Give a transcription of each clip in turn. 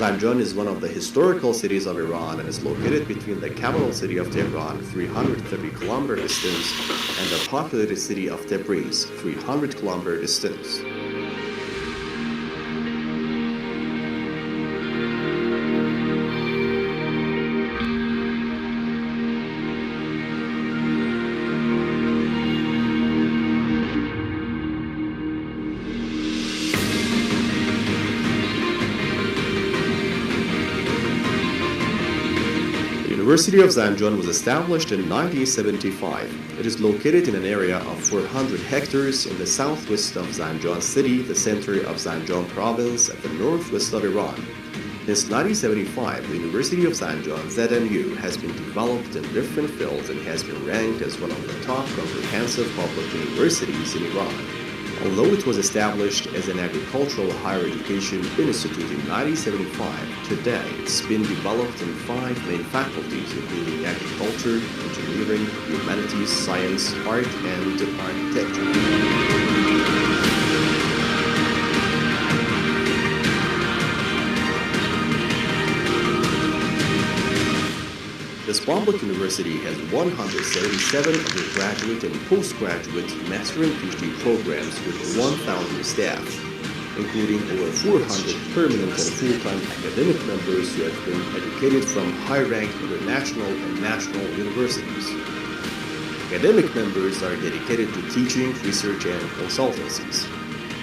Zanjan is one of the historical cities of Iran and is located between the capital city of Tehran, 330-kilometer distance, and the populated city of Tabriz, 300-kilometer distance. The University of Zanjan was established in 1975. It is located in an area of 400 hectares in the southwest of Zanjan city, the center of Zanjan province at the northwest of Iran. Since 1975, the University of Zanjan, ZNU, has been developed in different fields and has been ranked as one of the top comprehensive public universities in Iran. Although it was established as an agricultural higher education institute in 1975, today it's been developed in 5 main faculties, including agriculture, engineering, humanities, science, art, and architecture. This public university has 177 undergraduate and postgraduate master and PhD programs with 1,000 staff, including over 400 permanent and full-time academic members who have been educated from high-ranked international and national universities. Academic members are dedicated to teaching, research, and consultancies.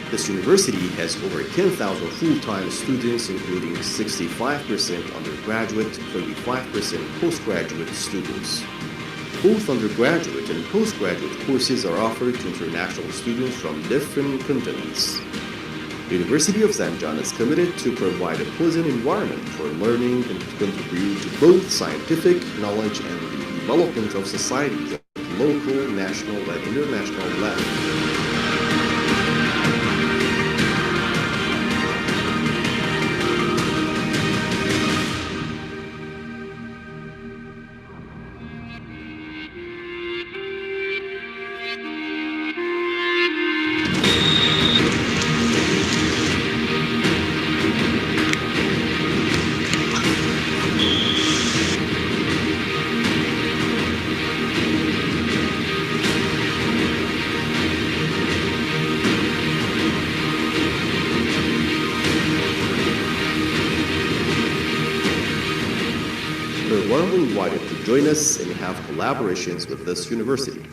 This university has over 10,000 full-time students, including 65% undergraduate, 35% postgraduate students. Both undergraduate and postgraduate courses are offered to international students from different continents. The University of Zanjan is committed to provide a pleasant environment for learning and to contribute to both scientific knowledge and the development of societies at local, national, and international level. You're warmly invited to join us and have collaborations with this university.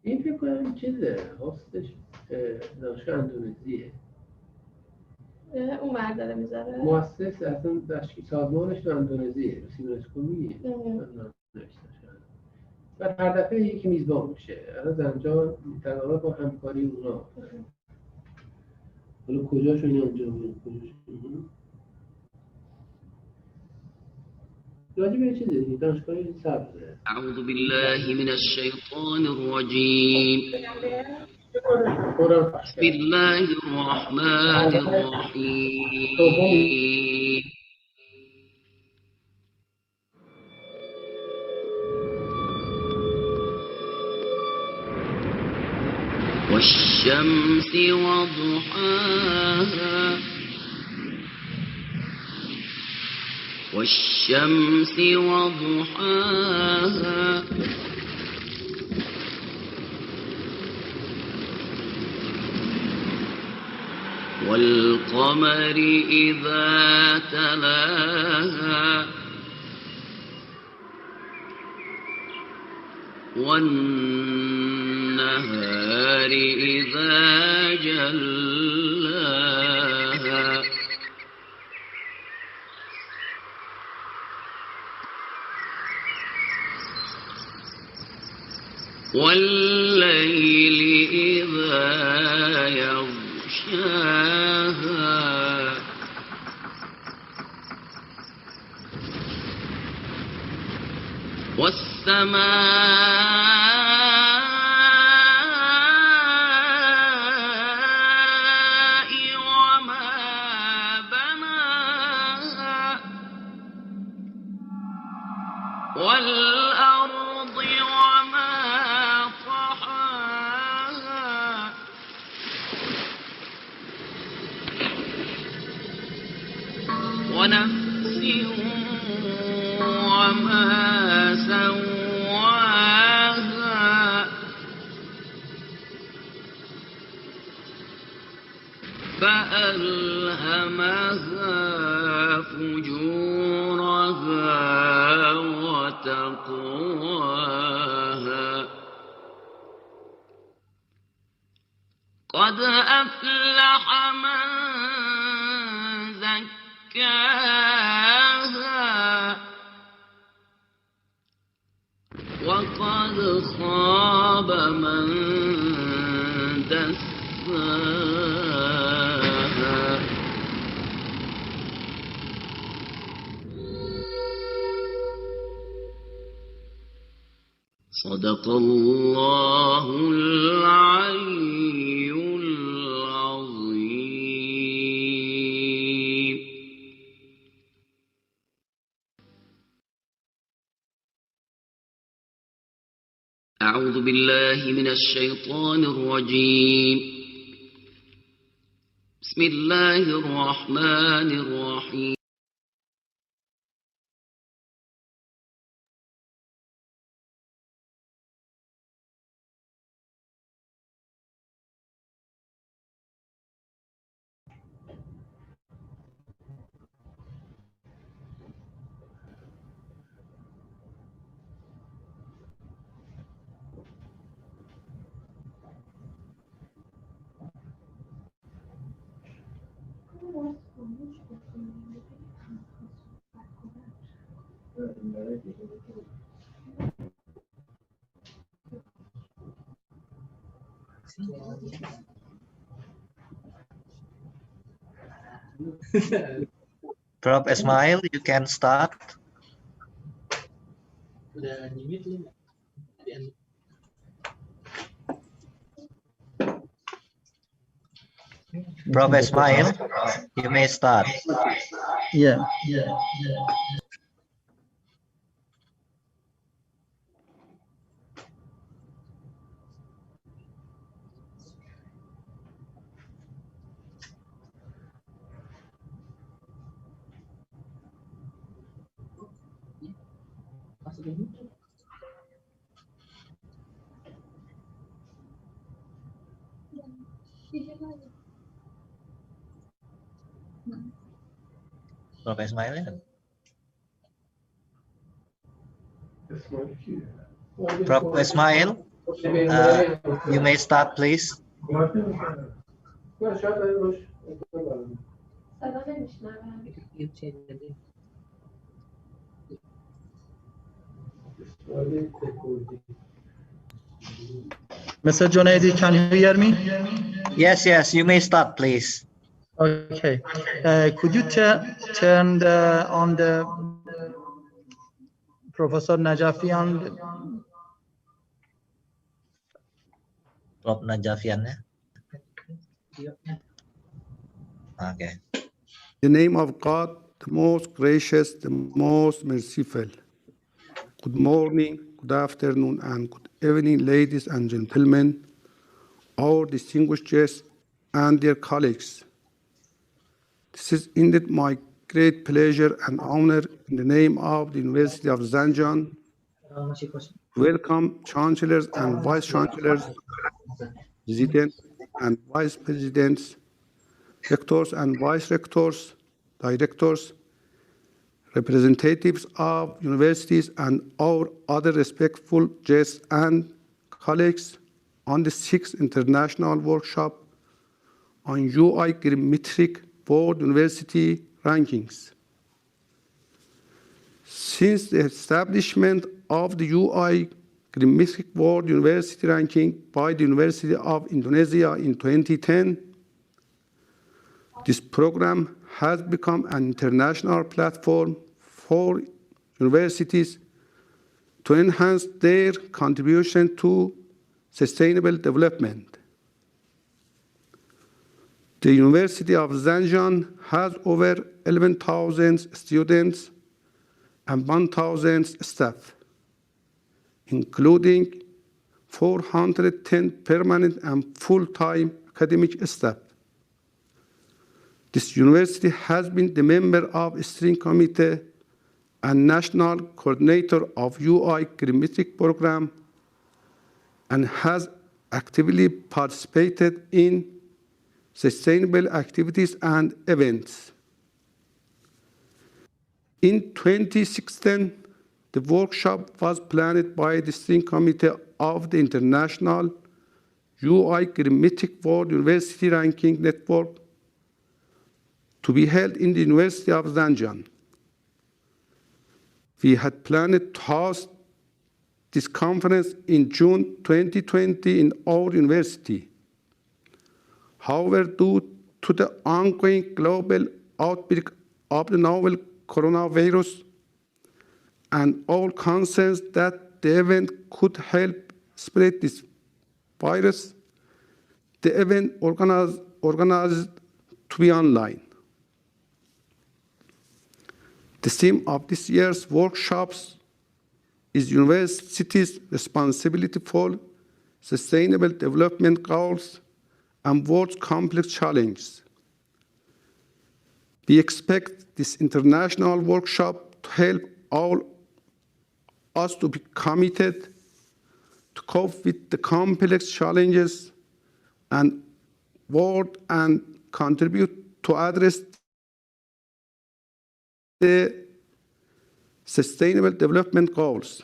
این فکر کنم چیزه هاستش دانشگاه اندونزیه. اون ور داره میذاره مؤسس اصلا سازمانش تو اندونزیه. یونسکو میگه. و هر دفعه یکی میزبان میشه. الان زنجان تقریبا با همکاری اونا. حالا کجاشون انجام میدن کجاشون راجع به چیزه دیگه دانشگاه سبزه. أعوذ بالله من الشيطان الرجيم. بسم الله الرحمن الرحيم. والشمس وضحاها والشمس وضحاها والقمر إذا تلاها والنهار إذا جلاها والليل إذا يغشاها والسماء وما بناها والأرض وما طحاها ونفس وما سواها فألهمها فجورها وتقواها قد أفلح من زكاها وقد خاب من دساها صدق الله العلي العظيم. أعوذ بالله من الشيطان الرجيم. بسم الله الرحمن الرحيم. Prof. Ismail, you can start. Prof. Ismail, you may start. Yeah. Prof. Ismail. Prof. Ismail, you may start, please. نه شاید باش صدا نمیشنوم. Mr. Junaidi, can you hear me? Yes, you may start, please. Okay. Could you turn on the Professor Najafian? Prof. Najafian. Okay. In the name of God, the most gracious, the most merciful. Good morning, good afternoon, and good evening, ladies and gentlemen, our distinguished guests and their colleagues. This is indeed my great pleasure and honor in the name of the University of Zanjan. Welcome chancellors and vice chancellors, presidents and vice presidents, rectors and vice rectors, directors, representatives of universities, and our other respectful guests and colleagues on the 6th International Workshop on UI Metric World University Rankings. Since the establishment of the UI Metric World University Ranking by the University of Indonesia in 2010, this program has become an international platform for universities to enhance their contribution to sustainable development. The University of Zanjan has over 11,000 students and 1,000 staff, including 410 permanent and full-time academic staff. This university has been the member of the steering committee and national coordinator of UI Metric program and has actively participated in sustainable activities and events. In 2016, the workshop was planned by the steering committee of the International UI Metric World University Ranking Network to be held in the University of Zanjan. We had planned to host this conference in June 2020 in our university. However, due to the ongoing global outbreak of the novel coronavirus and all concerns that the event could help spread this virus, the event organized to be online. The theme of this year's workshops is universities' responsibility for sustainable development goals and world's complex challenges. We expect this international workshop to help all us to be committed to cope with the complex challenges and world and contribute to address the Sustainable Development Goals.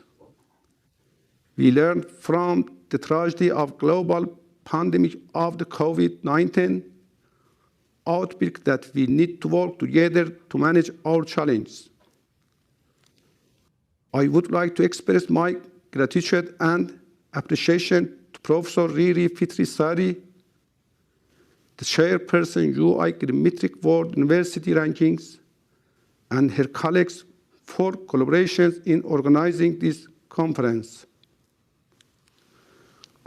We learned from the tragedy of global pandemic of the COVID-19 outbreak that we need to work together to manage our challenges. I would like to express my gratitude and appreciation to Professor Riri Fitri-Sari, the chairperson UI Metric World University Rankings, and her colleagues for collaboration in organizing this conference.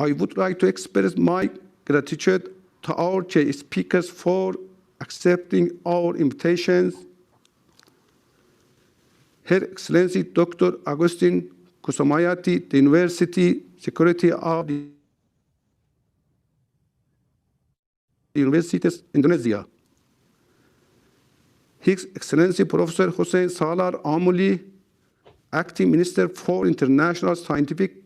I would like to express my gratitude to our chair speakers for accepting our invitations. Her Excellency Dr. Agustin Kusamayati, the University Secretary of the Universities Indonesia. His Excellency Professor Hussein Salar Amuli, Acting Minister for International Scientific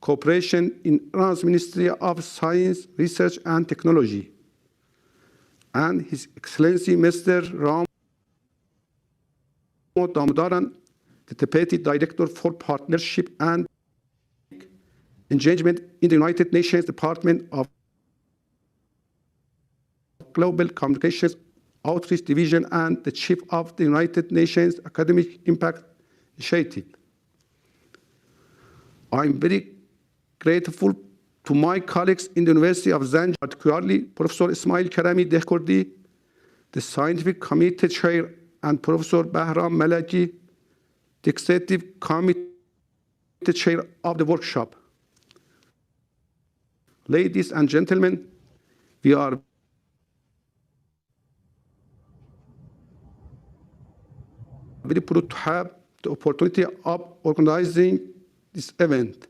Cooperation in Iran's Ministry of Science, Research and Technology, and His Excellency Mr. Ram Damodaran, the Deputy Director for Partnership and Engagement in the United Nations Department of Global Communications Outreach Division and the Chief of the United Nations Academic Impact Initiative. I'm very grateful to my colleagues in the University of Zanjan, particularly Professor Ismail Karami Dehkordi, the Scientific Committee Chair, and Professor Bahram Malaki, the Executive Committee Chair of the workshop. Ladies and gentlemen, we are very proud to have the opportunity of organizing this event.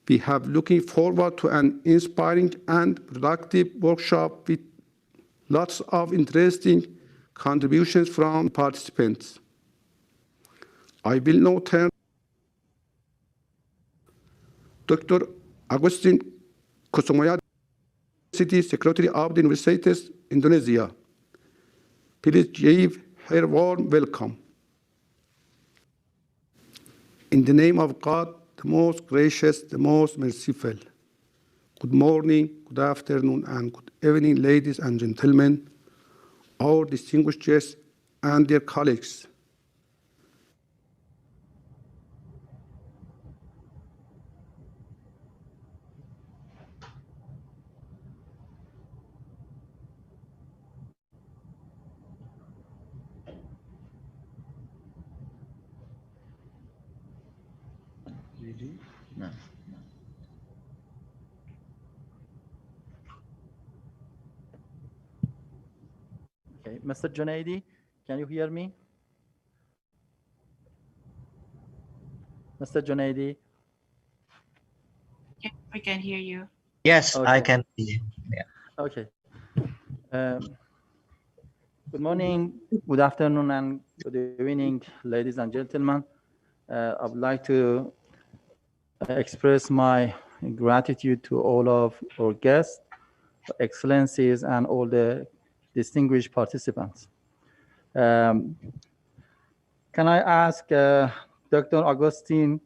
We have looking forward to an inspiring and productive workshop with lots of interesting contributions from participants. I will now turn Dr. Agustin Kosomoyad, City Secretary of the Universities Indonesia. Please give her warm welcome. In the name of God, the most gracious, the most merciful. Good morning, good afternoon, and good evening, ladies and gentlemen, our distinguished guests and their colleagues. No. Okay, Mr. Junaidi, can you hear me? Mr. Junaidi? Yeah, we can hear you. Yes, I Okay. can see you. Yeah. Okay. Good morning, good afternoon, and good evening, ladies and gentlemen. I would like to express my gratitude to all of our guests, excellencies, and all the distinguished participants. Can I ask Dr. Agustin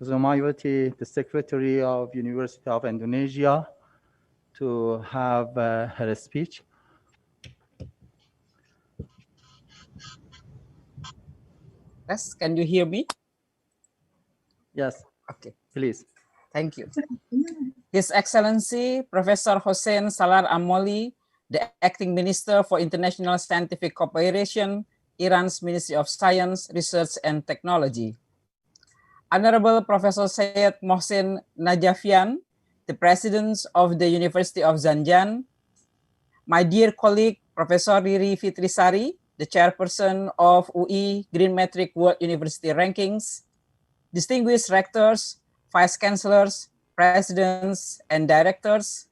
Kuzumayoti, the Secretary of University of Indonesia, to have her speech? Yes, can you hear me? Yes, Okay, please. thank you. His Excellency Professor Hossein Salar Amoli, the Acting Minister for International Scientific Cooperation, Iran's Ministry of Science, Research and Technology. Honorable Professor Syed Mohsin Najafian, the President of the University of Zanjan. My dear colleague, Professor Riri Fitrisari, the Chairperson of UI Green Metric World University Rankings. Distinguished rectors, vice chancellors, presidents, and directors,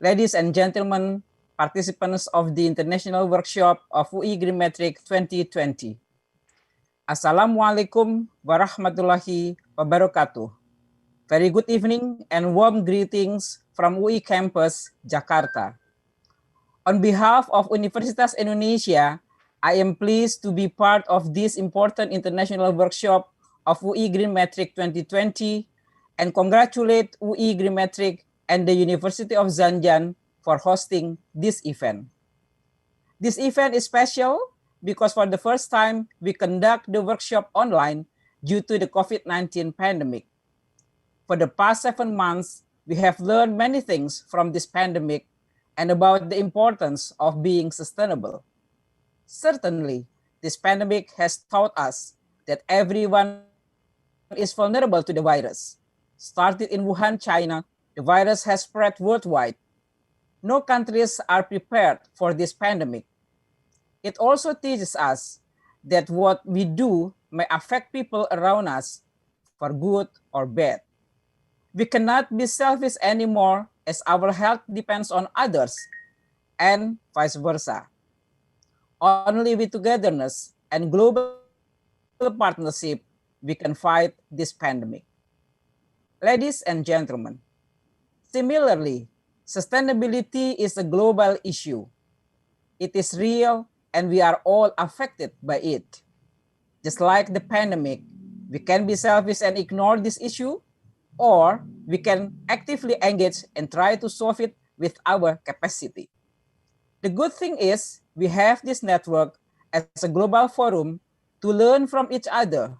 ladies and gentlemen, participants of the International Workshop of UI Green Metric 2020. Assalamualaikum warahmatullahi wabarakatuh. Very good evening and warm greetings from UI campus, Jakarta. On behalf of Universitas Indonesia, I am pleased to be part of this important international workshop of UI Green Metric 2020 and congratulate UI Green Metric and the University of Zanjan for hosting this event. This event is special because for the first time, we conduct the workshop online due to the COVID-19 pandemic. For the past 7 months, we have learned many things from this pandemic and about the importance of being sustainable. Certainly, this pandemic has taught us that everyone is vulnerable to the virus. Started in Wuhan, China, the virus has spread worldwide. No countries are prepared for this pandemic. It also teaches us that what we do may affect people around us for good or bad. We cannot be selfish anymore as our health depends on others and vice versa. Only with togetherness and global partnership, we can fight this pandemic. Ladies and gentlemen, similarly, sustainability is a global issue. It is real and we are all affected by it. Just like the pandemic, we can be selfish and ignore this issue, or we can actively engage and try to solve it with our capacity. The good thing is we have this network as a global forum to learn from each other,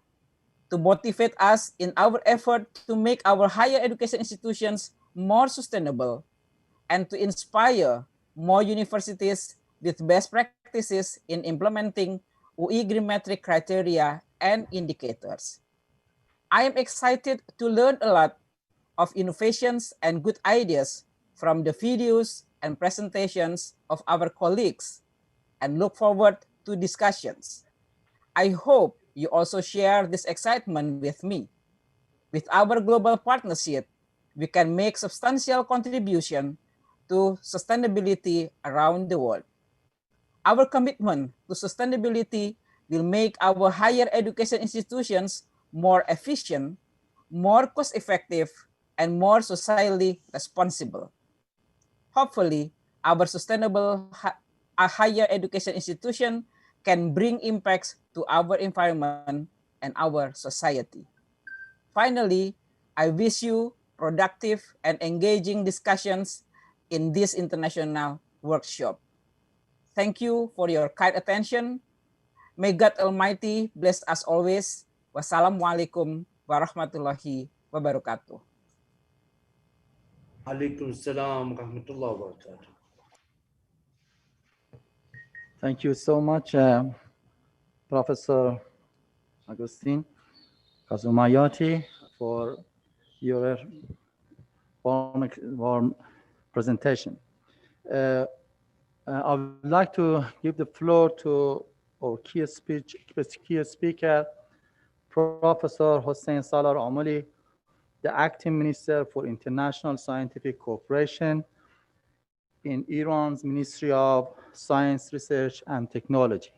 to motivate us in our effort to make our higher education institutions more sustainable, and to inspire more universities with best practices in implementing UI Metric criteria and indicators. I am excited to learn a lot of innovations and good ideas from the videos and presentations of our colleagues and look forward to discussions. I hope you also share this excitement with me. With our global partnership, we can make substantial contribution to sustainability around the world. Our commitment to sustainability will make our higher education institutions more efficient, more cost-effective, and more socially responsible. Hopefully, our sustainable higher education institution can bring impacts to our environment and our society. Finally, I wish you productive and engaging discussions in this international workshop. Thank you for your kind attention. May God Almighty bless us always. Wassalamualaikum warahmatullahi wabarakatuh. Alaikum salam rahmatullah wa barakatuh. Thank you so much, Professor Agustin Kazumayati, for your warm presentation. I would like to give the floor to our key speaker, Professor Hossein Salar Omoli, the Acting Minister for International Scientific Cooperation in Iran's Ministry of Science, Research, and Technology.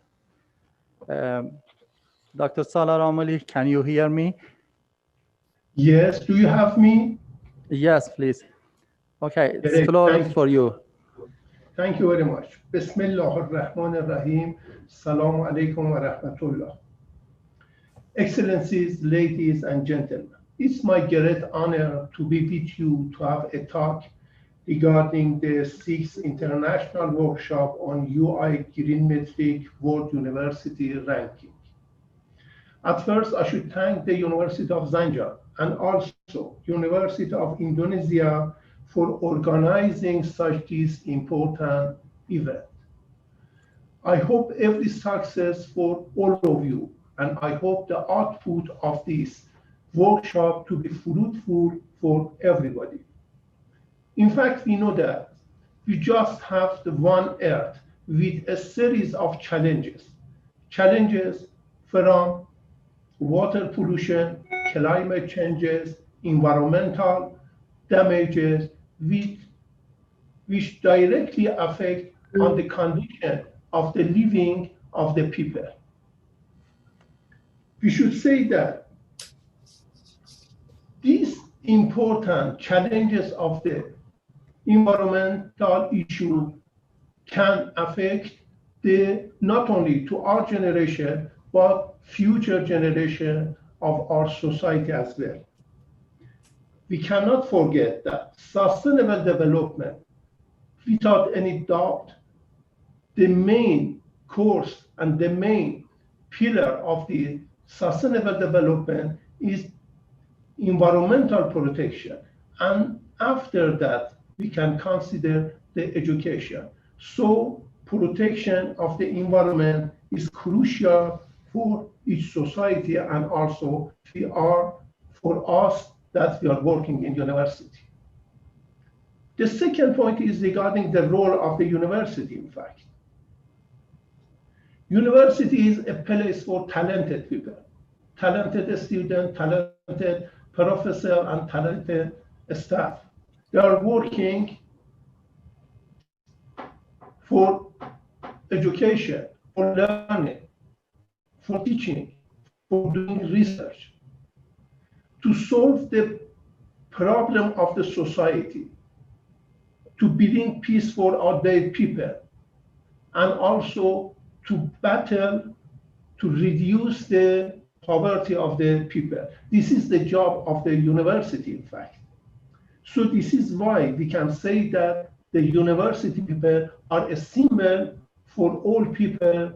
Dr. Salar Omoli, can you hear me? Yes, do you have me? Yes, please. Okay, the floor is for you. Thank you very much. Bismillah ar-Rahman ar-Rahim. Assalamu alaikum wa rahmatullah. Excellencies, ladies and gentlemen, it's my great honor to be with you to have a talk regarding the 6th International Workshop on UI Green Metric World University Ranking. At first, I should thank the University of Zanjan and also University of Indonesia for organizing such this important event. I hope every success for all of you, and I hope the output of this workshop to be fruitful for everybody. In fact, we know that we just have the one Earth with a series of challenges from water pollution, climate changes, environmental damages, which directly affect on the condition of the living of the people. We should say that these important challenges of the environmental issue can affect not only to our generation, but future generation of our society as well. We cannot forget that sustainable development, without any doubt, the main course and the main pillar of the sustainable development is environmental protection. And after that, we can consider the education. So protection of the environment is crucial for each society and also for us that we are working in university. The second point is regarding the role of the university, in fact. University is a place for talented people, talented students, talented professors, and talented staff. They are working for education, for learning, for teaching, for doing research, to solve the problem of the society, to bring peace for our dead people, and also to battle to reduce the poverty of the people. This is the job of the university, in fact. So this is why we can say that the university people are a symbol for all people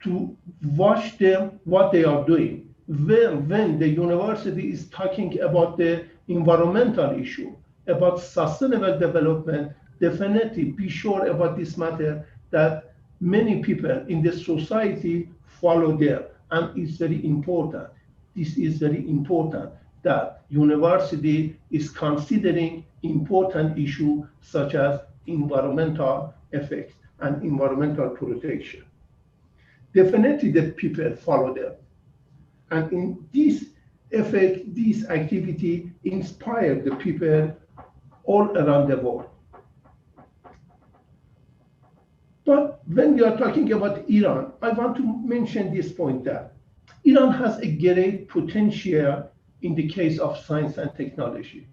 to watch them, what they are doing. When the university is talking about the environmental issue, about sustainable development, definitely be sure about this matter that many people in the society follow them, and it's very important. This is very important that university is considering important issues such as environmental effects and environmental protection. Definitely the people follow them. And in this effect, this activity inspired the people all around the world. But when we are talking about Iran, I want to mention this point that Iran has a great potential in the case of science and technology.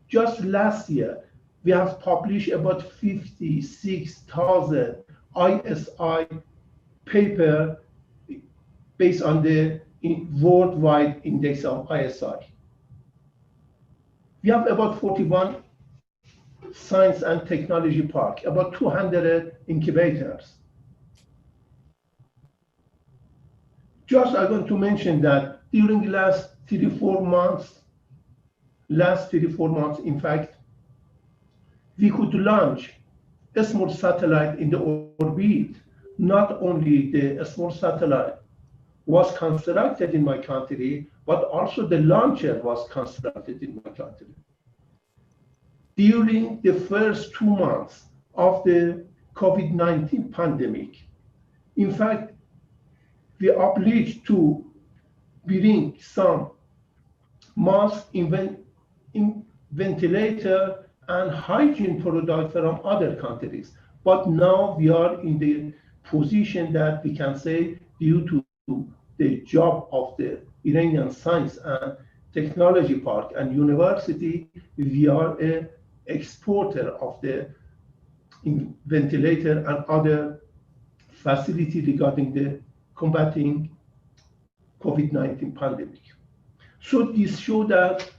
Just last year, we have published about 56,000 ISI paper based on the worldwide index of ISI. We have about 41 science and technology park, about 200 incubators. Just I want to mention that during the last 3-4 months, in fact, we could launch a small satellite in the orbit. Not only the small satellite was constructed in my country, but also the launcher was constructed in my country. During the first 2 months of the COVID-19 pandemic, in fact, we are obliged to bring some mask, ventilator, and hygiene products from other countries. But now we are in the position that we can say, due to the job of the Iranian Science and Technology Park and University, we are an exporter of the ventilator and other facility regarding the combating COVID-19 pandemic. So this shows that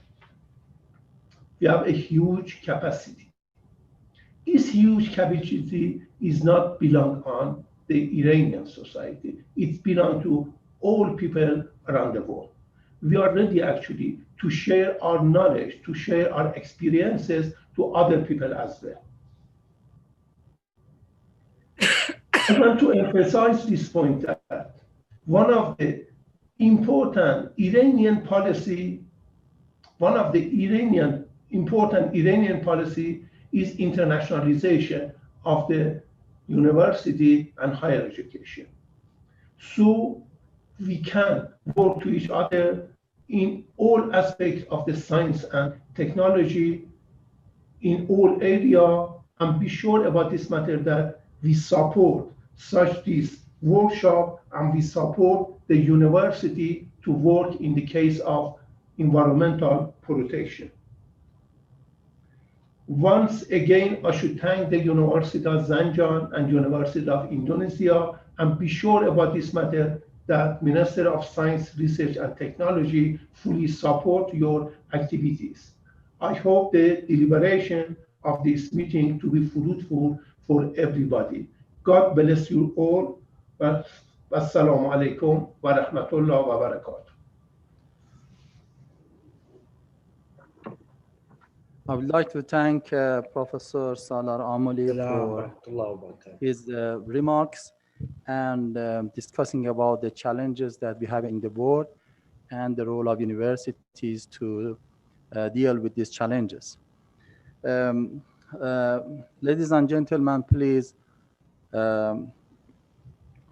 we have a huge capacity. This huge capacity is not belong on the Iranian society. It belongs to all people around the world. We are ready actually to share our knowledge, to share our experiences to other people as well. I want to emphasize this point that one of the important Iranian policy is internationalization of the university and higher education. So we can work to each other in all aspects of the science and technology in all areas, and be sure about this matter that we support such this workshop and we support the university to work in the case of environmental protection. Once again, I should thank the University of Zanjan and University of Indonesia, and be sure about this matter that Minister of Science, Research and Technology fully support your activities. I hope the deliberation of this meeting to be fruitful for everybody. God bless you all. Wassalamu alaikum wa rahmatullah wa barakatuh. I would like to thank Professor Salar Amoli for his remarks and discussing about the challenges that we have in the board and the role of universities to deal with these challenges. Ladies and gentlemen, please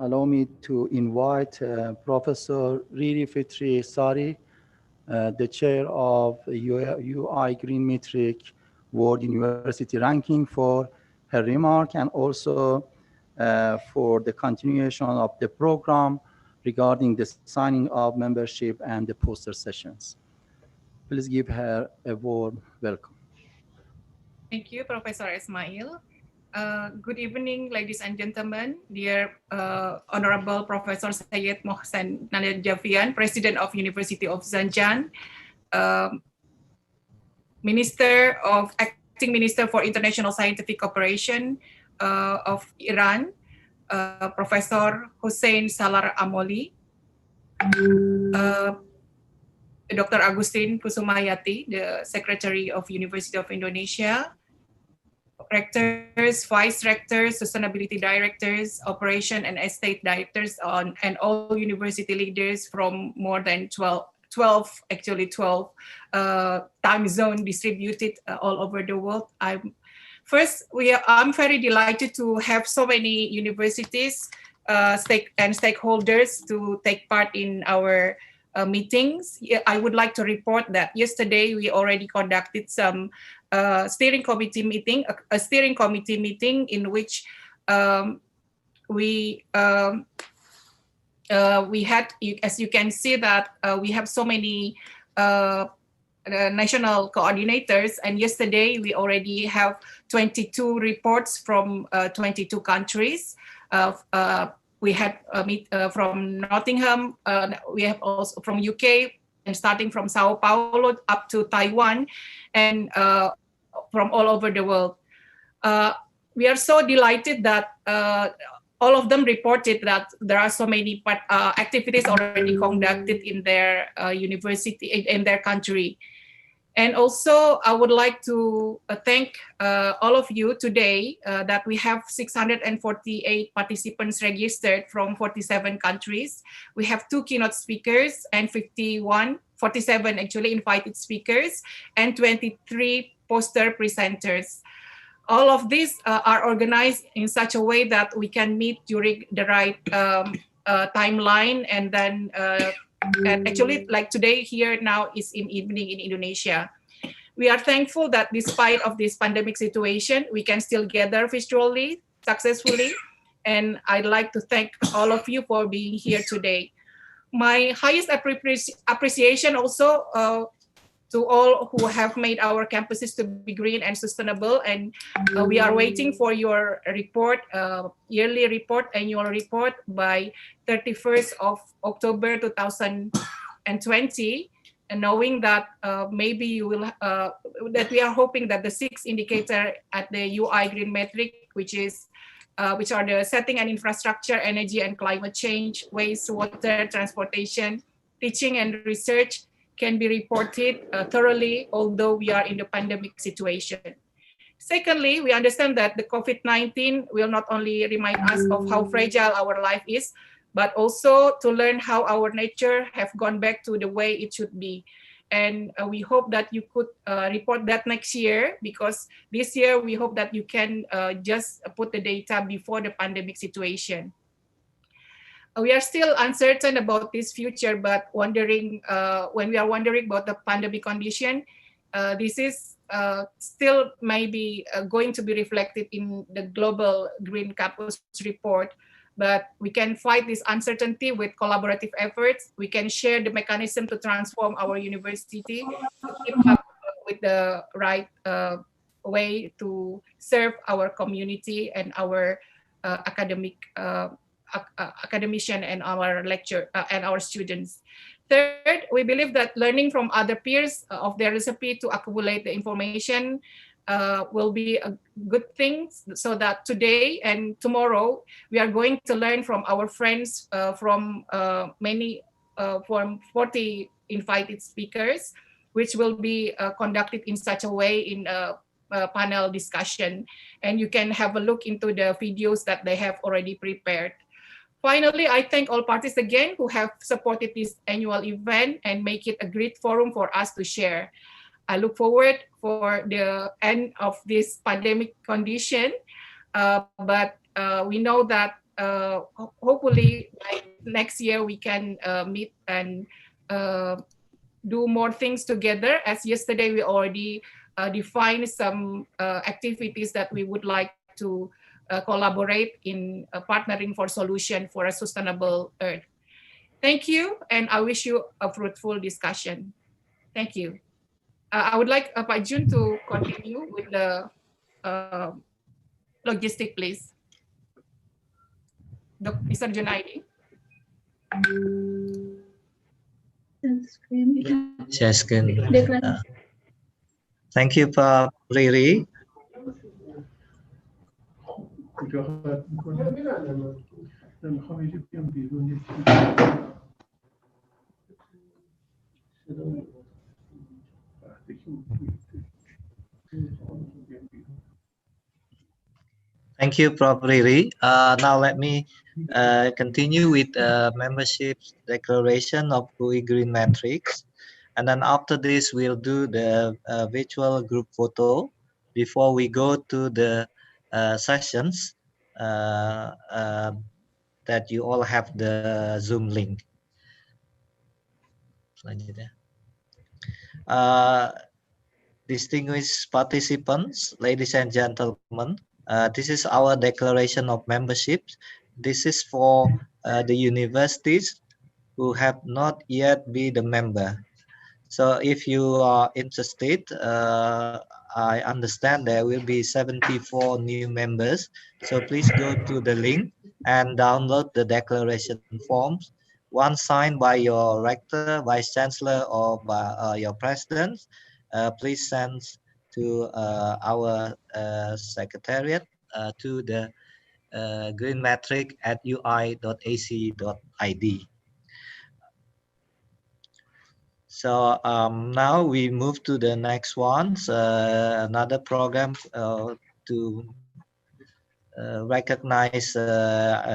allow me to invite Professor Riri Fitri Sari, the chair of UI Green Metric World University Ranking, for her remark, and also for the continuation of the program regarding the signing of membership and the poster sessions. Please give her a warm welcome. Thank you, Professor Ismail. Good evening, ladies and gentlemen, dear Honorable Professor Syed Mohsen Nalajavian, President of University of Zanjan, Acting Minister for International Scientific Cooperation of Iran, Professor Hussein Salar Amoli, Dr. Agustin Kusumayati, the Secretary of University of Indonesia, rectors, vice rectors, sustainability directors, operation and estate directors, and all university leaders from more than 12 time zone distributed all over the world. I'm very delighted to have so many universities and stakeholders to take part in our meetings. I would like to report that yesterday we already conducted some steering committee meeting in which we had, as you can see, that we have so many national coordinators, and yesterday we already have 22 reports from 22 countries. We had from Nottingham, we have also from UK, and starting from Sao Paulo up to Taiwan, and from all over the world. We are so delighted that all of them reported that there are so many activities already conducted in their university, in their country. And also, I would like to thank all of you today that we have 648 participants registered from 47 countries. We have 2 keynote speakers and 47 actually invited speakers, and 23 poster presenters. All of these are organized in such a way that we can meet during the right timeline, and then and actually, like today here now is in evening in Indonesia. We are thankful that despite of this pandemic situation, we can still gather virtually successfully. And I'd like to thank all of you for being here today. My highest appreciation also to all who have made our campuses to be green and sustainable. And we are waiting for your report, yearly report, annual report by 31st of October 2020. And knowing that maybe you will, that we are hoping that the 6 indicator at the UI Green Metric, which are the setting and infrastructure, energy and climate change, waste, water, transportation, teaching and research, can be reported thoroughly, although we are in the pandemic situation. Secondly, we understand that the COVID-19 will not only remind us of how fragile our life is, but also to learn how our nature have gone back to the way it should be. And we hope that you could report that next year, because this year we hope that you can just put the data before the pandemic situation. We are still uncertain about this future, but wondering when we are wondering about the pandemic condition, this is still maybe going to be reflected in the Global Green Campus report. But we can fight this uncertainty with collaborative efforts. We can share the mechanism to transform our university to keep up with the right way to serve our community and our academician and our lecture and our students. Third, we believe that learning from other peers of their recipe to accumulate the information will be a good thing, so that today and tomorrow we are going to learn from our friends from 40 invited speakers, which will be conducted in such a way in a panel discussion, and you can have a look into the videos that they have already prepared. Finally, I thank all parties again who have supported this annual event and make it a great forum for us to share. I look forward for the end of this pandemic condition, but we know that hopefully by next year we can meet and do more things together. As yesterday we already defined some activities that we would like to collaborate in partnering for solution for a sustainable Earth. Thank you, and I wish you a fruitful discussion. Thank you. I would like Pak Jun to continue with the logistic, please. Mr. Junaidi. Share screen. Thank you, Pak Riri. Thank you, Prof. Riri. Now let me continue with membership declaration of UI Green Matrix. And then after this, we'll do the virtual group photo before we go to the sessions that you all have the Zoom link. Selanjutnya. Distinguished participants, ladies and gentlemen, this is our declaration of membership. This is for the universities who have not yet been the member. So if you are interested, I understand there will be 74 new members. So please go to the link and download the declaration forms. One signed by your rector, vice chancellor, or by your president. Please send to our secretariat to the greenmetric@ui.ac.id. So now we move to the next ones, another program to recognize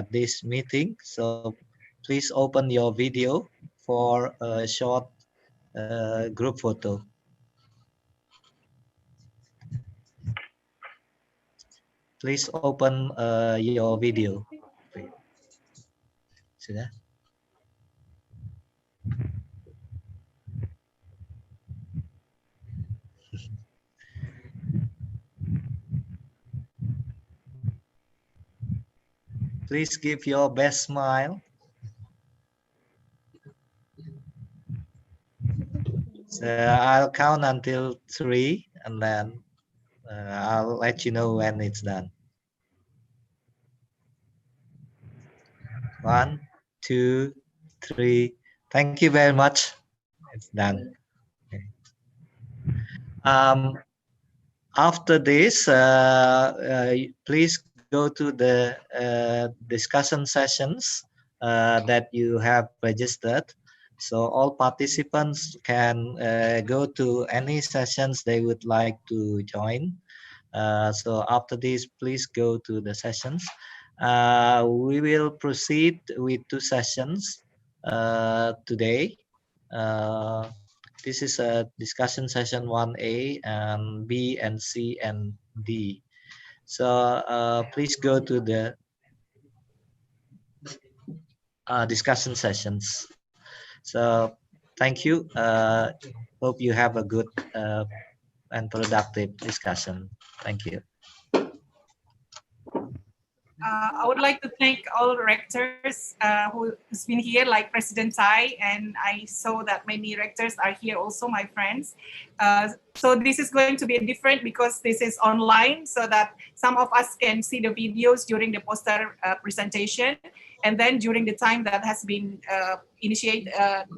this meeting. So please open your video for a short group photo. Please open your video. Sudah? Please give your best smile. So I'll count until 3 and then I'll let you know when it's done. 1, 2, 3. Thank you very much. It's done. Okay. After this, please go to the discussion sessions that you have registered. So all participants can go to any sessions they would like to join. So after this, please go to the sessions. We will proceed with 2 sessions today. This is a discussion session 1A and B and C and D. So please go to the discussion sessions. So thank you. Hope you have a good and productive discussion. Thank you. I would like to thank all rectors who's been here, like President Tai, and I saw that many rectors are here also, my friends. So this is going to be different because this is online, so that some of us can see the videos during the poster presentation, and then during the time that has been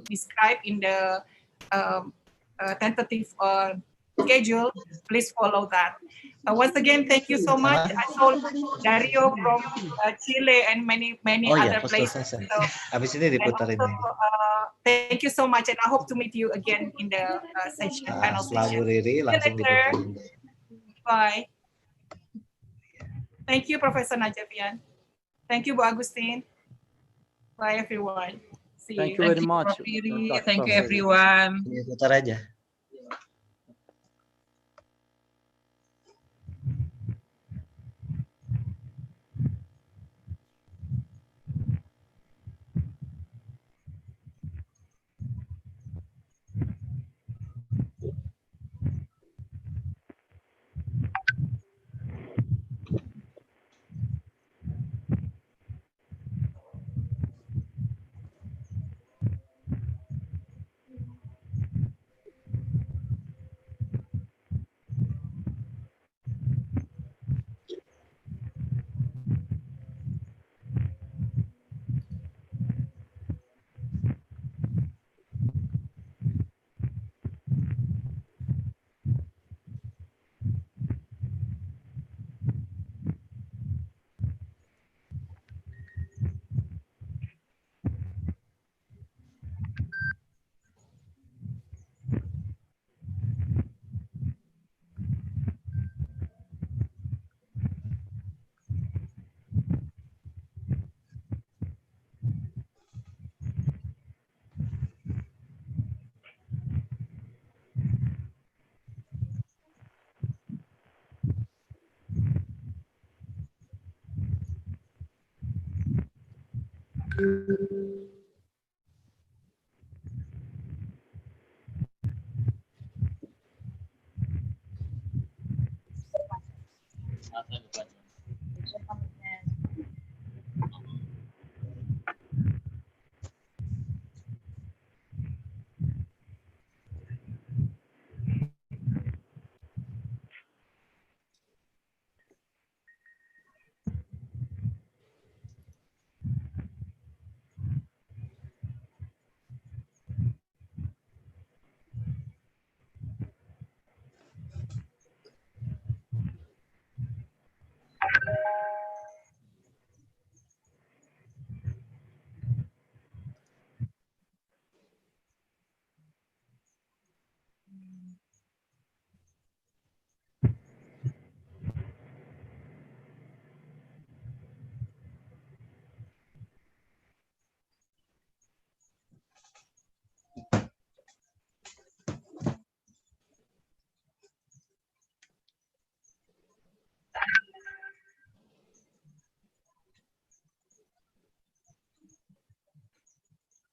described in the tentative schedule, please follow that. Once again, thank you so much. I saw Dario from Chile and many other places. So, Habis ini diputarin also, thank you so much, and I hope to meet you again in the session, panel session. Riri, langsung diputarin. Bye. Thank you, Professor Najavian. Thank you, Bu Agustin. Bye, everyone. See Thank you very much. Thank you, everyone. Putar aja.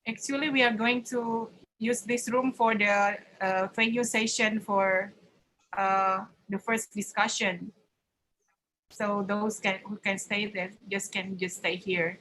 Actually, we are going to use this room for the venue session for the first discussion. So those who can stay there can stay here.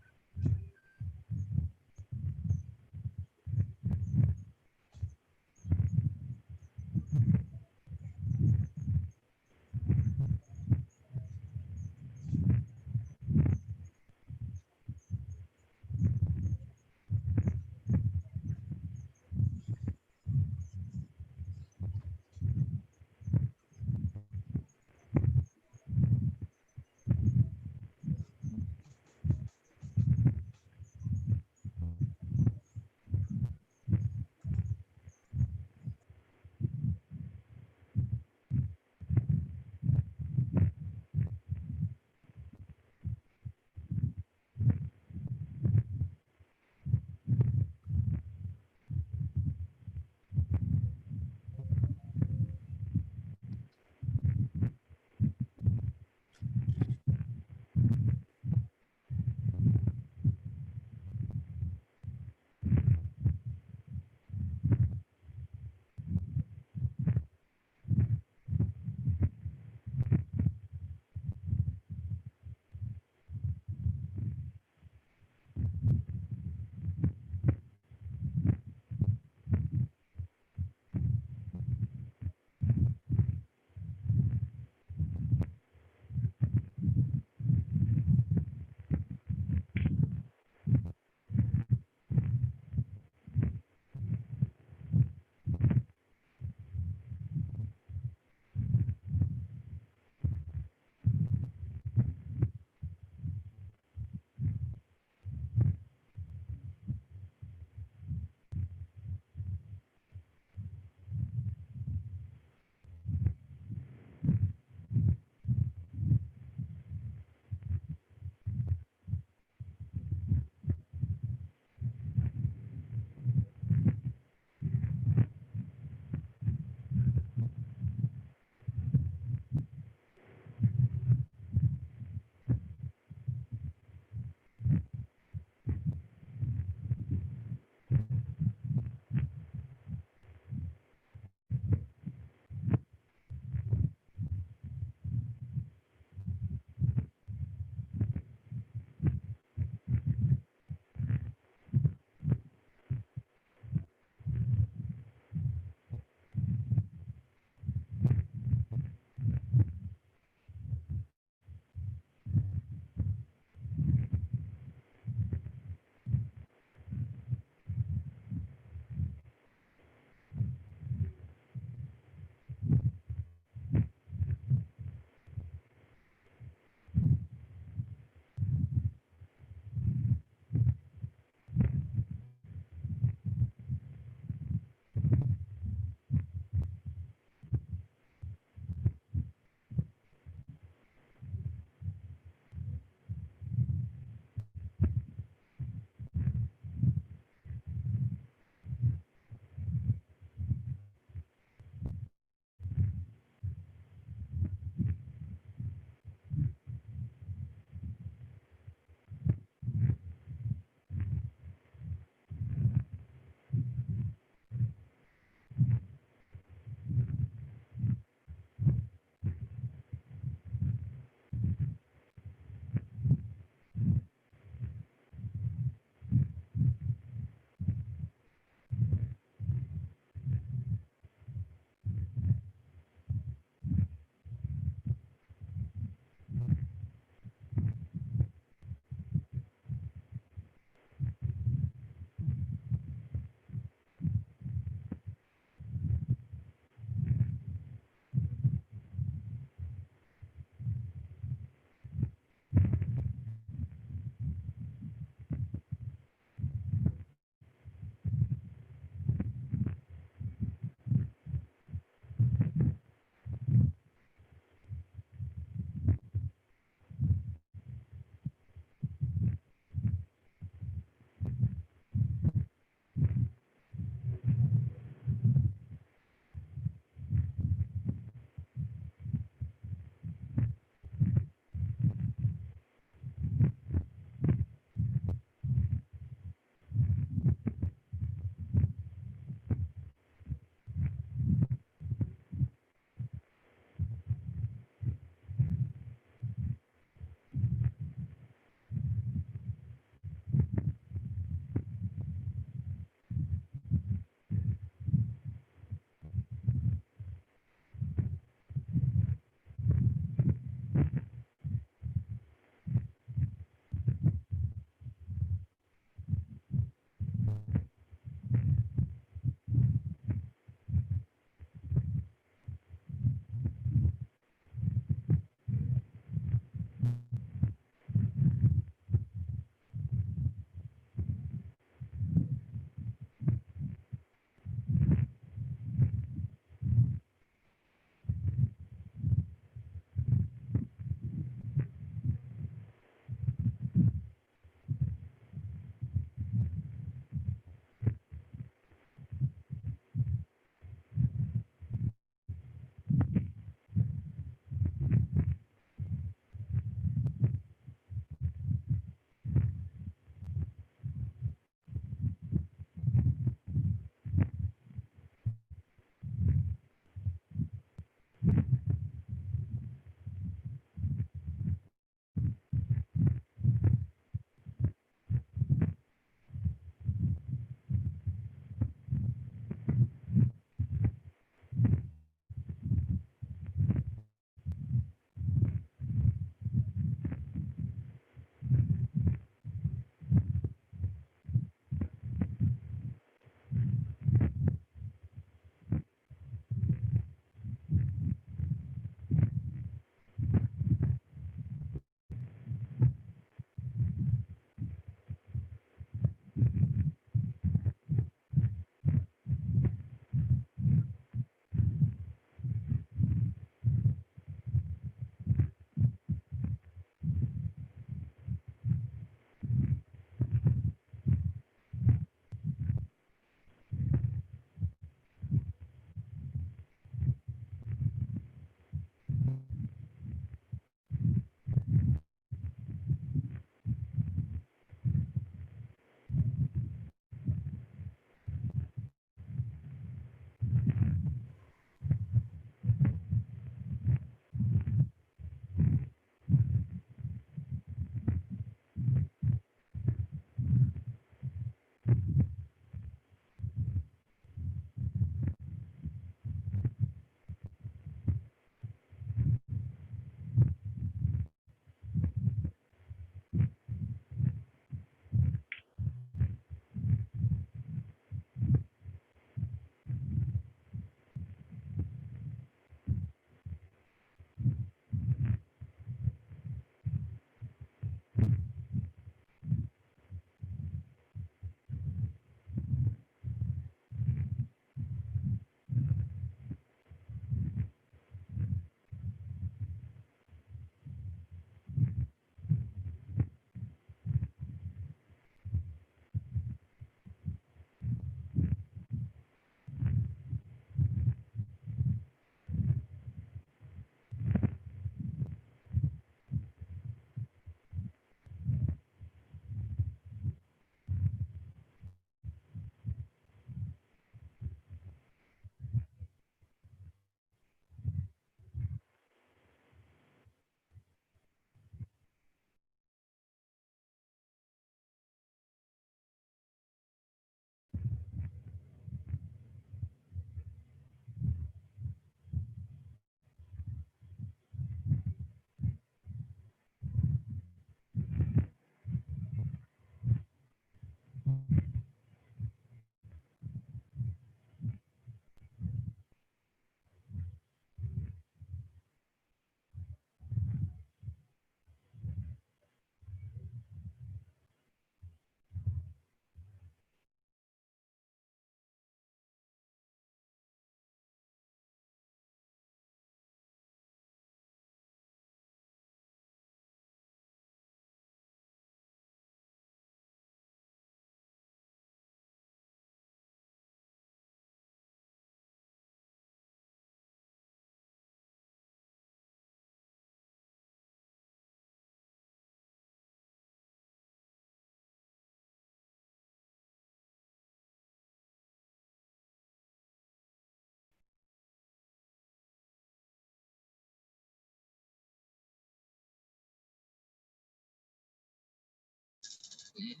Ini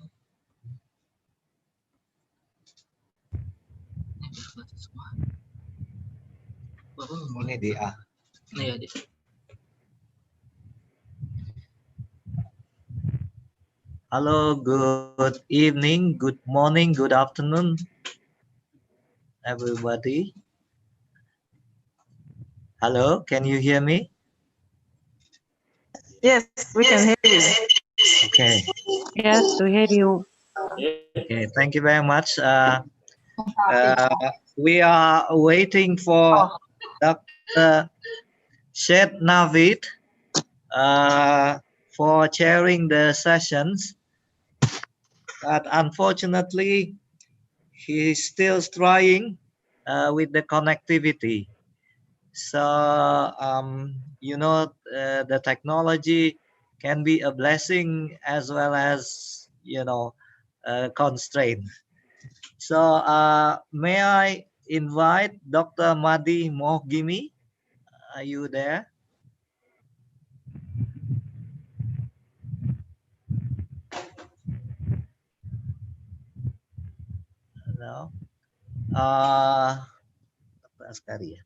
dia. Iya, Di. Hello, good evening, good morning, good afternoon, everybody. Hello, can you hear me? Yes, we can hear you. Okay. Yes, we hear you. Okay, thank you very much. We are waiting for Dr. Shed Navid for chairing the sessions, but unfortunately, he's still trying with the connectivity. So, the technology can be a blessing as well as, a constraint. So, may I invite Dr. Madi Mohgimi? Are you there? No. Dr. Askari.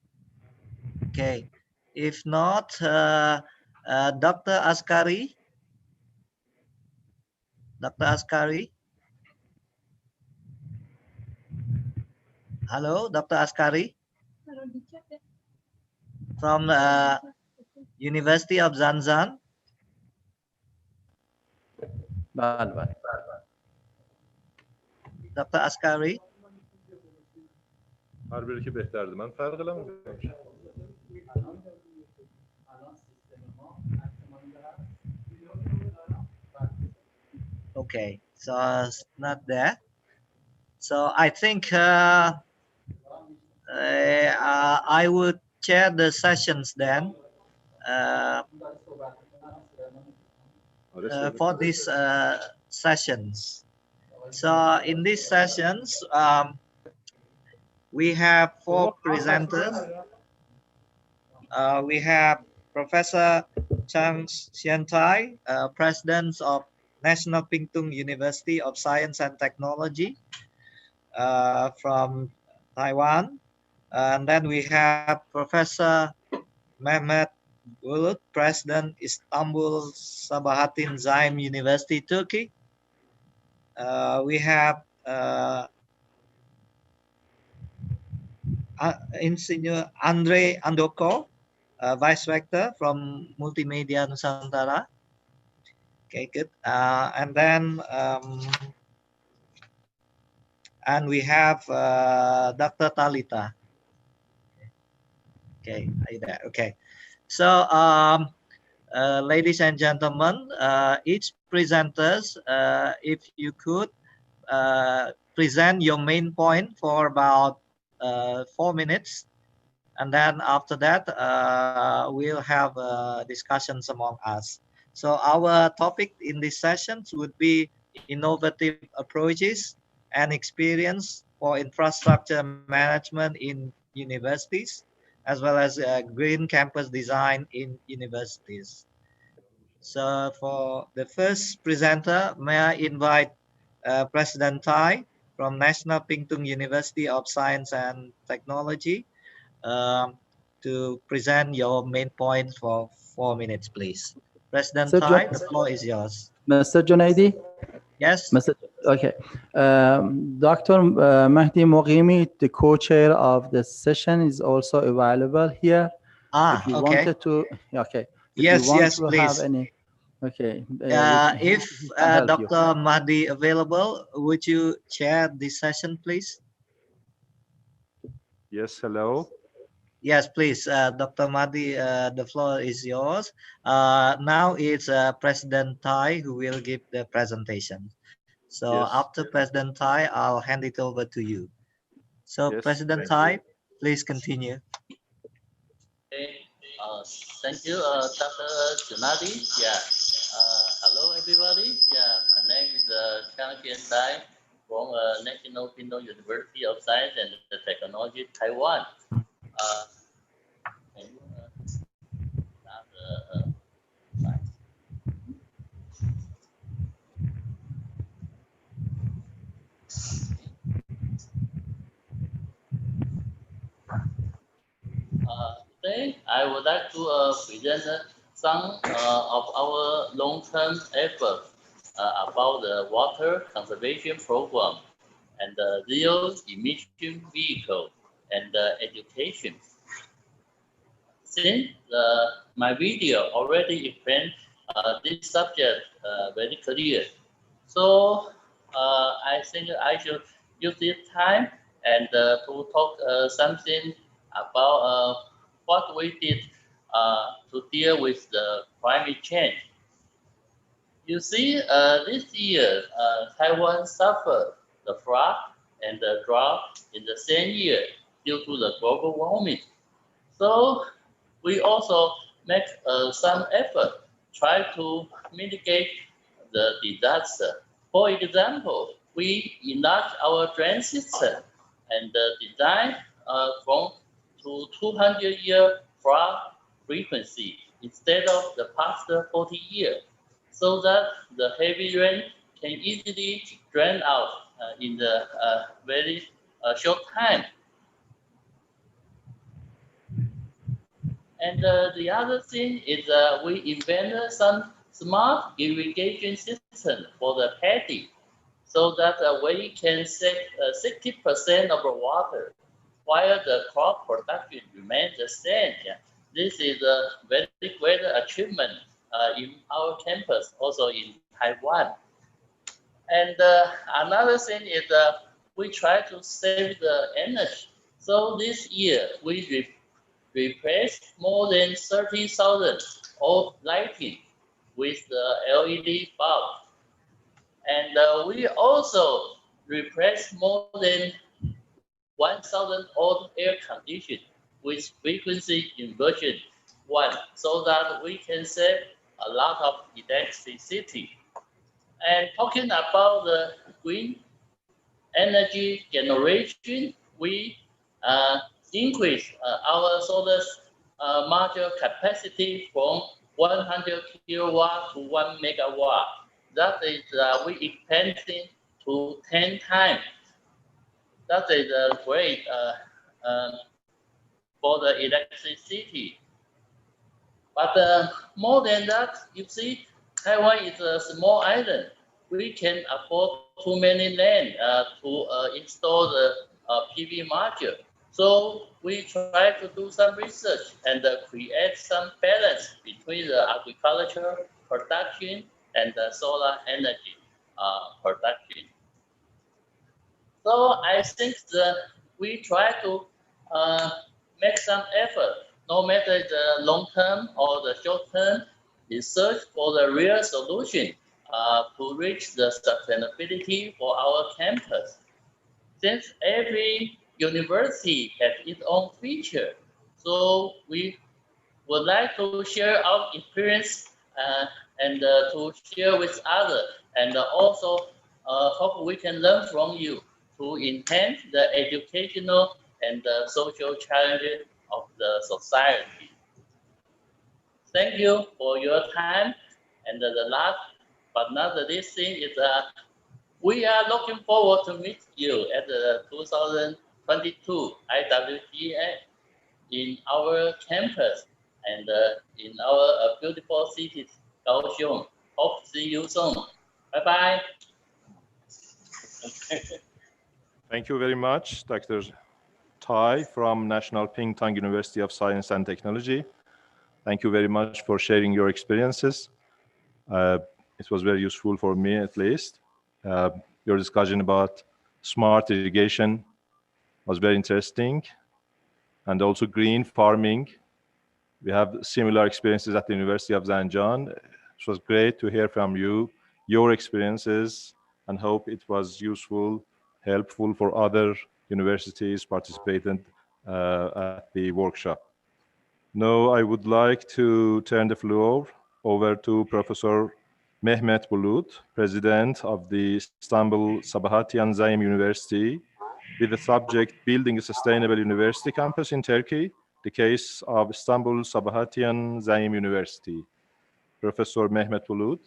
Okay. If not, Dr. Askari. Dr. Askari. Hello, Dr. Askari. From the University of Zanjan. Dr. Askari. Her biri ki behterdi. Ben fark eləmirəm. Okay, so it's not there. So I think I would chair the sessions then for these sessions. So in these sessions, we have 4 presenters. We have Professor Chang Xiantai, President of National Pingtung University of Science and Technology from Taiwan. And then we have Professor Mehmet Bulut, President Istanbul Sabahattin Zaim University, Turkey. We have Insinyur Andre Andoko, Vice Rector from Multimedia Nusantara. Okay, good. And then and we have Dr. Talita. Okay, are you there? Okay. So, ladies and gentlemen, each presenters, if you could present your main point for about 4 minutes, and then after that, we'll have discussions among us. So our topic in these sessions would be innovative approaches and experience for infrastructure management in universities, as well as green campus design in universities. So for the first presenter, may I invite President Tai from National Pingtung University of Science and Technology to present your main point for 4 minutes, please. President Tai, the floor is yours. Mr. Junaidi? Yes. Okay. Dr. Mahdi Moghimi, the co-chair of the session, is also available here. If you okay. wanted to, okay. If Yes, you want yes, to please. have any, okay. If Dr. Mahdi available, would you chair this session, please? Yes, hello. Yes, please, Dr. Mahdi, the floor is yours. Now it's President Tai who will give the presentation. So Yes. after President Tai, I'll hand it over to you. So Yes, President Tai, please continue. Okay. Thank you, Dr. Junadi. Yeah. Hello, everybody. Yeah, my name is Chang Xiantai from National Pingtung University of Science and Technology, Taiwan. Can you start the slide? Today, I would like to present some of our long-term efforts about the water conservation program and the zero emission vehicle and education. Since my video already explained this subject very clear, so I think I should use this time and to talk something about what we did to deal with the climate change. You see, this year, Taiwan suffered the flood and the drought in the same year due to the global warming. So we also make some effort, try to mitigate the disaster. For example, we enlarge our drain system and design from to 200-year flood frequency instead of the past 40 years, so that the heavy rain can easily drain out in the very short time. And the other thing is we invented some smart irrigation system for the paddy, so that we can save 60% of the water while the crop production remains the same. Yeah. This is a very great achievement in our campus, also in Taiwan. And another thing is we try to save the energy. So this year we replaced more than 30,000 old lighting with the LED bulb. And we also replaced more than 1,000 old air conditioners with frequency inversion 1, so that we can save a lot of electricity. And talking about the green energy generation, we increase our solar module capacity from 100 kilowatt to 1 megawatt. That is, we expanding to 10 times. That is great for the electricity. But more than that, you see, Taiwan is a small island. We can afford too many land to install the PV module. So we try to do some research and create some balance between the agriculture production and the solar energy production. So I think that we try to make some effort, no matter the long term or the short term, research for the real solution to reach the sustainability for our campus. Since every university has its own feature, so we would like to share our experience and to share with others, and also hope we can learn from you to enhance the educational and the social challenges of the society. Thank you for your time. And the last but not the least thing is we are looking forward to meet you at the 2022 IWGM in our campus and in our beautiful city, Kaohsiung. Hope to see you soon. Bye-bye. Thank you very much, Dr. Tai from National Pingtung University of Science and Technology. Thank you very much for sharing your experiences. It was very useful for me, at least. Your discussion about smart irrigation was very interesting, and also green farming. We have similar experiences at the University of Zhejiang. It was great to hear from you, your experiences, and hope it was useful, helpful for other universities participating at the workshop. Now I would like to turn the floor over to Professor Mehmet Bulut, President of the Istanbul Sabahatyan Zaim University, with the subject Building a Sustainable University Campus in Turkey, the case of Istanbul Sabahatyan Zaim University. Professor Mehmet Bulut,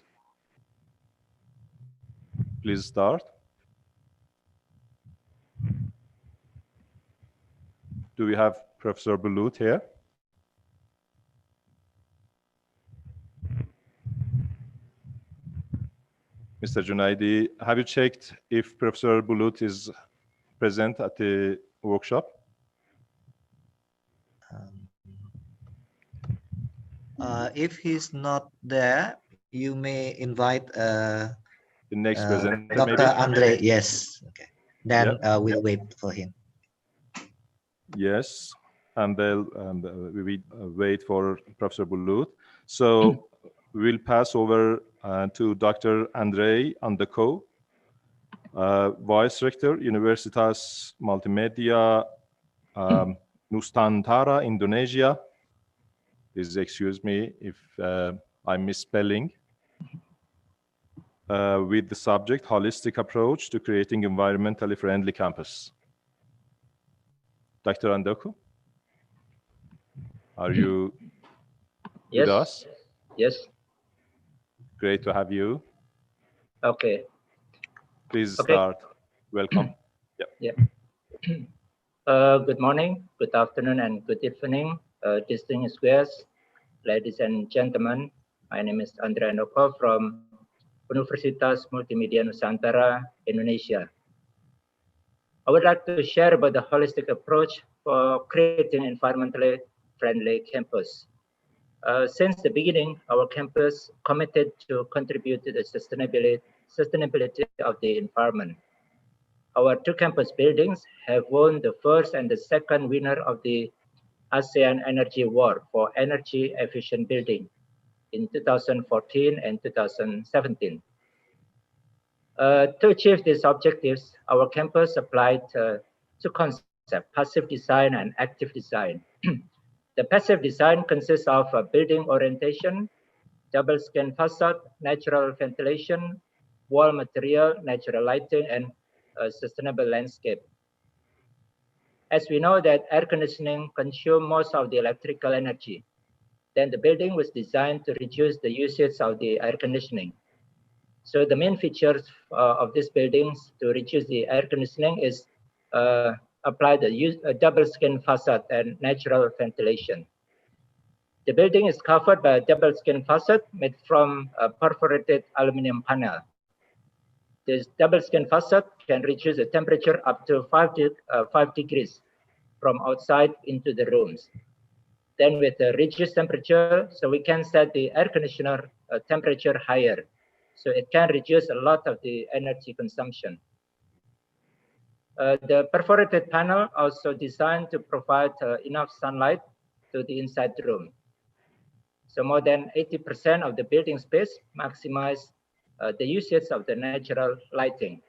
please start. Do we have Professor Bulut here? Mr. Junaidi, have you checked if Professor Bulut is present at the workshop? If he's not there, you may invite The next presenter, Dr. maybe? Andre. Yes. Okay. Then Yeah. we'll wait for him. Yes, and we will wait for Professor Bulut. So we'll pass over to Dr. Andrei Andako, Vice Rector, Universitas Multimedia Nusantara, Indonesia. Please excuse me if I'm misspelling. With the subject, Holistic Approach to Creating Environmentally Friendly Campus. Dr. Andako, are you with us? Yes. Great to have you. Okay. Please start. Welcome. Yeah. Good morning, good afternoon, and good evening, distinguished guests, ladies and gentlemen. My name is Andre Andoko from Universitas Multimedia Nusantara, Indonesia. I would like to share about the holistic approach for creating environmentally friendly campus. Since the beginning, our campus committed to contribute to the sustainability of the environment. Our two campus buildings have won the first and the second winner of the ASEAN Energy Award for energy efficient building in 2014 and 2017. To achieve these objectives, our campus applied two concepts, passive design and active design. The passive design consists of building orientation, double skin facade, natural ventilation, wall material, natural lighting, and sustainable landscape. As we know that air conditioning consumes most of the electrical energy, then the building was designed to reduce the usage of the air conditioning. So the main features of these buildings to reduce the air conditioning is apply the double skin facade and natural ventilation. The building is covered by a double skin facade made from a perforated aluminum panel. This double skin facade can reduce the temperature up to 5 degrees from outside into the rooms. Then with the reduced temperature, so we can set the air conditioner temperature higher. So it can reduce a lot of the energy consumption. The perforated panel also designed to provide enough sunlight to the inside room. So more than 80% of the building space maximize the usage of the natural lighting.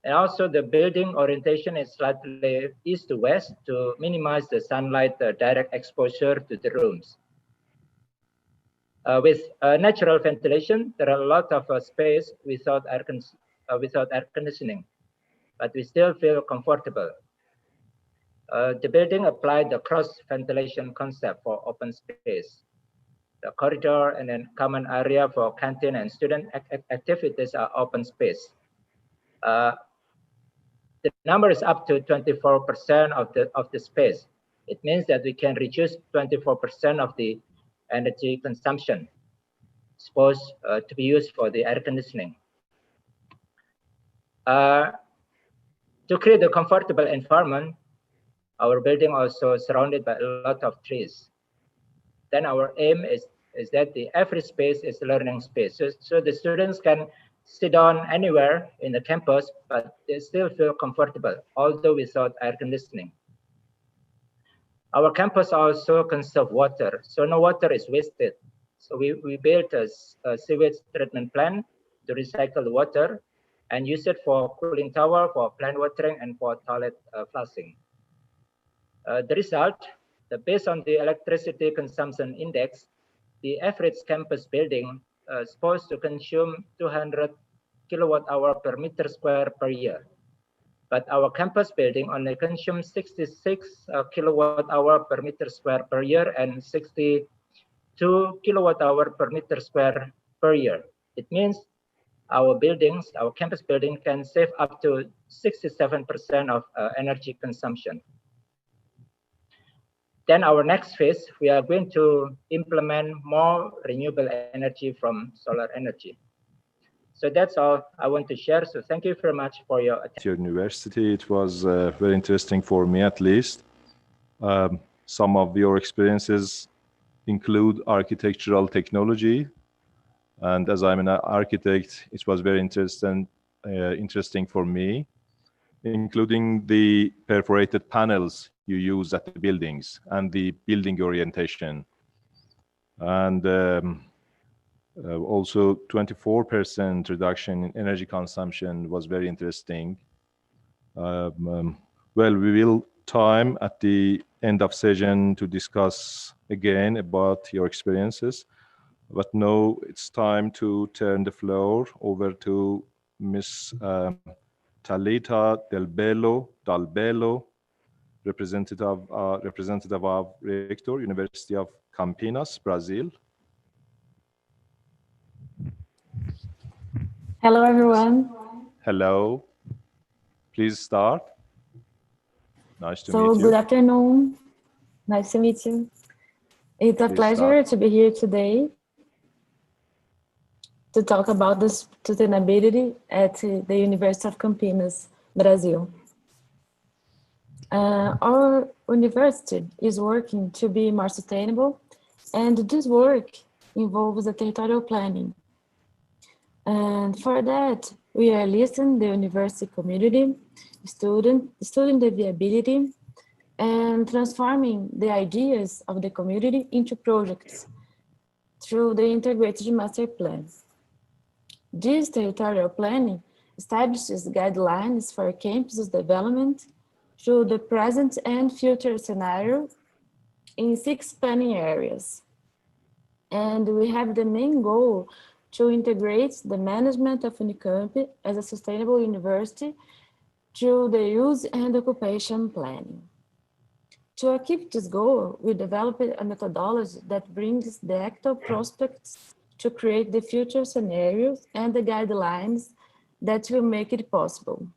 And also the building orientation is slightly east to west to minimize the sunlight direct exposure to the rooms. With natural ventilation, there are a lot of space without air conditioning, but we still feel comfortable. The building applied the cross ventilation concept for open space. The corridor and then common area for canteen and student activities are open space. The number is up to 24% of the space. It means that we can reduce 24% of the energy consumption supposed to be used for the air conditioning. To create a comfortable environment, our building also surrounded by a lot of trees. Then our aim is that every space is learning space. So the students can sit down anywhere in the campus, but they still feel comfortable, although without air conditioning. Our campus also conserves water, so no water is wasted. So we built a sewage treatment plant to recycle the water and use it for cooling tower, for plant watering, and for toilet flushing. The result, based on the electricity consumption index, the average campus building is supposed to consume 200 kilowatt-hour per meter square per year. But our campus building only consumes 66 kilowatt-hour per meter square per year and 62 kilowatt-hour per meter square per year. It means our buildings, our campus building can save up to 67% of energy consumption. Then our next phase, we are going to implement more renewable energy from solar energy. So that's all I want to share. So thank you very much for your attention. At your university, it was very interesting for me, at least. Some of your experiences include architectural technology, and as I'm an architect, it was very interesting for me, including the perforated panels you use at the buildings and the building orientation. And also 24% reduction in energy consumption was very interesting. Well, we will time at the end of session to discuss again about your experiences. But now it's time to turn the floor over to Ms. Talita Dalbello, representative of Rector, University of Campinas, Brazil. Hello, everyone. Hello. Please start. Nice to meet you. Good afternoon. Nice to meet you. It's a pleasure to be here today to talk about the sustainability at the University of Campinas, Brazil. Our university is working to be more sustainable, and this work involves a territorial planning. And for that, we are listening to the university community, studying the viability, and transforming the ideas of the community into projects through the integrated master plan. This territorial planning establishes guidelines for campus development through the present and future scenario in 6 planning areas. And we have the main goal to integrate the management of Unicamp as a sustainable university through the use and occupation planning. To achieve this goal, we developed a methodology that brings the actual prospects to create the future scenarios and the guidelines that will make it possible.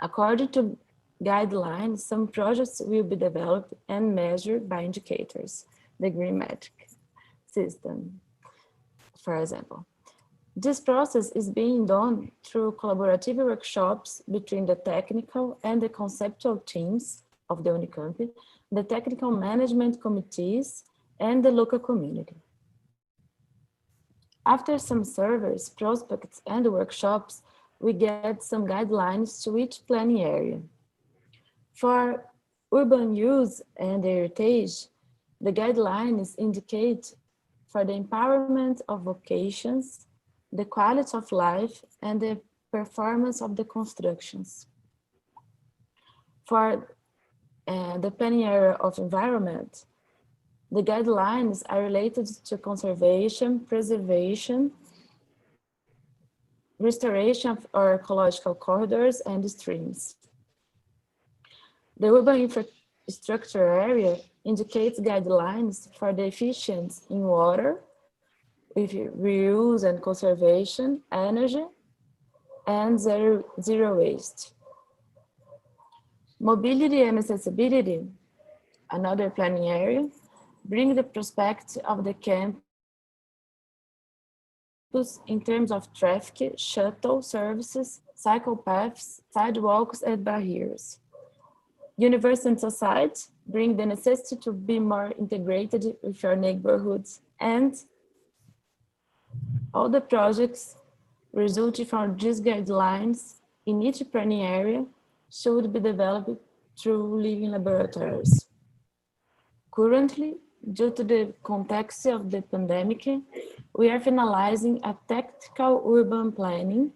According to guidelines, some projects will be developed and measured by indicators, the green metric system, for example. This process is being done through collaborative workshops between the technical and the conceptual teams of the Unicamp, the technical management committees, and the local community. After some surveys, prospects, and workshops, we get some guidelines to each planning area. For urban use and heritage, the guidelines indicate for the empowerment of vocations, the quality of life, and the performance of the constructions. For the planning area of environment, the guidelines are related to conservation, preservation, restoration of our ecological corridors and streams. The urban infrastructure area indicates guidelines for the efficiency in water, with reuse and conservation, energy, and zero waste. Mobility and accessibility, another planning area, bring the perspective of the campus in terms of traffic, shuttle services, cycle paths, sidewalks, and barriers. University and society bring the necessity to be more integrated with our neighborhoods, and all the projects resulting from these guidelines in each planning area should be developed through living laboratories. Currently, due to the context of the pandemic, we are finalizing a tactical urban planning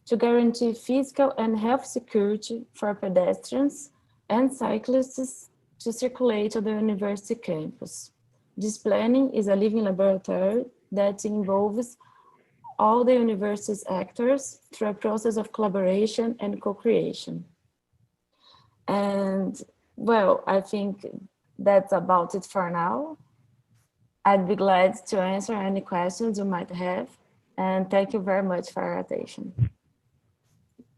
to guarantee physical and health security for pedestrians and cyclists to circulate on the university campus. This planning is a living laboratory that involves all the university's actors through a process of collaboration and co-creation. And well, I think that's about it for now. I'd be glad to answer any questions you might have. And thank you very much for your attention.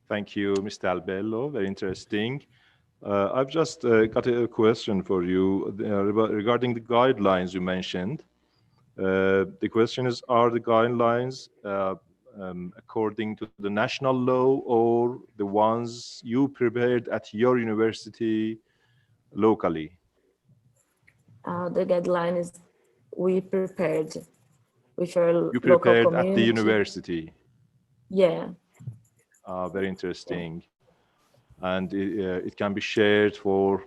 Thank you, Mr. Albello. Very interesting. I've just got a question for you regarding the guidelines you mentioned. The question is, are the guidelines according to the national law or the ones you prepared at your university locally? The guideline is we prepared with our You local prepared community. at the university. Yeah. Very interesting. And it can be shared for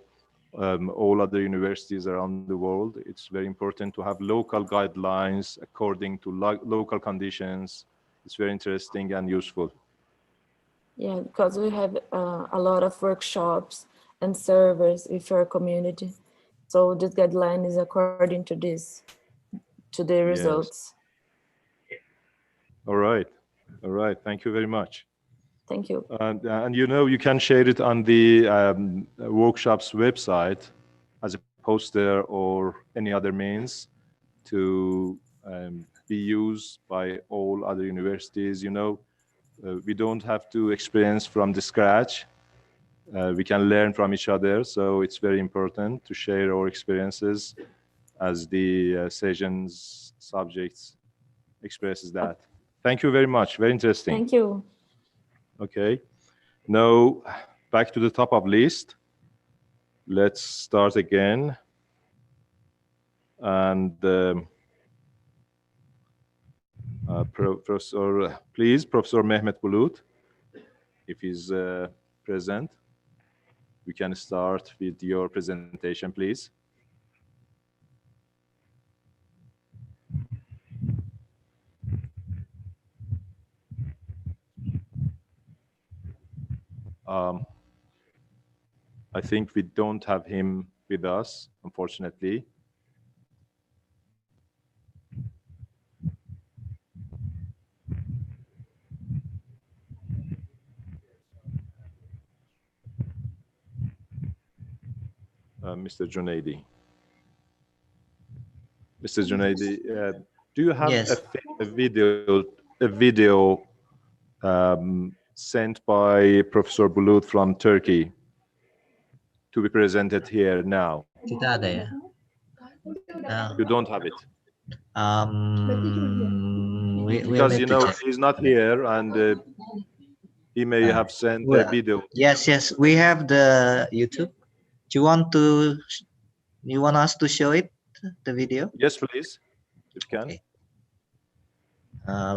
all other universities around the world. It's very important to have local guidelines according to local conditions. It's very interesting and useful. Yeah, because we have a lot of workshops and servers with our community. So this guideline is according to this, to the results. Yes. All right. All right. Thank you very much. Thank you. And you know, you can share it on the workshop's website as a poster or any other means to be used by all other universities. You know, we don't have to experience from the scratch. We can learn from each other. So it's very important to share our experiences as the session's subjects expresses that. Thank you very much. Very interesting. Thank you. Okay, now back to the top of list. Let's start again. And Professor, please, Professor Mehmet Bulut, if he's present, we can start with your presentation, please. I think we don't have him with us, unfortunately. Mr. Junaidi. Mr. Junaidi, do you have Yes. a video sent by Professor Bulut from Turkey to be presented here now? Tidak ada ya. You don't have it. We'll Because need you to know check. he's not here, and he may have sent a Well, video. Yes, we have the YouTube. Do you want us to show it, the video? Yes, please, if you can. Okay.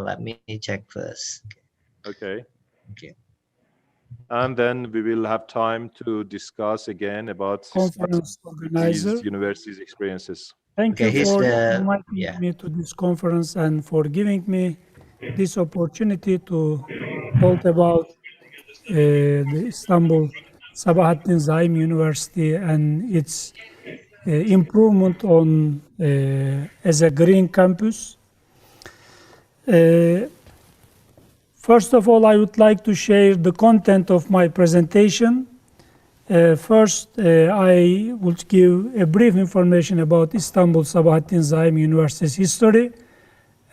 Let me check first. Okay. Okay. And then we will have time to discuss again about Conference organizer. these universities' experiences. Thank Okay, you for here's inviting me to this conference and for giving me this opportunity to talk about the Istanbul Sabahattin Zaim University and its improvement on as a green campus. First of all, I would like to share the content of my presentation. First, I would give a brief information about Istanbul Sabahattin Zaim University's history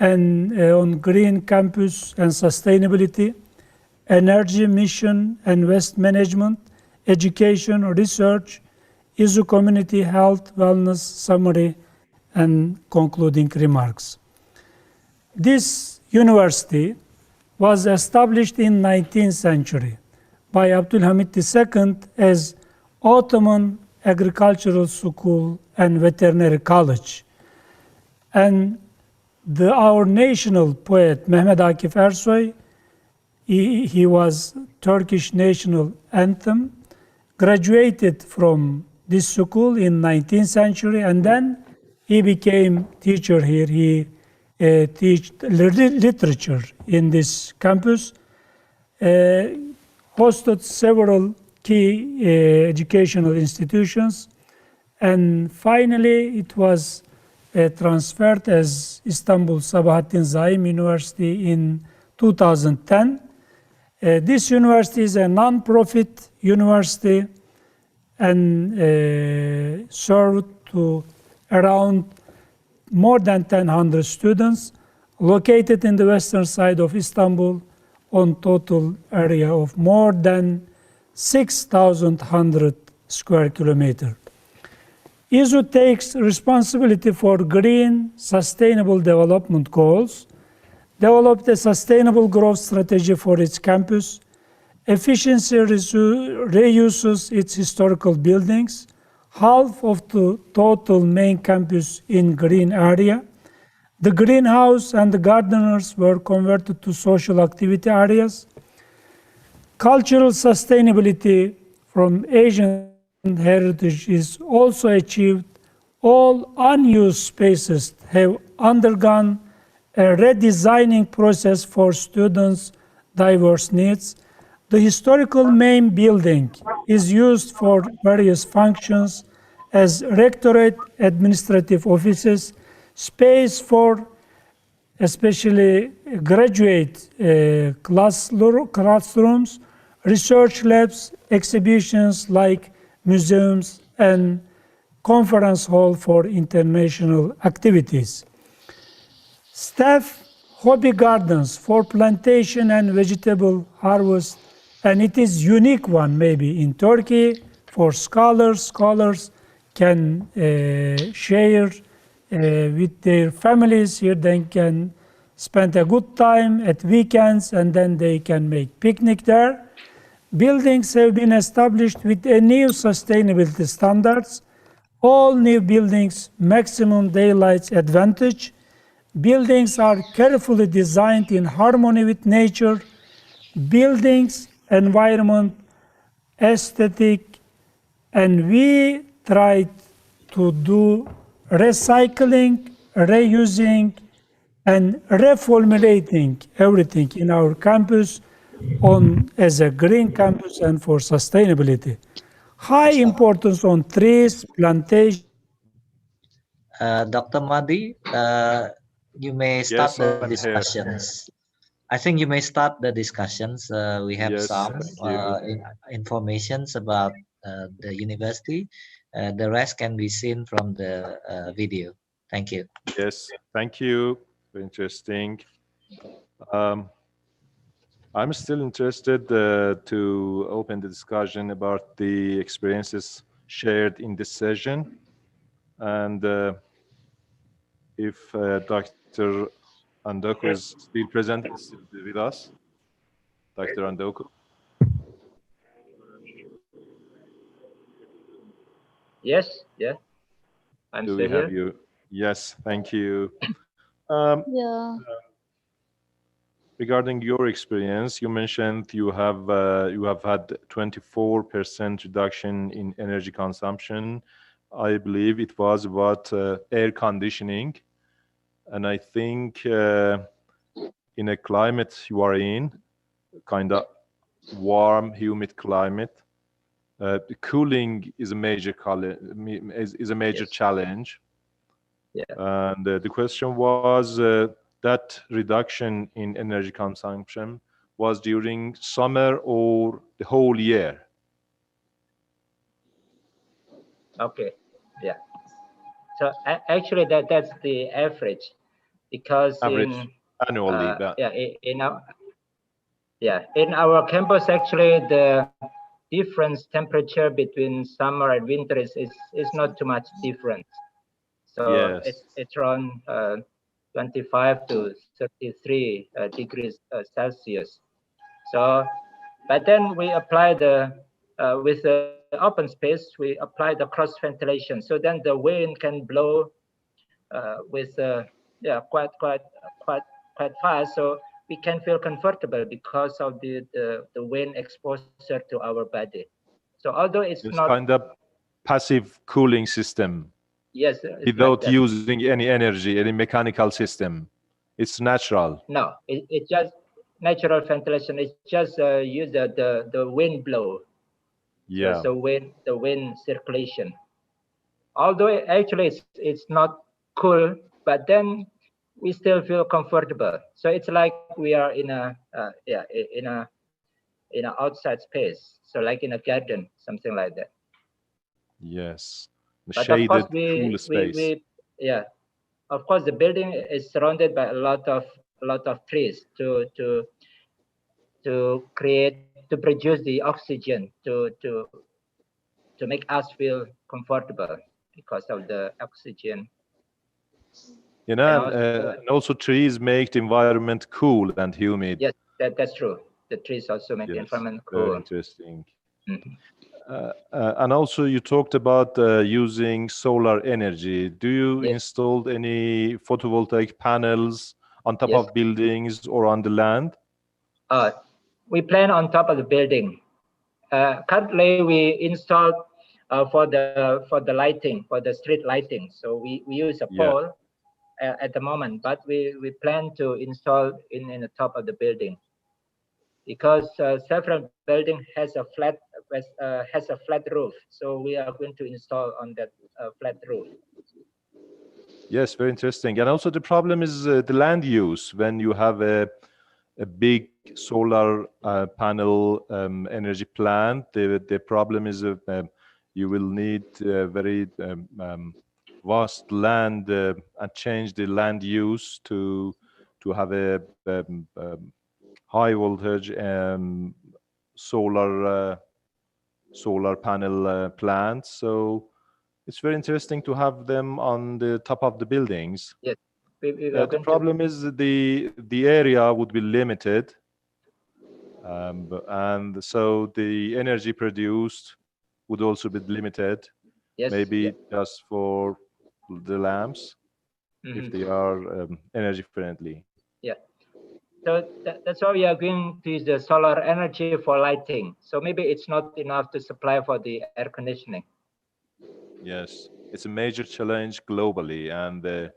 and on green campus and sustainability, energy mission and waste management, education, research, ISU community health, wellness, summary, and concluding remarks. This university was established in 19th century by Abdülhamit II as Ottoman Agricultural School and Veterinary College. And our national poet, Mehmet Akif Ersoy, he was Turkish national anthem, graduated from this school in 19th century, and then he became teacher here. He taught literature in this campus, hosted several key educational institutions, and finally it was transferred as Istanbul Sabahattin Zaim University in 2010. This university is a non-profit university and served to around more than 1,000 students, located in the western side of Istanbul on total area of more than 6,100 square kilometers. ISU takes responsibility for green sustainable development goals developed a sustainable growth strategy for its campus, efficiently reuses its historical buildings, half of the total main campus in green area. The greenhouse and the gardeners were converted to social activity areas. Cultural sustainability from Asian heritage is also achieved. All unused spaces have undergone a redesigning process for students' diverse needs. The historical main building is used for various functions as rectorate, administrative offices, space for especially graduate classrooms, research labs, exhibitions like museums, and conference hall for international activities. Staff hobby gardens for plantation and vegetable harvest, and it is unique one maybe in Turkey for scholars. Scholars can share with their families here. They can spend a good time at weekends, and then they can make picnic there. Buildings have been established with a new sustainability standards. All new buildings, maximum daylight advantage. Buildings are carefully designed in harmony with nature. Buildings, environment, aesthetic, and we try to do recycling, reusing, and reformulating everything in our campus as a green campus and for sustainability. High importance on trees, plantation. Dr. Madi, you may start Yes, the I'm here. discussions. I think you may start the discussions. We have Yes, some thank you. informations about the university. The rest can be seen from the video. Thank you. Yes, thank you. Very interesting. I'm still interested to open the discussion about the experiences shared in this session. And if Dr. Andoku is still present, still with us. Dr. Andoku. Yes, yeah. I'm Do still we have here. you? Yes, thank you. Yeah. Regarding your experience, you mentioned you have had 24% reduction in energy consumption. I believe it was about air conditioning, and I think in a climate you are in, kind of warm, humid climate, cooling is a major challenge. Yeah. And the question was that reduction in energy consumption was during summer or the whole year? Okay. Yeah. So actually, that's the average, because Average annually. in our campus, actually the difference temperature between summer and winter is not too much different. So yes. it's around 25 to 33 degrees Celsius. So, but then we apply with the open space, we apply the cross ventilation. So then the wind can blow with quite fast. So we can feel comfortable because of the wind exposure to our body. So although it's not kind of passive cooling system. Yes. Without using any energy, any mechanical system. It's natural. No, it's just natural ventilation. It's just use the wind blow. Yeah. So the wind circulation. Although actually it's not cool, but then we still feel comfortable. So it's like we are in a outside space. So like in a garden, something like that. Yes. The but shaded, of course cool space. Of course the building is surrounded by a lot of trees to produce the oxygen to make us feel comfortable because of the oxygen. You know, also, and also trees make the environment cool and humid. yes, that's true. The trees also make the Yes, environment very cool. interesting. Mhm. And also you talked about using solar energy. Do you Yes. install any photovoltaic panels on top Yes. of buildings or on the land? We plan on top of the building. Currently, we installed for the lighting, for the street lighting. So we use a pole at the moment, but we plan to install in the top of the building, because several building has a flat roof. So we are going to install on that flat roof. Yes, very interesting. And also the problem is the land use. When you have a big solar panel energy plant, the problem is you will need very vast land and change the land use to have a high voltage solar panel plant. So it's very interesting to have them on the top of the buildings. Yes, we are The going problem is the area would be limited, and so the energy produced would also be limited. Yes, Maybe just for the lamps, if they are energy friendly. Yeah. So that's why we are going to use the solar energy for lighting. So maybe it's not enough to supply for the air conditioning. Yes, it's a major challenge globally, and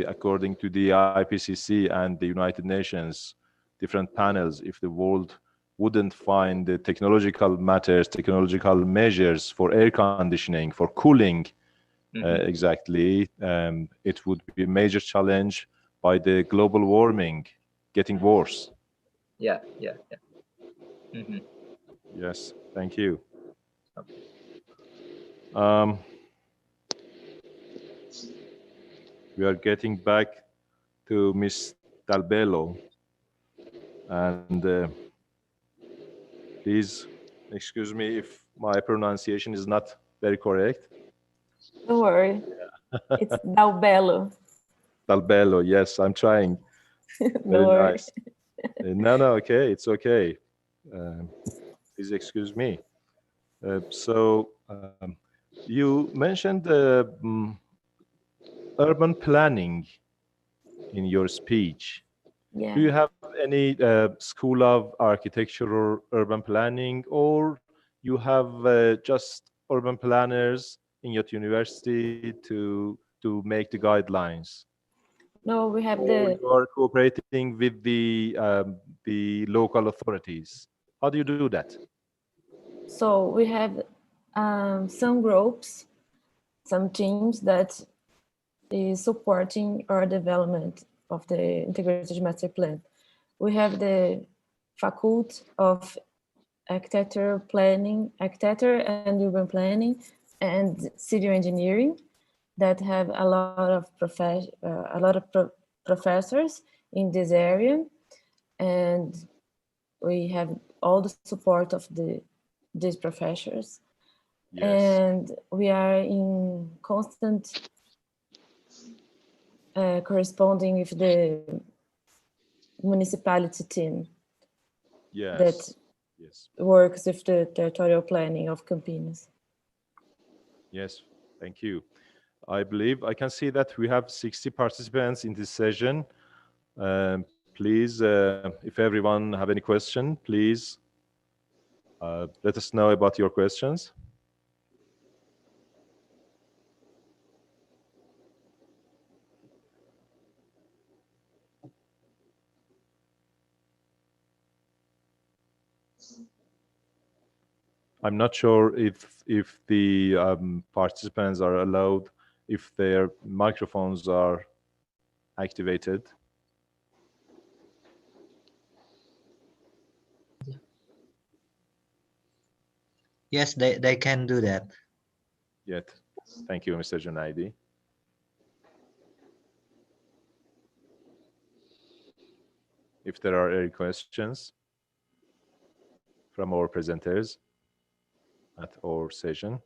according to the IPCC and the United Nations, different panels, if the world wouldn't find the technological measures for air conditioning, for cooling, exactly, it would be a major challenge by the global warming getting worse. Yeah. Yes, thank you. We are getting back to Miss Dalbello, and please excuse me if my pronunciation is not very correct. Don't worry. It's Dalbello. Dalbello, yes, I'm trying. Very worry. nice. No, okay, it's okay. Please excuse me. So you mentioned urban planning in your speech. Yeah. Do you have any school of architecture or urban planning, or you have just urban planners in your university to make the guidelines? No, we have Or you are cooperating with the local authorities. How do you do that? So we have some groups, some teams that is supporting our development of the integrated master plan. We have the Faculty of Architecture and Urban Planning, and Civil Engineering, that have a lot of professors in this area, and we have all the support of these professors. Yes. And we are in constant corresponding with the municipality team that works with the territorial planning of Campinas. Yes, thank you. I believe I can see that we have 60 participants in this session. Please, if everyone have any question, please let us know about your questions. I'm not sure if the participants are allowed, if their microphones are activated. Yes, they can do that. Yet. Thank you, Mr. Junaidi. If there are any questions from our presenters at our session.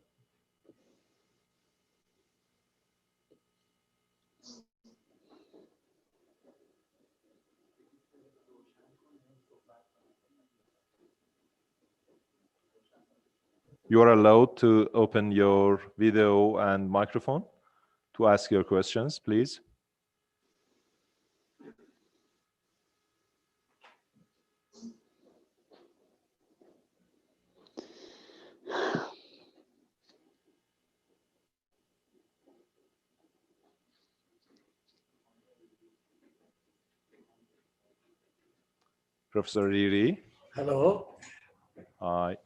You are allowed to open your video and microphone to ask your questions, please. Professor Riri. Hello. Hi.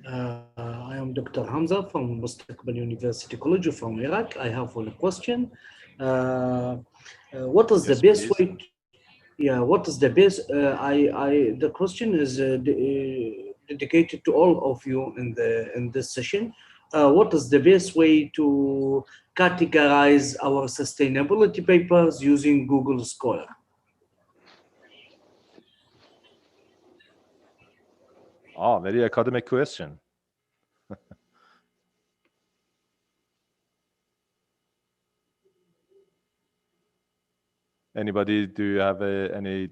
I am Dr. Hamza from Mustaqbal University College from Iraq. I have one question. What is the best way? What is the best? The question is dedicated to all of you in this session. What is the best way to categorize our sustainability papers using Google Scholar? Very academic question. Anybody, do you have any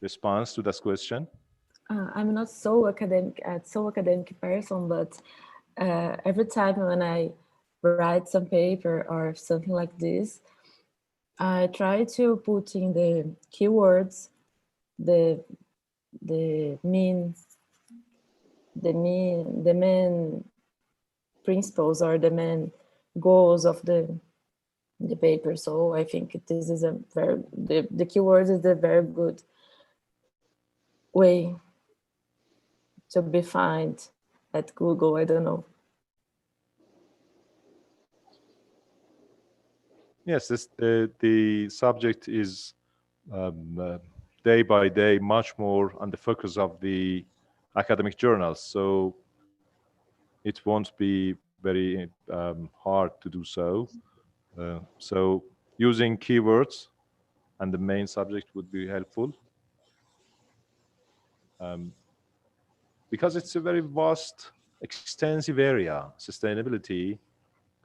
response to this question? I'm not so academic person, but every time when I write some paper or something like this, I try to put in the keywords the main principles or the main goals of the paper. So I think this is a very the keywords is a very good way to be found at Google. I don't know. Yes, the subject is day by day much more on the focus of the academic journals, so it won't be very hard to do so. So using keywords and the main subject would be helpful, because it's a very vast, extensive area. Sustainability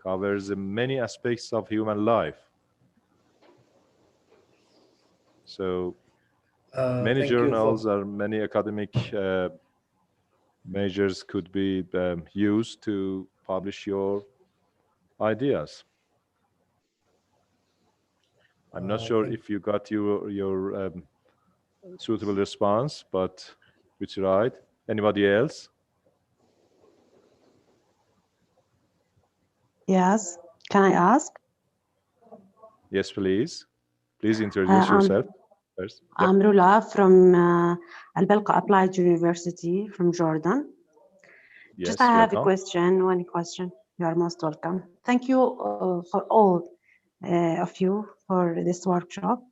covers many aspects of human life. So many journals or many academic measures could be used to publish your ideas. I'm not sure if you got your suitable response, but we tried. Anybody else? Yes. Can I ask? Yes, please. Please introduce yourself first. I'm Rula from Al-Balqa Applied University from Jordan. Yes, Just I have a question, one question. You are most welcome. Thank you for all of you for this workshop.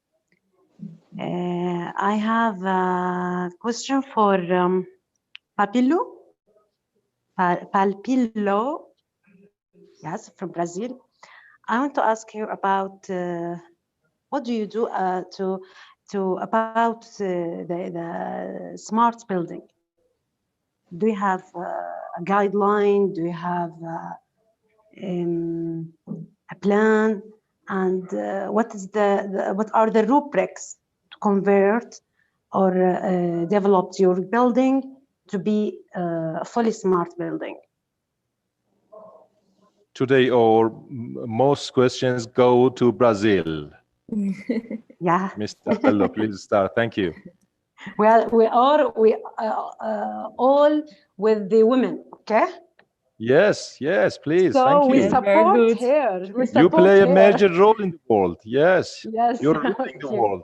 I have a question for Palpillo, yes, from Brazil. I want to ask you about what do you do about the smart building? Do you have a guideline? Do you have a plan? And what are the rubrics to convert or develop your building to be a fully smart building? Today, most questions go to Brazil. Yeah. Mr. Bello, please start. Thank you. Well, we are all with the women, okay? Yes, please. So thank you. we support her. You play a major role in the world. Yes. Yes. You're ruling the world.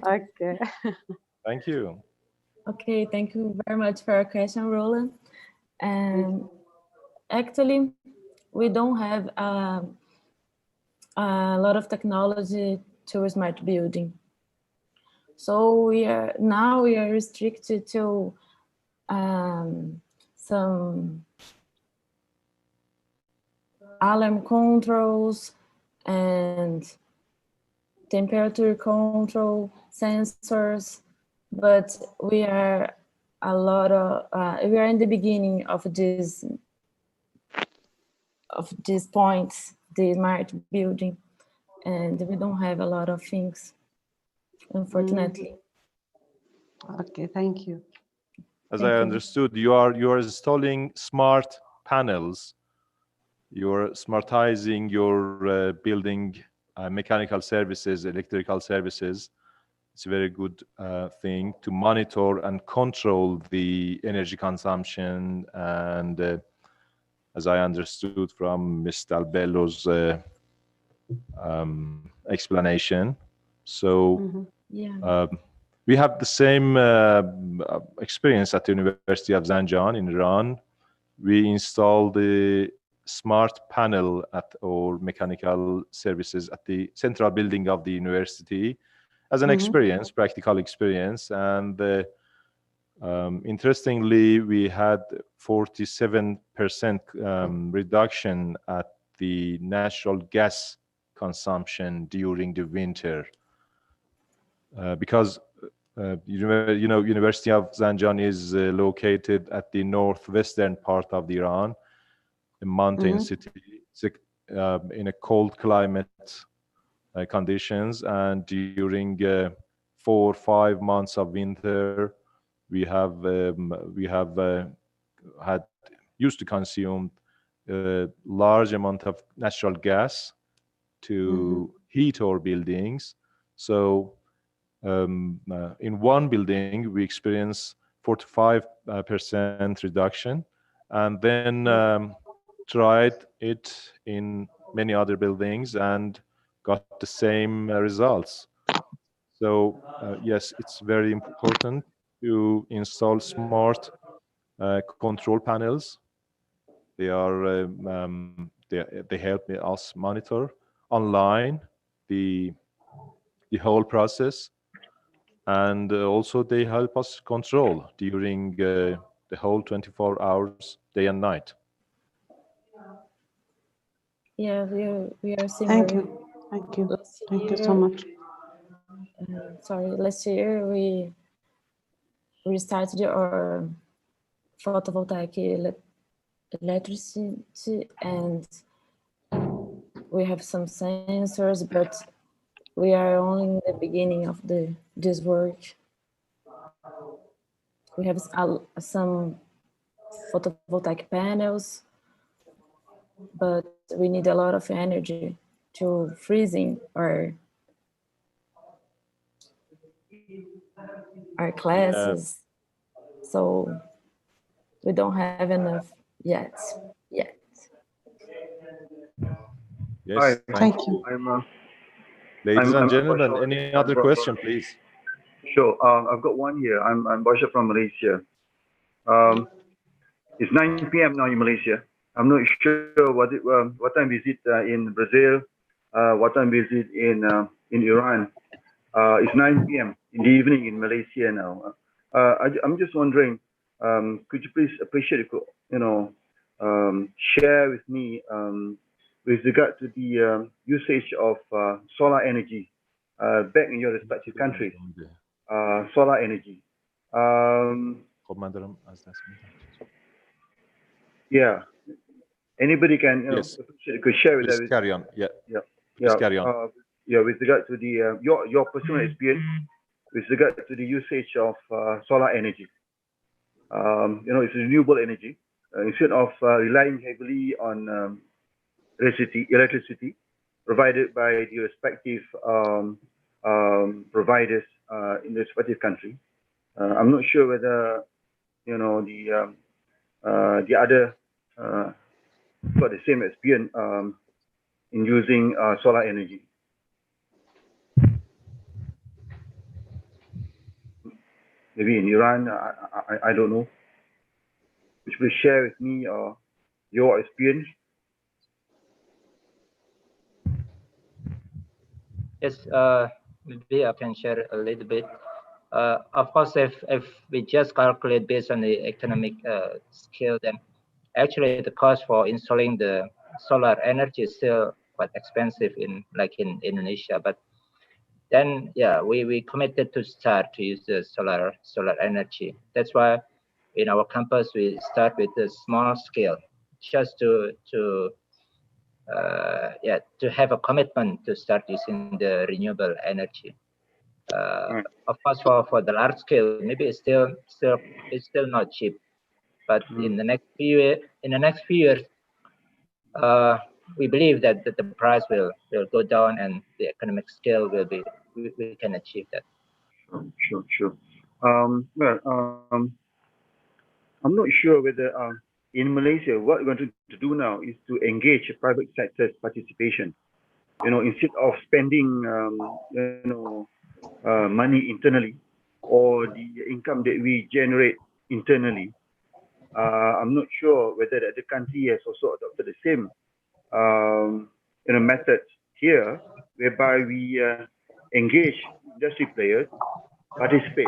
Okay. Thank you. Okay, thank you very much for your question, Roland. Actually, we don't have a lot of technology to smart building. So we are restricted to some alarm controls and temperature control sensors, but we are we are in the beginning of these points, the smart building, and we don't have a lot of things, unfortunately. Okay, thank you. as Thank I you. understood, you are installing smart panels. You're smartizing your building mechanical services, electrical services. It's a very good thing to monitor and control the energy consumption. And as I understood from Mr. Albello's explanation, so Yeah. we have the same experience at the University of Zanjan in Iran. We installed the smart panel or mechanical services at the central building of the university as an experience, practical experience. And interestingly, we had 47% reduction at the natural gas consumption during the winter. Because University of Zanjan is located at the northwestern part of the Iran, a mountain city. It's in a cold climate conditions, and during 4 or 5 months of winter, we have had used to consume a large amount of natural gas to heat our buildings. So in one building, we experience 45% reduction, and then tried it in many other buildings and got the same results. So yes, it's very important to install smart control panels. They are they help us monitor online the whole process, and also they help us control during the whole 24 hours, day and night. Yeah, we are similar. Thank you so much. Sorry, last year we started our photovoltaic electricity, and we have some sensors, but we are only in the beginning of this work. We have some photovoltaic panels, but we need a lot of energy to freezing our classes. So we don't have enough yet. Yes, thank you. Ladies and gentlemen, any other question, please? Sure. I've got one here. I'm Basha from Malaysia. It's 9 p.m. now in Malaysia. I'm not sure what time is it in Brazil, what time is it in Iran. It's 9 p.m. in the evening in Malaysia now. I'm just wondering, could you please share with me with regard to the usage of solar energy back in your respective countries, solar energy. Yeah, anybody can could share with us. Carry on. Yeah. Carry on. Yeah, with regard to the your personal experience with regard to the usage of solar energy. It's renewable energy. Instead of relying heavily on electricity provided by the respective providers in the respective country. I'm not sure whether the other got the same experience in using solar energy. Maybe in Iran, I don't know. Would you please share with me your experience? Yes, maybe I can share a little bit. Of course, if we just calculate based on the economic scale, then actually the cost for installing the solar energy is still quite expensive in Indonesia. But then, yeah, we committed to start to use the solar energy. That's why in our campus we start with the small scale, just to have a commitment to start using the renewable energy. Of course, for the large scale, maybe it's still not cheap. But in the next few years, we believe that the price will go down and the economic scale will be we can achieve that. Sure. I'm not sure whether in Malaysia what we're going to do now is to engage private sector's participation. Instead of spending money internally or the income that we generate internally. I'm not sure whether the country has also adopted the same methods here, whereby we engage industry players participate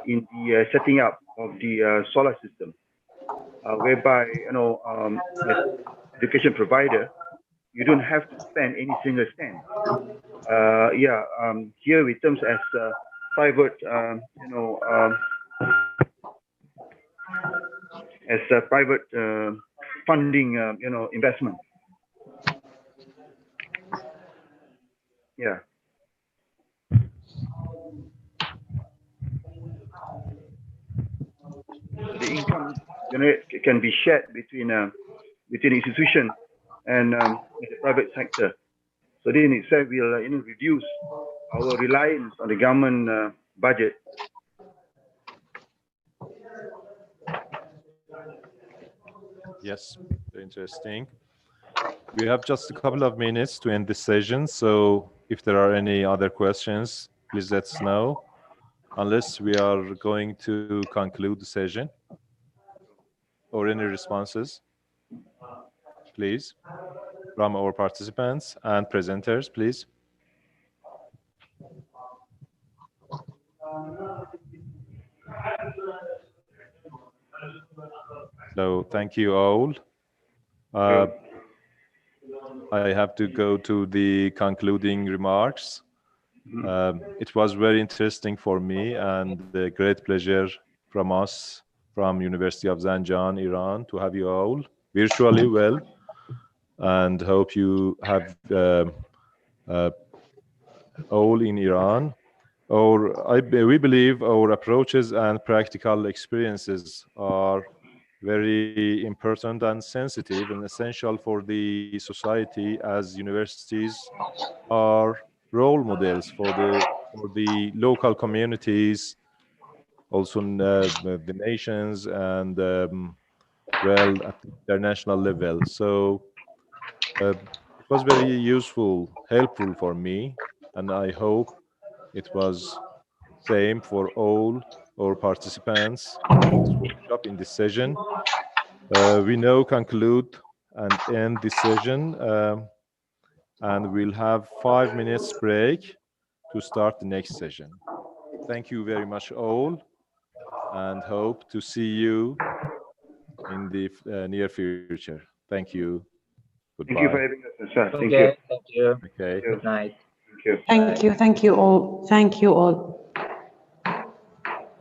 in the setting up of the solar system, whereby as education provider, you don't have to spend any single cent. Here in terms as private, as a private funding, investment. Yeah. The income can be shared between institution and the private sector. So then itself will reduce our reliance on the government budget. Yes, very interesting. We have just a couple of minutes to end this session, so if there are any other questions, please let us know. Unless we are going to conclude the session, or any responses, please, from our participants and presenters, please. So thank you all. I have to go to the concluding remarks. It was very interesting for me and a great pleasure from us from University of Zanjan, Iran, to have you all virtually well, and hope you have all in Iran. We believe our approaches and practical experiences are very important and sensitive and essential for the society, as universities are role models for the local communities, also the nations, and at the international level. So it was very useful, helpful for me, and I hope it was same for all our participants in this workshop, in this session. We now conclude and end this session, and we'll have 5 minutes break to start the next session. Thank you very much all, and hope to see you in the near future. Thank you. Goodbye. Thank you for having us, sir. Thank you. Thank you. Okay. Good night. Thank you. Thank you all. Thank you all.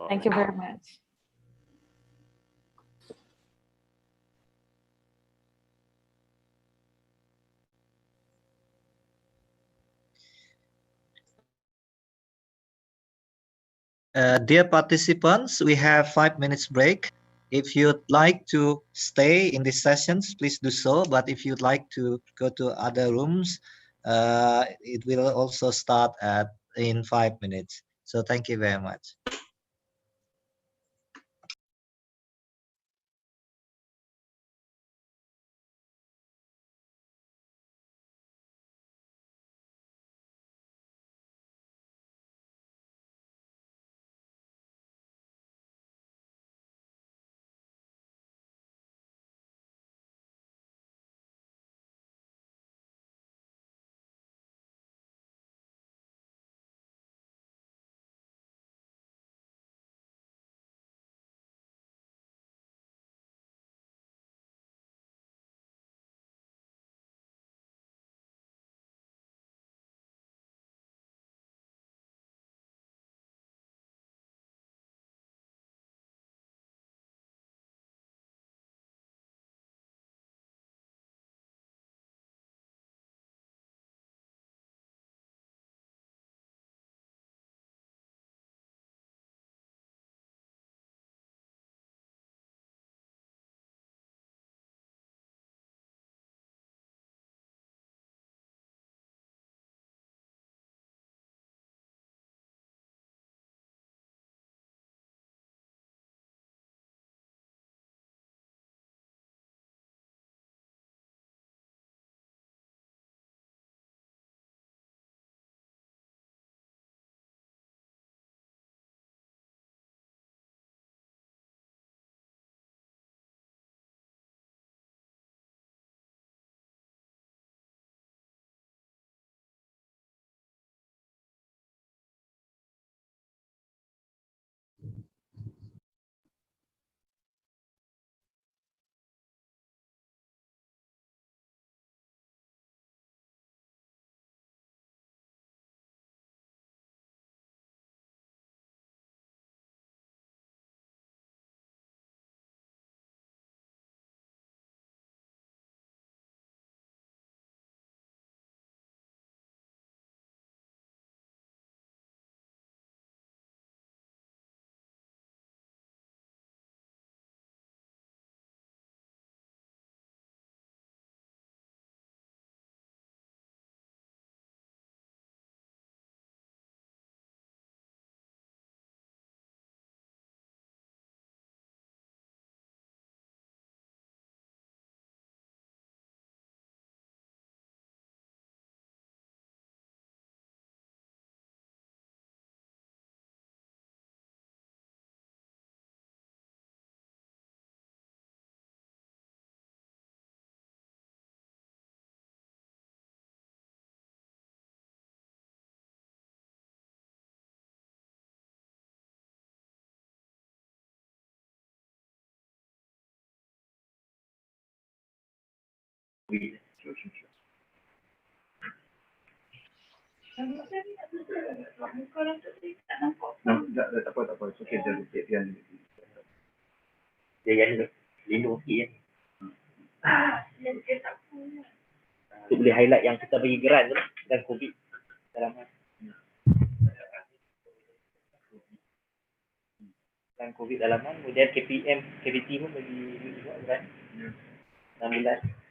Thank you very much. Dear participants, we have 5 minutes break. If you'd like to stay in these sessions, please do so. But if you'd like to go to other rooms, it will also start in 5 minutes. So thank you very much. COVID. Sure. Tak apa. It's okay, dia lindung sikit Kita boleh highlight yang kita bagi geran tu dan COVID dalaman. Dan COVID dalaman, kemudian KPM, KBT pun bagi juga geran. 16.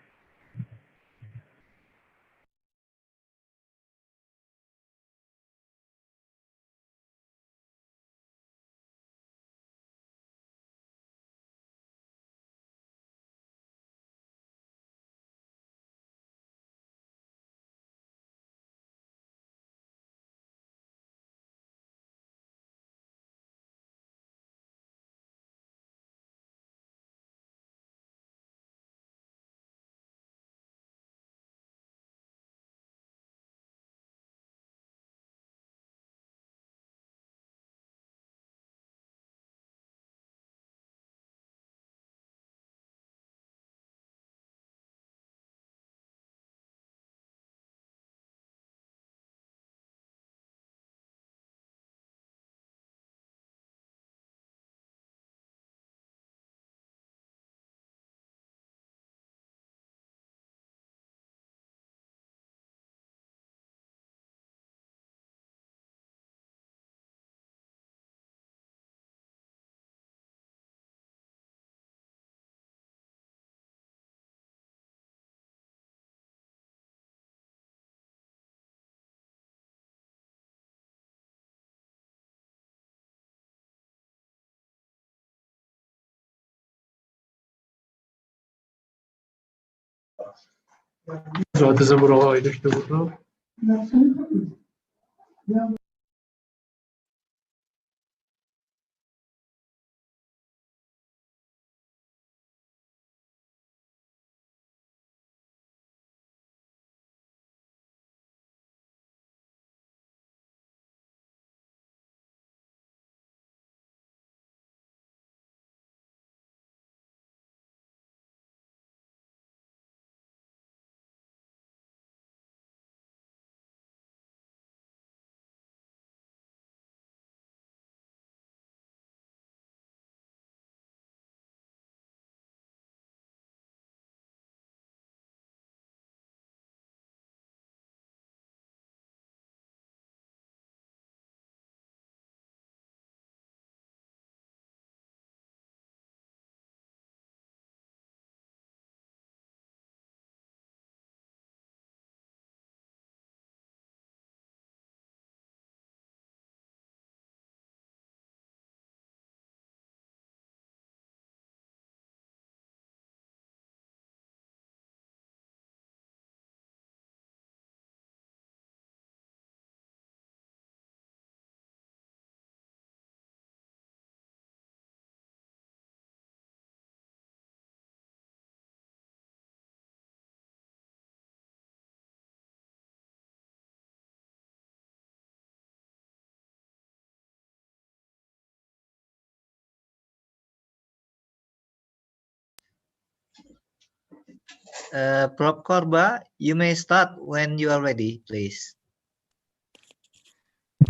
Prof. Korba, you may start when you are ready, please.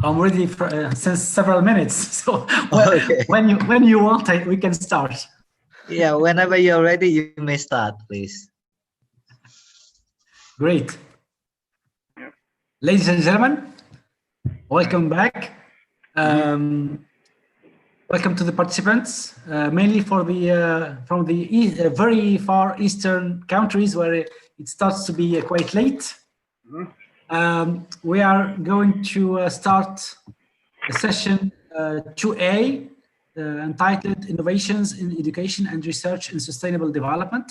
I'm ready for, since several minutes. So Okay. when you want, we can start. Yeah, whenever you're ready, you may start, please. Great. Ladies and gentlemen, welcome back. Welcome to the participants, mainly for the from the very far eastern countries where it starts to be quite late. We are going to start the session 2A, entitled Innovations in Education and Research in Sustainable Development,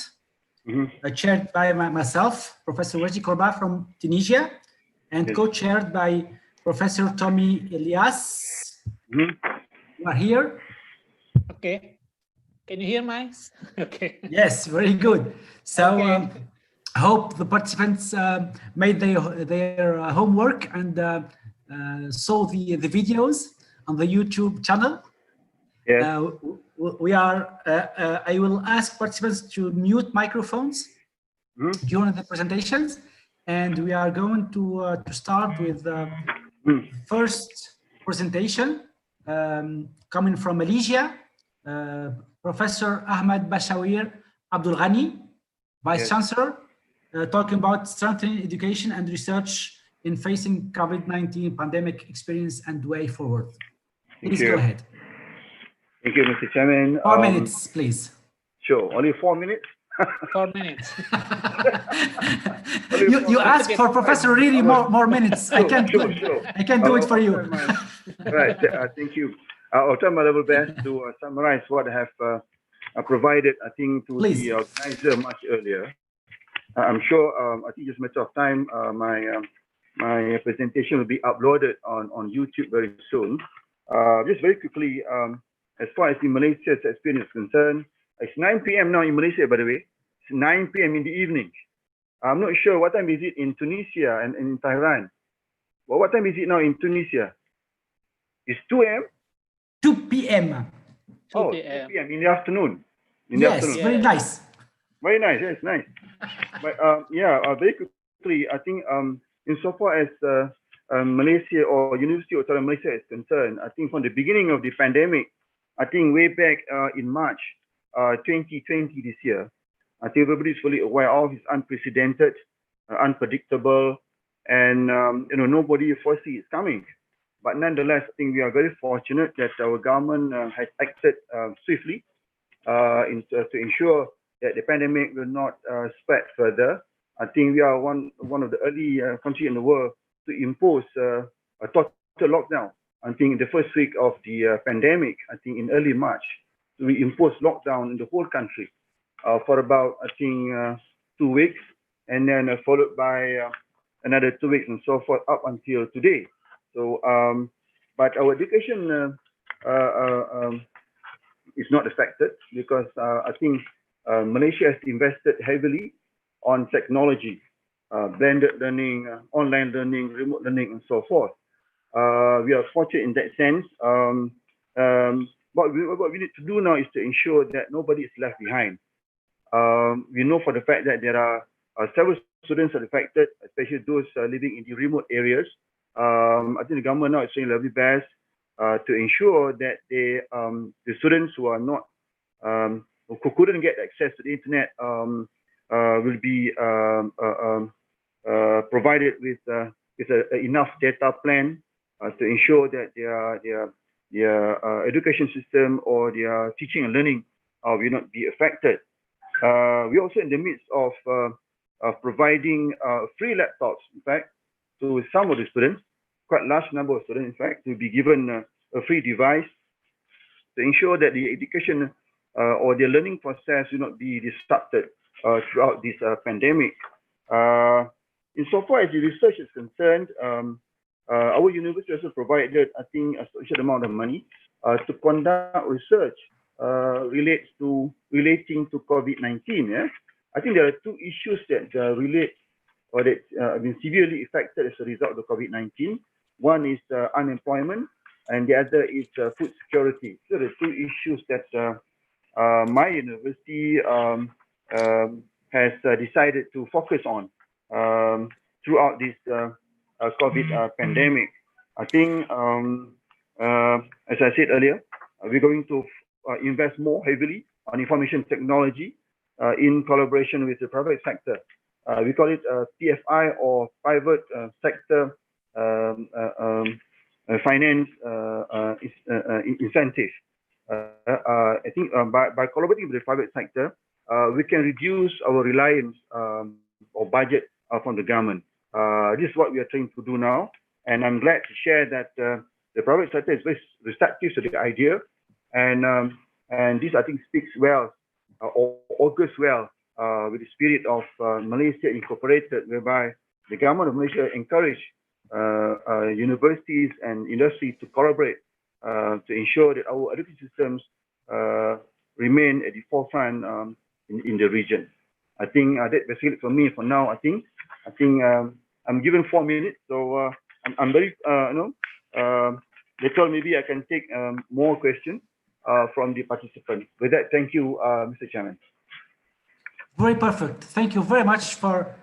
chaired by myself, Professor Wajdi Korba from Tunisia, and co-chaired by Professor Tommy Elias. You are here. Okay. Can you hear my? Okay. Yes, very good. So I hope the participants made their homework and saw the videos on the YouTube channel. Yes. We are. I will ask participants to mute microphones during the presentations, and we are going to start with the first presentation coming from Malaysia, Professor Ahmad Bashawir Abdul Ghani, Vice Chancellor, talking about strengthening education and research in facing COVID-19 pandemic experience and way forward. Please go ahead. Thank you, Mr. Chairman. 4 minutes, please. Sure, only 4 minutes? 4 minutes. you asked for Professor really more minutes. I can't do it for you. Right, thank you. I'll try my level best to summarize what I have provided, I think, to the organizer much earlier. I'm sure, I think just a matter of time, my presentation will be uploaded on YouTube very soon. Just very quickly, as far as the Malaysia's experience is concerned, it's 9 p.m. now in Malaysia, by the way. It's 9 p.m. in the evening. I'm not sure what time is it in Tunisia and in Tehran. Well, what time is it now in Tunisia? It's 2 a.m.? 2 p.m. 2 2 p.m. in the afternoon. Very nice. Very nice, yes, nice. But very quickly, I think insofar as Malaysia or University of Malaysia is concerned, I think from the beginning of the pandemic, I think way back in March 2020 this year, I think everybody is fully aware of it's unprecedented, unpredictable, and nobody foresee it's coming. But nonetheless, I think we are very fortunate that our government has acted swiftly to ensure that the pandemic will not spread further. I think we are one of the early countries in the world to impose a total lockdown. I think in the first week of the pandemic, I think in early March, we imposed lockdown in the whole country for about, I think, 2 weeks, and then followed by another 2 weeks and so forth up until today. So, but our education is not affected because I think Malaysia has invested heavily on technology, blended learning, online learning, remote learning, and so forth. We are fortunate in that sense. What we need to do now is to ensure that nobody is left behind. We know for the fact that there are several students are affected, especially those living in the remote areas. I think the government now is doing their very best to ensure that the students who are not who couldn't get access to the internet will be provided with enough data plan to ensure that their education system or their teaching and learning will not be affected. We're also in the midst of providing free laptops, in fact, to some of the students, quite large number of students, in fact, to be given a free device to ensure that the education or their learning process will not be disrupted throughout this pandemic. Insofar as the research is concerned, our university also provided, I think, a sufficient amount of money to conduct research relating to COVID-19. Yeah? I think there are two issues that relate or that have been severely affected as a result of the COVID-19. One is unemployment, and the other is food security. So the two issues that my university has decided to focus on throughout this COVID pandemic. I think, as I said earlier, we're going to invest more heavily on information technology in collaboration with the private sector. We call it PFI, or private sector finance incentive. I think by collaborating with the private sector, we can reduce our reliance or budget from the government. This is what we are trying to do now, and I'm glad to share that the private sector is very receptive to the idea, and this, I think, speaks well or augurs well with the spirit of Malaysia Incorporated, whereby the government of Malaysia encourage universities and industry to collaborate to ensure that our education systems remain at the forefront in the region. I think that's basically it for me for now. I think I'm given 4 minutes, so I'm very later maybe I can take more questions from the participants. With that, thank you, Mr. Chairman. Very perfect. Thank you very much for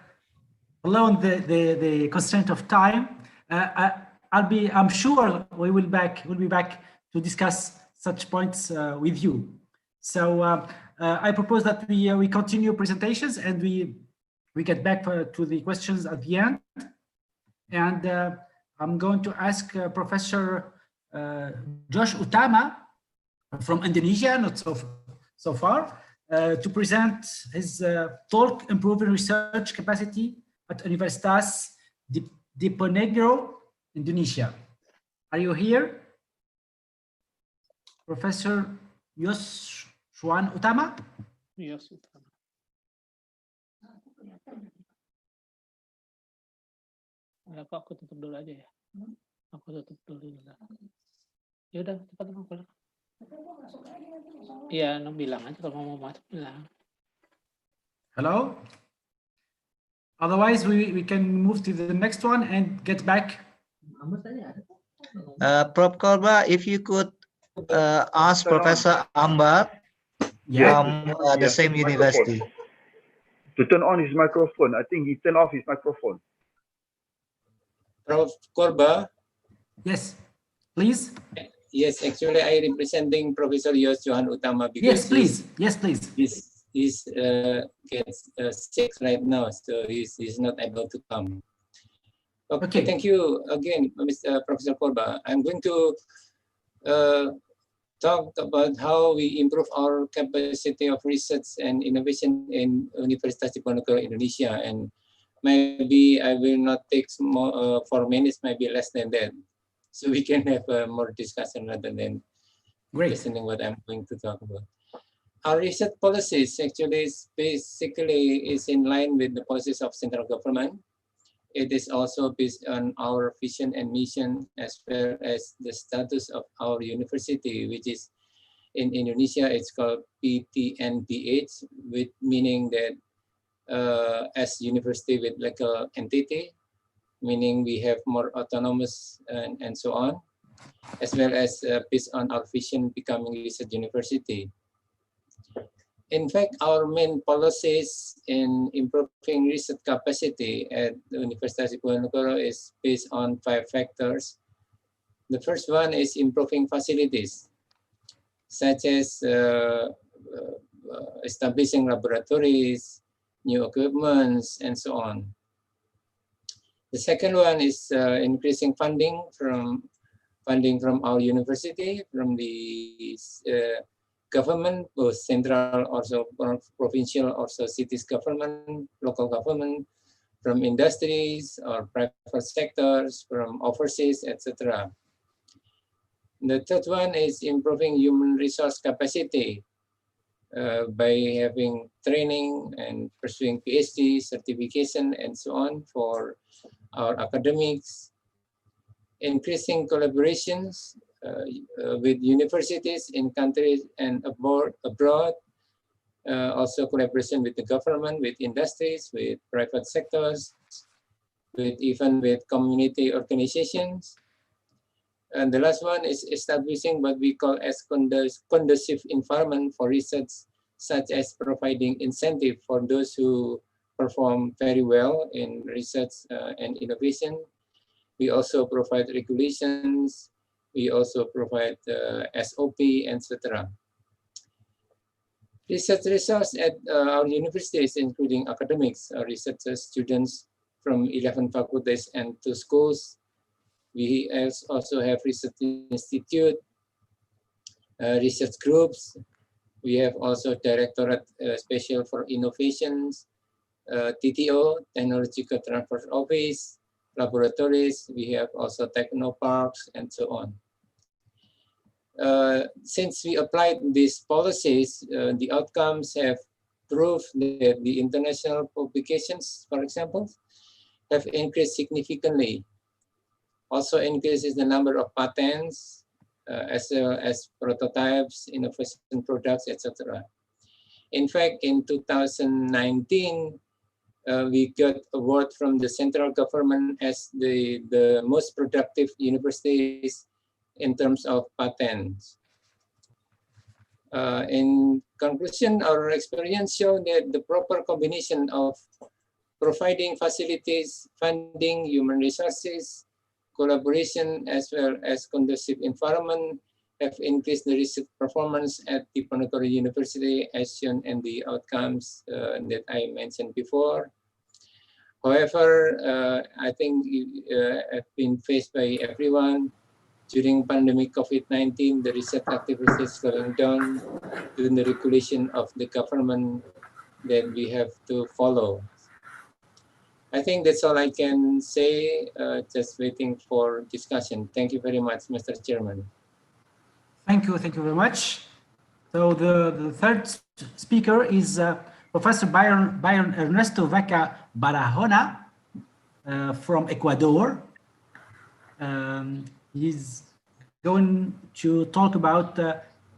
allowing the constraint of time. I'm sure we'll be back to discuss such points with you. So I propose that we continue presentations and we get back to the questions at the end. And I'm going to ask Professor Josh Utama from Indonesia, not so far, to present his talk, Improving Research Capacity at Universitas Diponegoro, Indonesia. Are you here? Professor Yoshuan Utama? Yes, Utama. Aku tutup dulu aja ya. Aku tutup dulu. Ya udah, cepat masuk. Iya, bilang aja kalau mau masuk bilang. Hello? Otherwise, we can move to the next one and get back. Prof. Korba, if you could ask Professor Ambar from the same university. To turn on his microphone, I think he turned off his microphone. Prof. Korba? Yes, please. Yes, actually I representing Professor Yoshuan Utama because yes, please. He's gets sick right now, so he's not able to come. Okay, thank you again, Mr. Professor Korba. I'm going to talk about how we improve our capacity of research and innovation in Universitas Diponegoro, Indonesia, and maybe I will not take more 4 minutes, maybe less than that. So we can have more discussion rather than listening what I'm going to talk about. Our research policies actually is in line with the policies of central government. It is also based on our vision and mission as well as the status of our university, which is in Indonesia, it's called PTNBH, with meaning that as university with legal entity, meaning we have more autonomous and so on, as well as based on our vision becoming research university. In fact, our main policies in improving research capacity at the Universitas Diponegoro is based on 5 factors. The first one is improving facilities, such as establishing laboratories, new equipments, and so on. The second one is increasing funding from our university, from the government, both central, also provincial, also cities government, local government, from industries or private sectors, from overseas, etc. The third one is improving human resource capacity by having training and pursuing PhD, certification, and so on for our academics, increasing collaborations with universities in countries and abroad, also collaboration with the government, with industries, with private sectors, even with community organizations. And the last one is establishing what we call as conducive environment for research, such as providing incentive for those who perform very well in research and innovation. We also provide regulations. We also provide SOP, etc. Research resource at our universities, including academics, researchers, students from 11 faculties and 2 schools. We also have research institute, research groups. We have also Directorate Special for Innovations, TTO, Technological Transfer Office, laboratories. We have also technoparks and so on. Since we applied these policies, the outcomes have proved that the international publications, for example, have increased significantly. Also increases the number of patents, as well as prototypes, innovation products, etc. In fact, in 2019, we got award from the central government as the most productive universities in terms of patents. In conclusion, our experience showed that the proper combination of providing facilities, funding, human resources, collaboration, as well as conducive environment have increased the research performance at Diponegoro University, as shown in the outcomes that I mentioned before. However, I think have been faced by everyone. During pandemic COVID-19, the research activities slowing down due to the regulation of the government that we have to follow. I think that's all I can say, just waiting for discussion. Thank you very much, Mr. Chairman. Thank you very much. So the third speaker is Professor Byron Ernesto Vaca Barahona from Ecuador. He's going to talk about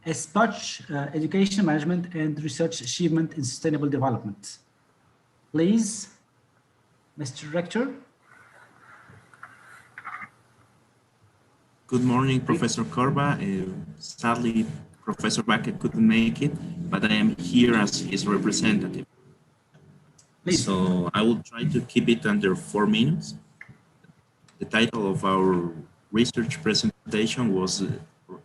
SPOCH, Education Management and Research Achievement in Sustainable Development. Please, Mr. Rector. Good morning, Professor Corba. Sadly, Professor Vaca couldn't make it, but I am here as his representative. Please. So I will try to keep it under 4 minutes. The title of our research presentation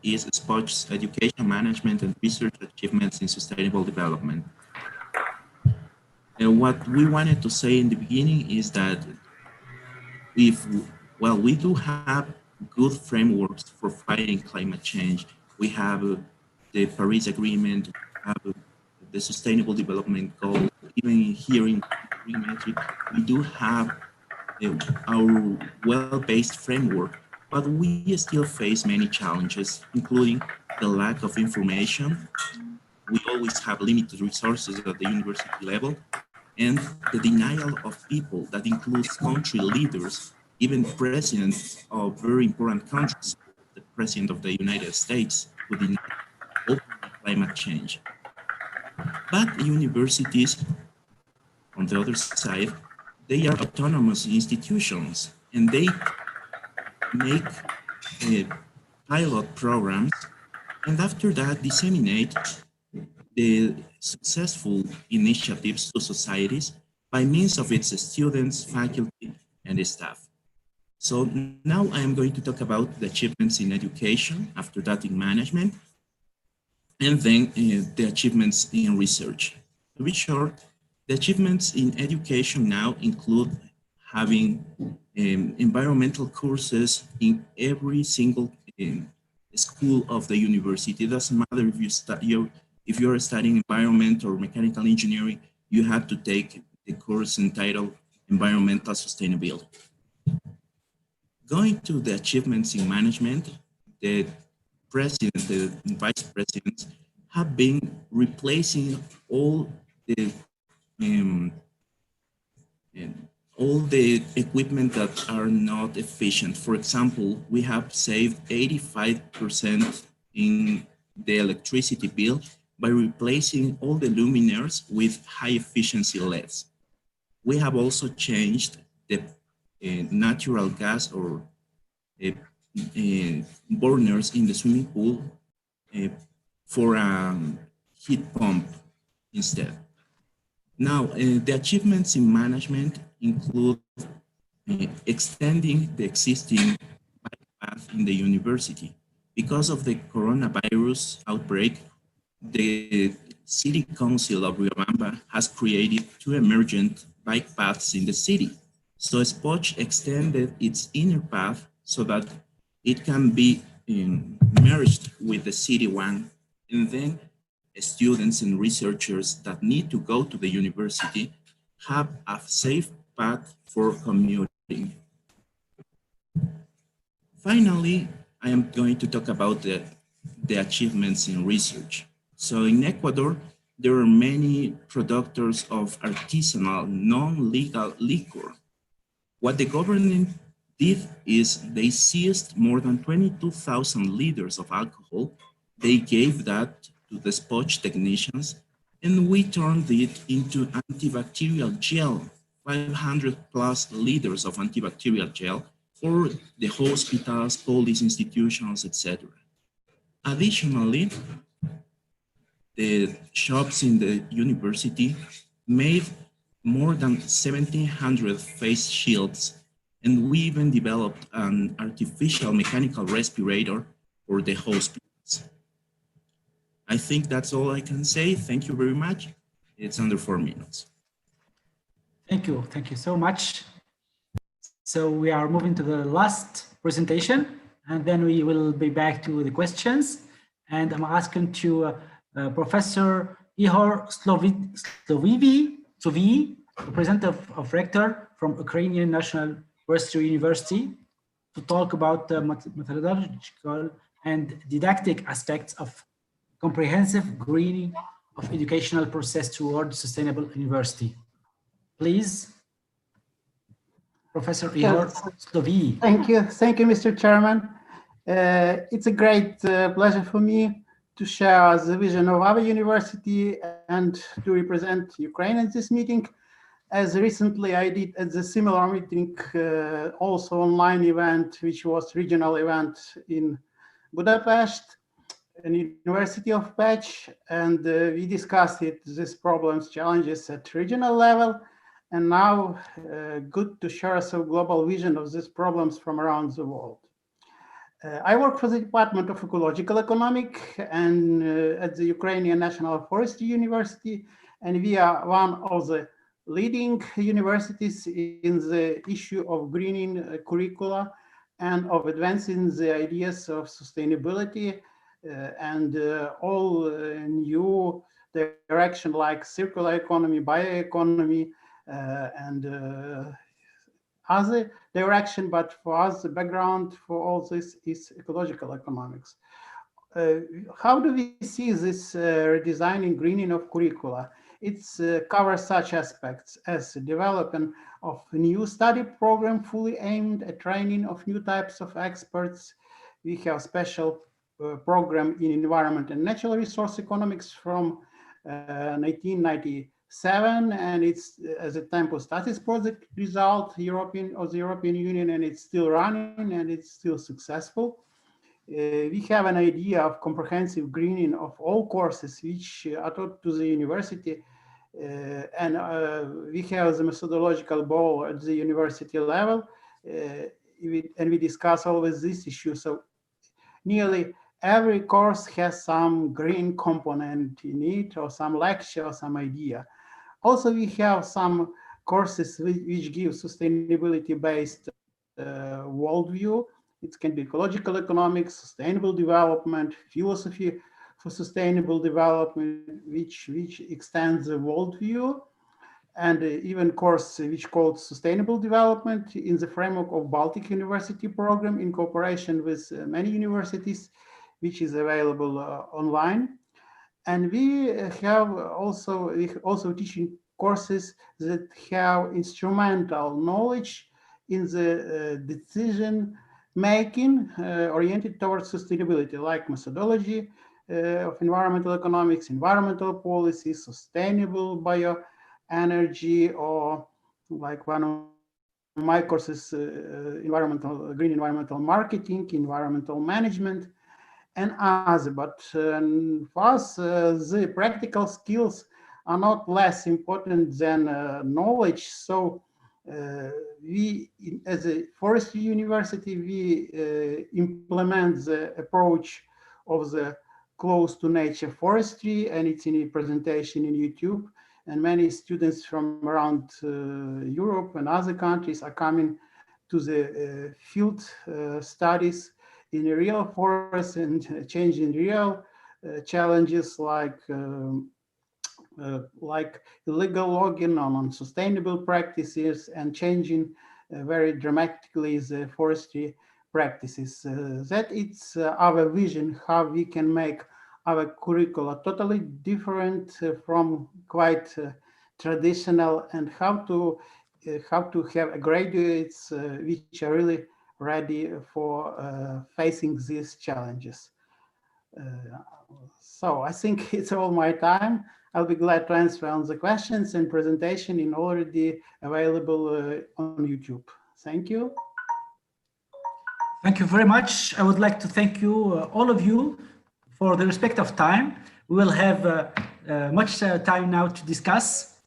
is SPOCH, Education Management and Research Achievements in Sustainable Development. And what we wanted to say in the beginning is that while we do have good frameworks for fighting climate change, we have the Paris Agreement, we have the Sustainable Development Goals, even here in Green Metric, we do have our well-based framework, but we still face many challenges, including the lack of information. We always have limited resources at the university level, and the denial of people that includes country leaders, even presidents of very important countries, the President of the United States, who deny openly climate change. But universities, on the other side, they are autonomous institutions, and they make pilot programs, and after that disseminate the successful initiatives to societies by means of its students, faculty, and staff. So now I am going to talk about the achievements in education, after that in management, and then the achievements in research. To be short, the achievements in education now include having environmental courses in every single school of the university. It doesn't matter if you're studying environment or mechanical engineering, you have to take the course entitled Environmental Sustainability. Going to the achievements in management, the president, the vice presidents have been replacing all the equipment that are not efficient. For example, we have saved 85% in the electricity bill by replacing all the luminaires with high efficiency LEDs. We have also changed the natural gas or burners in the swimming pool for a heat pump instead. Now, the achievements in management include extending the existing bike path in the university. Because of the coronavirus outbreak, the City Council of Riobamba has created 2 emergent bike paths in the city. So SPOCH extended its inner path so that it can be merged with the city one, and then students and researchers that need to go to the university have a safe path for commuting. Finally, I am going to talk about the achievements in research. So in Ecuador, there are many producers of artisanal, non-legal liquor. What the government did is they seized more than 22,000 liters of alcohol. They gave that to the SPOCH technicians, and we turned it into antibacterial gel, 500 plus liters of antibacterial gel for the hospitals, police institutions, etc. Additionally, The shops in the university made more than 1,700 face shields, and we even developed an artificial mechanical respirator for the hospitals. I think that's all I can say. Thank you very much. It's under 4 minutes. Thank you so much. So we are moving to the last presentation, and then we will be back to the questions. And I'm asking to Professor Ihor Slovivi, representative of rector from Ukrainian National University, to talk about the methodological and didactic aspects of comprehensive greening of educational process towards sustainable university. Please, Professor Ihor Slovivi. Thank you, Mr. Chairman. It's a great pleasure for me to share the vision of our university and to represent Ukraine at this meeting. As recently I did at the similar meeting, also online event, which was regional event in Budapest, in University of Pécs, and we discussed these problems, challenges at regional level. And now, good to share some global vision of these problems from around the world. I work for the Department of Ecological Economics and at the Ukrainian National Forestry University, and we are one of the leading universities in the issue of greening curricula and of advancing the ideas of sustainability and all new direction like circular economy, bioeconomy, and other direction, but for us the background for all this is ecological economics. How do we see this redesigning greening of curricula? It covers such aspects as development of a new study program fully aimed at training of new types of experts. We have special program in environment and natural resource economics from 1997, and it's as a tempo status project result of the European Union, and it's still running and it's still successful. We have an idea of comprehensive greening of all courses which are taught to the university, and we have the methodological goal at the university level, and we discuss always this issue. So nearly every course has some green component in it, or some lecture, or some idea. Also, we have some courses which give sustainability-based worldview. It can be ecological economics, sustainable development, philosophy for sustainable development, which extends the worldview, and even course which called sustainable development in the framework of Baltic University program in cooperation with many universities, which is available online. And we have also teaching courses that have instrumental knowledge in the decision making oriented towards sustainability, like methodology of environmental economics, environmental policy, sustainable bioenergy, or like one of my courses, green environmental marketing, environmental management, and others. But for us, the practical skills are not less important than knowledge. So we, as a forestry university, we implement the approach of the close to nature forestry, and it's in a presentation in YouTube. And many students from around Europe and other countries are coming to the field studies in the real forest and changing real challenges like illegal logging, on unsustainable practices, and changing very dramatically the forestry practices. That it's our vision how we can make our curricula totally different from quite traditional, and how to have graduates which are really ready for facing these challenges. So I think it's all my time. I'll be glad to answer on the questions and presentation in already available on YouTube. Thank you. Thank you very much. I would like to thank you, all of you, for the respect of time. we will have much time now to discuss.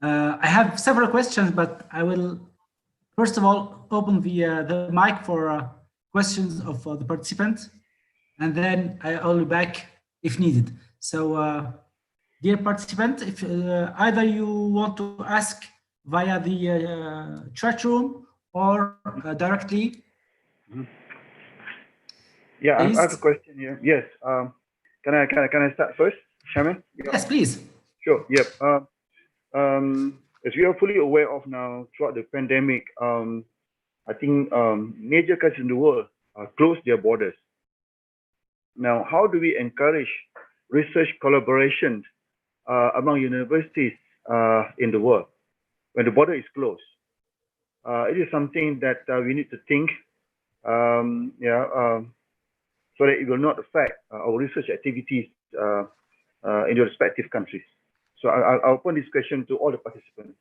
I have several questions, but I will first of all open the mic for questions of the participants, and then I'll be back if needed. So, dear participant, if either you want to ask via the chat room or directly. Yeah, I have a question here. Yes. Can I start first, Shaman? Yes, please. Sure. Yep. As we are fully aware of now, throughout the pandemic, I think major countries in the world closed their borders. Now, how do we encourage research collaboration among universities in the world when the border is closed? It is something that we need to think, so that it will not affect our research activities in your respective countries. So I'll open this question to all the participants.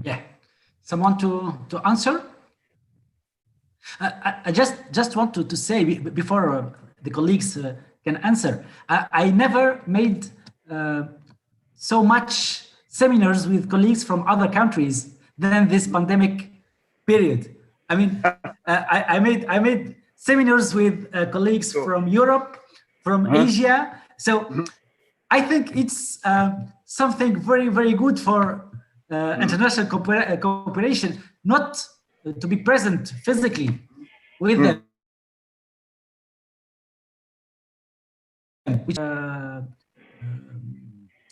Yeah, someone to answer? I just want to say before the colleagues can answer, I never made so much seminars with colleagues from other countries than this pandemic period. I mean, I made seminars with colleagues from Europe, from Asia. So I think it's something very, very good for international cooperation, not to be present physically with them. Which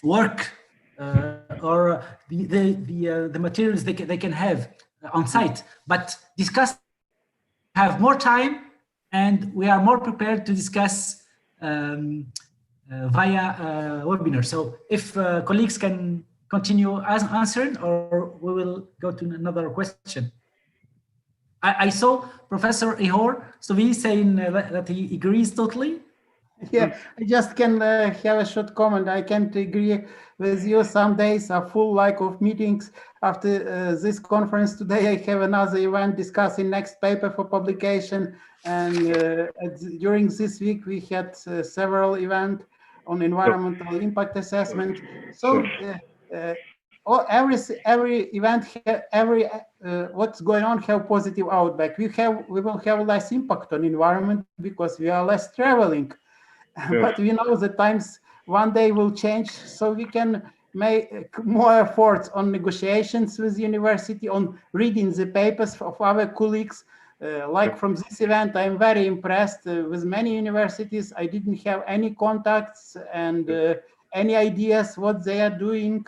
work or the materials they can have on site, but discuss, have more time, and we are more prepared to discuss via webinar. So if colleagues can continue answering, or we will go to another question. I saw Professor Ihor Sovi saying that he agrees totally. Yeah, I just can have a short comment. I can't agree with you. Some days are full like of meetings. After this conference today, I have another event discussing next paper for publication. And during this week, we had several events on environmental impact assessment. So every event, what's going on have positive outback. We will have less impact on environment because we are less traveling. But we know that times one day will change, so we can make more efforts on negotiations with the university, on reading the papers of our colleagues. Like from this event, I'm very impressed with many universities. I didn't have any contacts and any ideas what they are doing.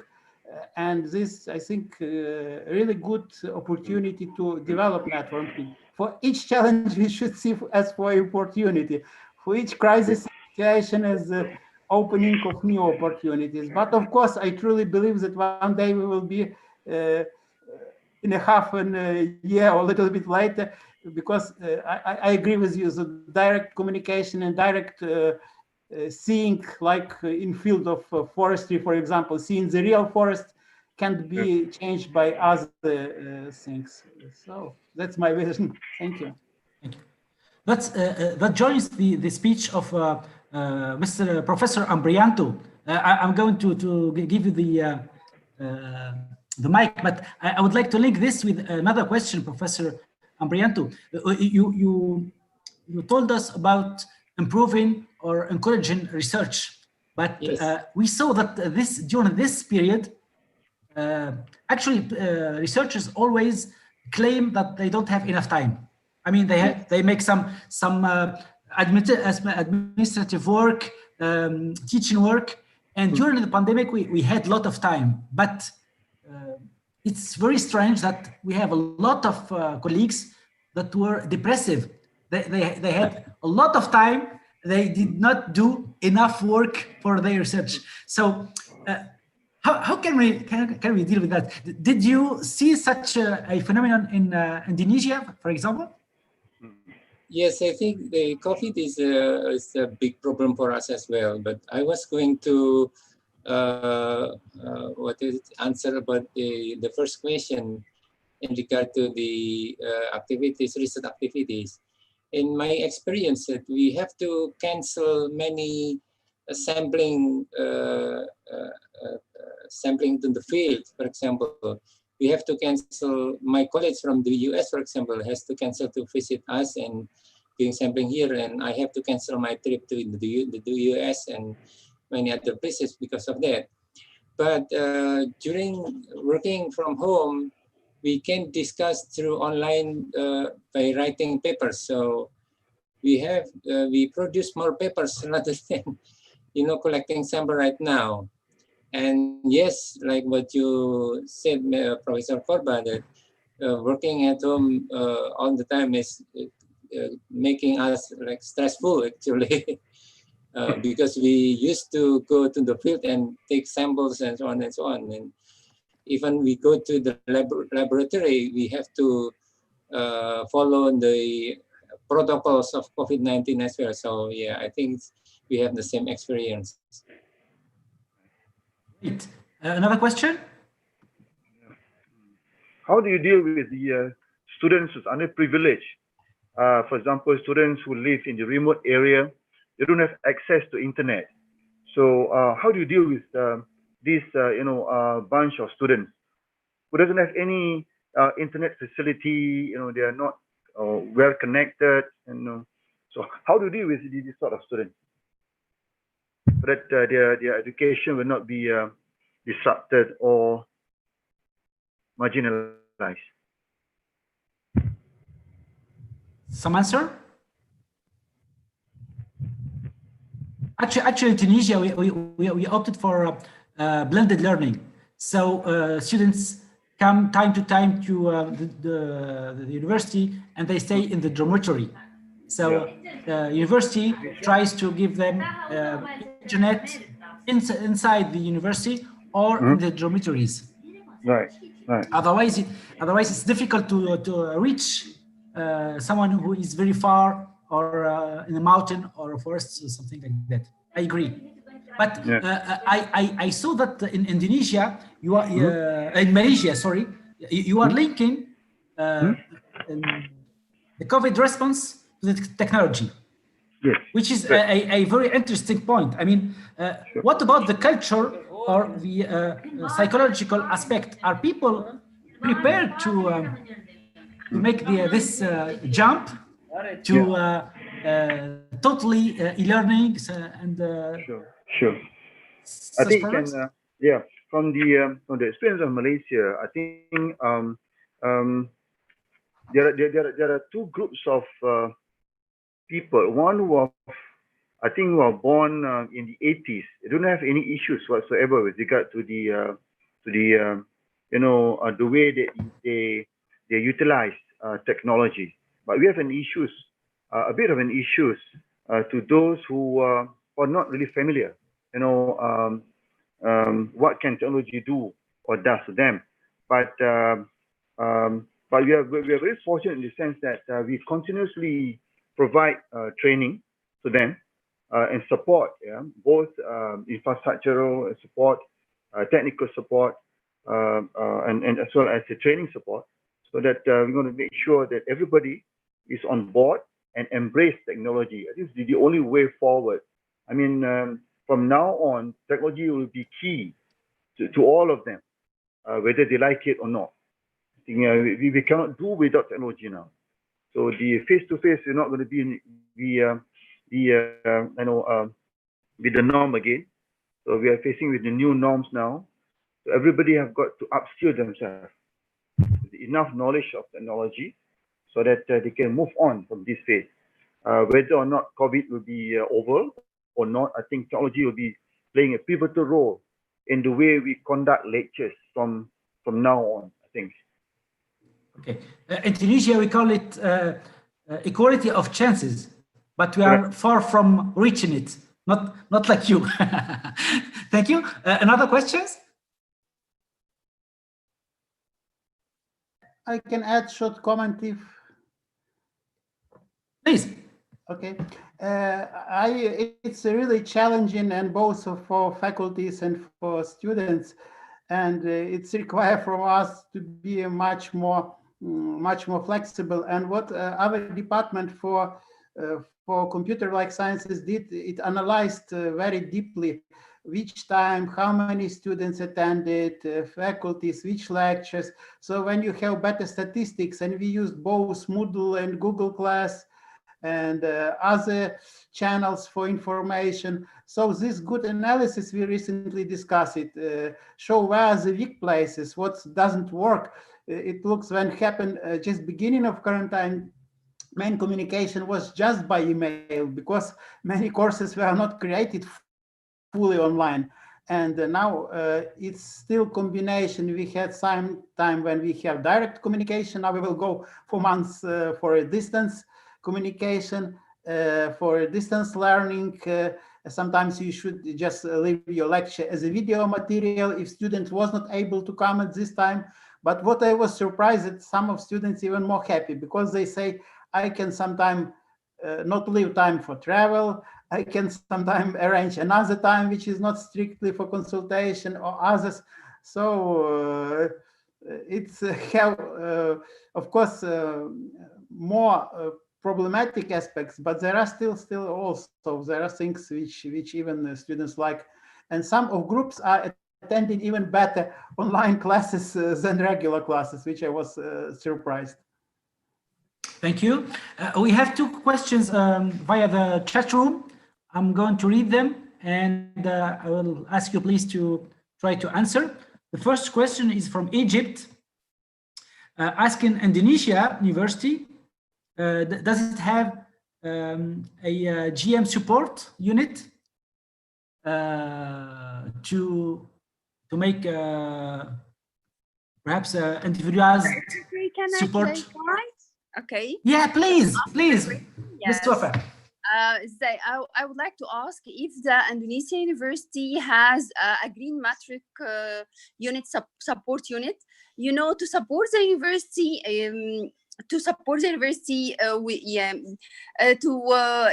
And this, I think, really good opportunity to develop networking. For each challenge, we should see as for opportunity. For each crisis situation as the opening of new opportunities. But of course, I truly believe that one day we will be in a half a year or a little bit later, because I agree with you, the direct communication and direct seeing, like in field of forestry, for example, seeing the real forest can't be changed by other things. So that's my vision. Thank you. Thank you. That joins the speech of Mr. Professor Ambrianto. I'm going to give you the mic, but I would like to link this with another question, Professor Ambrianto. You told us about improving or encouraging research, but we saw that during this period, actually researchers always claim that they don't have enough time. I mean, they make some administrative work, teaching work, and during the pandemic we had a lot of time. But it's very strange that we have a lot of colleagues that were depressive. They had a lot of time. They did not do enough work for their research. So how can we deal with that? Did you see such a phenomenon in Indonesia, for example? Yes, I think the COVID is a big problem for us as well. But I was going to answer about the first question in regard to the activities, research activities. in my experience, that we have to cancel many sampling sampling to the field. For example, we have to cancel, my colleagues from the US, for example, has to cancel to visit us and doing sampling here, and I have to cancel my trip to the US and many other places because of that. But during working from home, we can discuss through online by writing papers. So we produce more papers rather than collecting sample right now. And yes, like what you said, Professor Korba, that working at home all the time is making us like stressful actually. Because we used to go to the field and take samples and so on and so on. And even we go to the laboratory, we have to follow the protocols of COVID-19 as well. So yeah, I think we have the same experience. Great. Another question? How do you deal with the students who's underprivileged? For example, students who live in the remote area, they don't have access to internet. So how do you deal with this bunch of students who doesn't have any internet facility? They are not well connected, and so how do you deal with this sort of students so that their education will not be disrupted or marginalized? Some answer? Actually, in Tunisia, we opted for blended learning. So students come time to time to the university and they stay in the dormitory. So the university tries to give them internet inside the university or in the dormitories. Right, right. Otherwise it's difficult to reach someone who is very far or in a mountain or a forest or something like that. I agree. But I saw that in Indonesia, you are in Malaysia, sorry, you are linking the COVID response to the technology. Yes. Which is a very interesting point. I mean, what about the culture or the psychological aspect? Are people prepared to make this jump to totally e-learning and Sure. I think from the experience of Malaysia, I think there are two groups of people. One who are born in the 80s. They don't have any issues whatsoever with regard to the way that they utilize technology. But we have a bit of an issues to those who are not really familiar. What can technology do or does to them? But we are very fortunate in the sense that we continuously provide training to them and support, both infrastructural support, technical support, and as well as the training support, so that we're going to make sure that everybody is on board and embrace technology. I think it's the only way forward. I mean, from now on, technology will be key to all of them, whether they like it or not. I think, we cannot do without technology now. So the face-to-face is not going to be the norm again. So we are facing with the new norms now. So everybody have got to upskill themselves with enough knowledge of technology so that they can move on from this phase. Whether or not COVID will be over or not, I think technology will be playing a pivotal role in the way we conduct lectures from now on, I think. Okay. In Tunisia, we call it equality of chances, but we are far from reaching it. Not like you. Thank you. Another questions? I can add short comment if. Please. Okay. It's really challenging, and both for faculties and for students, and it's required from us to be much more much more flexible. And what our department for computer-like sciences did, it analyzed very deeply which time, how many students attended, faculties, which lectures. So when you have better statistics, and we used both Moodle and Google Class and other channels for information. So this good analysis we recently discussed it, show where are the weak places, what doesn't work. It looks when happened just beginning of quarantine, main communication was just by email because many courses were not created fully online. And now it's still combination. We had some time when we have direct communication. Now we will go for months for a distance communication, for distance learning. Sometimes you should just leave your lecture as a video material if student was not able to come at this time. But what I was surprised that some of students even more happy because they say, I can sometime not leave time for travel. I can sometime arrange another time which is not strictly for consultation or others. So it's have, of course, more problematic aspects, but there are still also there are things which even students like, and some of groups are attending even better online classes than regular classes, which I was surprised. Thank you. We have two questions via the chat room. I'm going to read them, and I will ask you please to try to answer. The first question is from Egypt, asking Indonesia University, does it have a GM support unit to make perhaps individualized support? Okay. Yeah, please, please, Ms. Yes. Wafa. I would like to ask if the Indonesia University has a green matrix unit support unit. You know, to support the university. To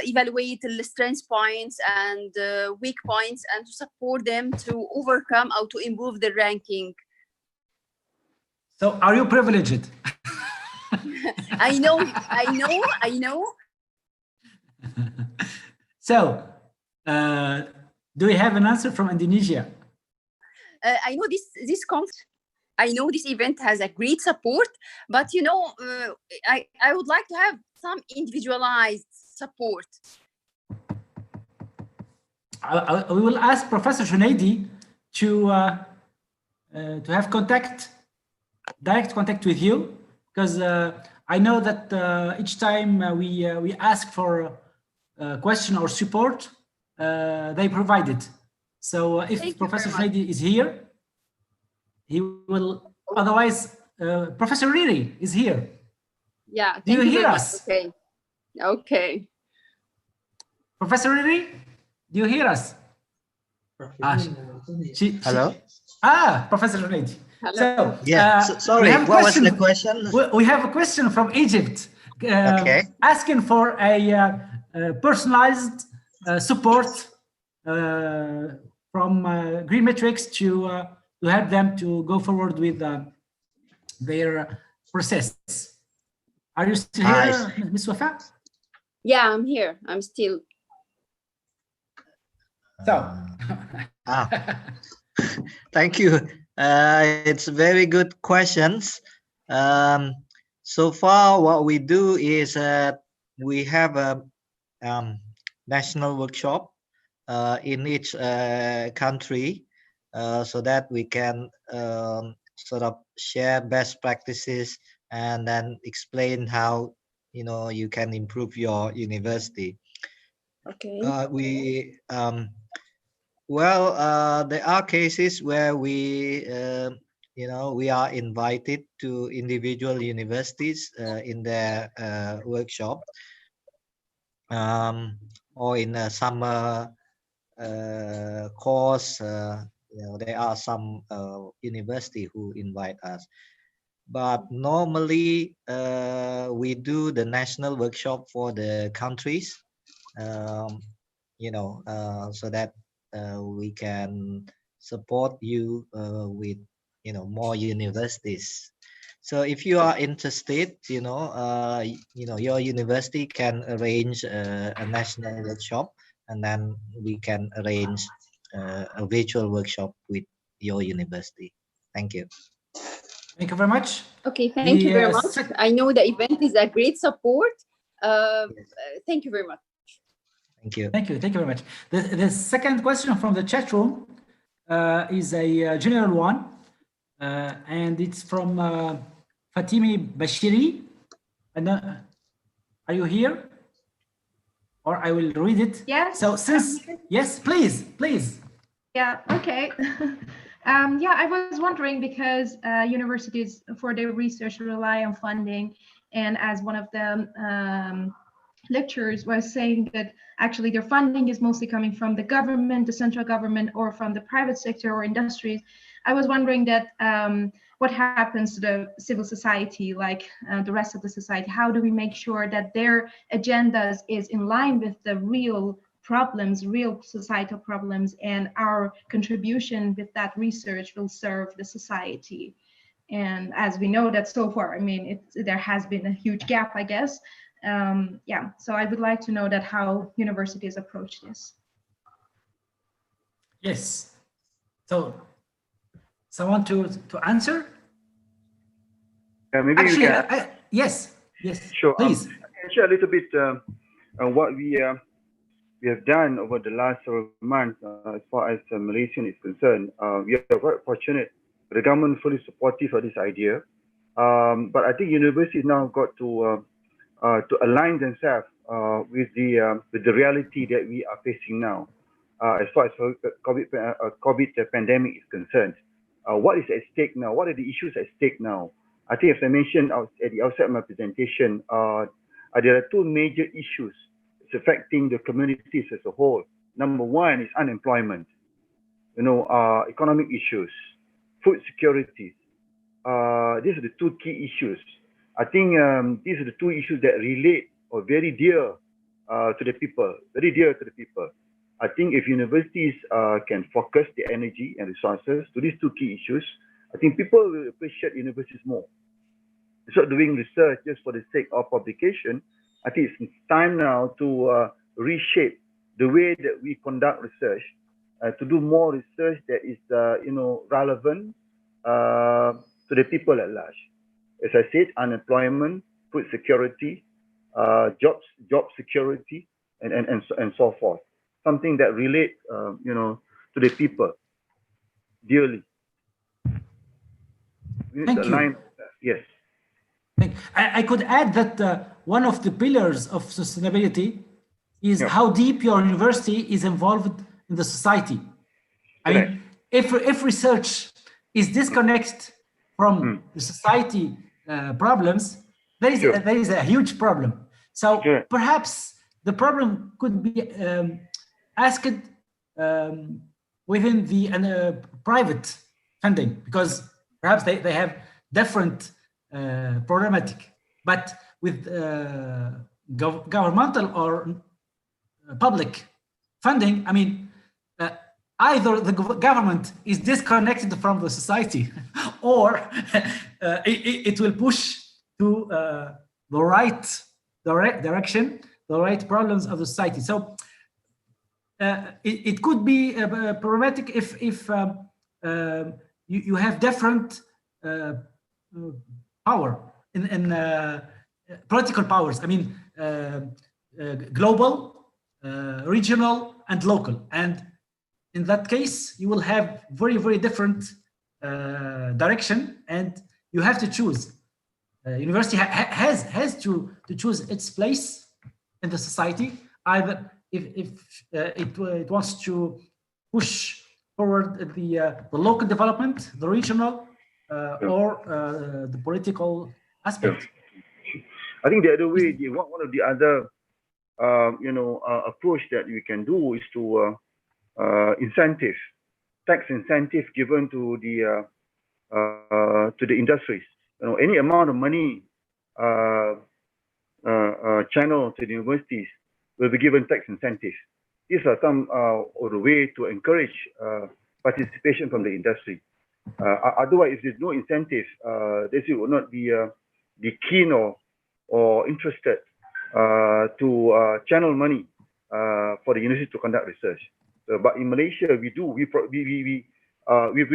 evaluate the strength points and weak points, and to support them to overcome or to improve the ranking. So, are you privileged? I know. So, do we have an answer from Indonesia? I know I know this event has a great support, but you know, I would like to have some individualized support. We will ask Professor Junaidi to have direct contact with you, because I know that each time we ask for a question or support, they provide it. So if Professor Junaidi is here, he will. Otherwise, Professor Riri is here. Yeah. Do you hear us? Okay. Okay. Professor Riri, do you hear us? Hello. Professor Junaidi. So, yeah. Sorry. What was the question? We have a question from Egypt, asking for a personalized support from Green Matrix to help them to go forward with their process. Are you still here, Ms. Wafa? Yeah, I'm here. I'm still. So, thank you. It's very good questions. So far, what we do is we have a national workshop in each country, so that we can sort of share best practices and then explain how you can improve your university. Okay. There are cases where we we are invited to individual universities in their workshop, or in a summer course. There are some university who invite us, but normally we do the national workshop for the countries, so that we can support you with more universities. So if you are interested, your university can arrange a national workshop, and then we can arrange a virtual workshop with your university. Thank you. Thank you very much. Okay, thank you very much. I know the event is a great support. Thank you very much. Thank you. Thank you. Thank you very much. The second question from the chat room is a general one, and it's from Fatimi Bashiri. And are you here? Or I will read it. Yes. So yes, please. Yeah. Okay. Yeah, I was wondering because universities for their research rely on funding, and as one of the lecturers was saying that actually their funding is mostly coming from the government, the central government, or from the private sector or industries. I was wondering that what happens to the civil society, like the rest of the society? How do we make sure that their agendas is in line with the real problems, real societal problems, and our contribution with that research will serve the society? And as we know that so far, I mean, there has been a huge gap, I guess. Yeah, so I would like to know that how universities approach this. Yes. So someone to answer? Maybe actually, you can. Yes, sure. Please. I can share a little bit what we have done over the last several months as far as Malaysia is concerned. We are quite fortunate. The government fully supportive of this idea, but I think universities now got to align themselves with the reality that we are facing now, as far as COVID pandemic is concerned. What is at stake now? What are the issues at stake now? I think, as I mentioned at the outset of my presentation, there are two major issues affecting the communities as a whole. Number one is unemployment, economic issues, food security. These are the two key issues. I think these are the two issues that relate or very dear to the people, very dear to the people. I think if universities can focus the energy and resources to these two key issues, I think people will appreciate universities more. Instead of doing research just for the sake of publication, I think it's time now to reshape the way that we conduct research, to do more research that is, relevant to the people at large. As I said, unemployment, food security, job security, and so forth. Something that relate, to the people dearly. Thank you. Yes. I could add that one of the pillars of sustainability is how deep your university is involved in the society. I mean, if research is disconnected from the society problems, there is a huge problem. So perhaps the problem could be asked within the private funding, because perhaps they have different problematic, but with governmental or public funding, I mean, either the government is disconnected from the society, or it will push to the right direction, the right problems of the society. So it could be problematic if you have different power in political powers. I mean, global, regional, and local. And in that case, you will have very, very different direction, and you have to choose. University has to choose its place in the society, either if it wants to push forward the local development, the regional, or the political aspect. I think the other way, one of the other, approach that we can do is to incentive, tax incentive given to the industries. Any amount of money channel to the universities will be given tax incentive. These are some of the way to encourage participation from the industry. Otherwise, if there's no incentive, they will not be keen or interested to channel money for the university to conduct research. But in Malaysia, we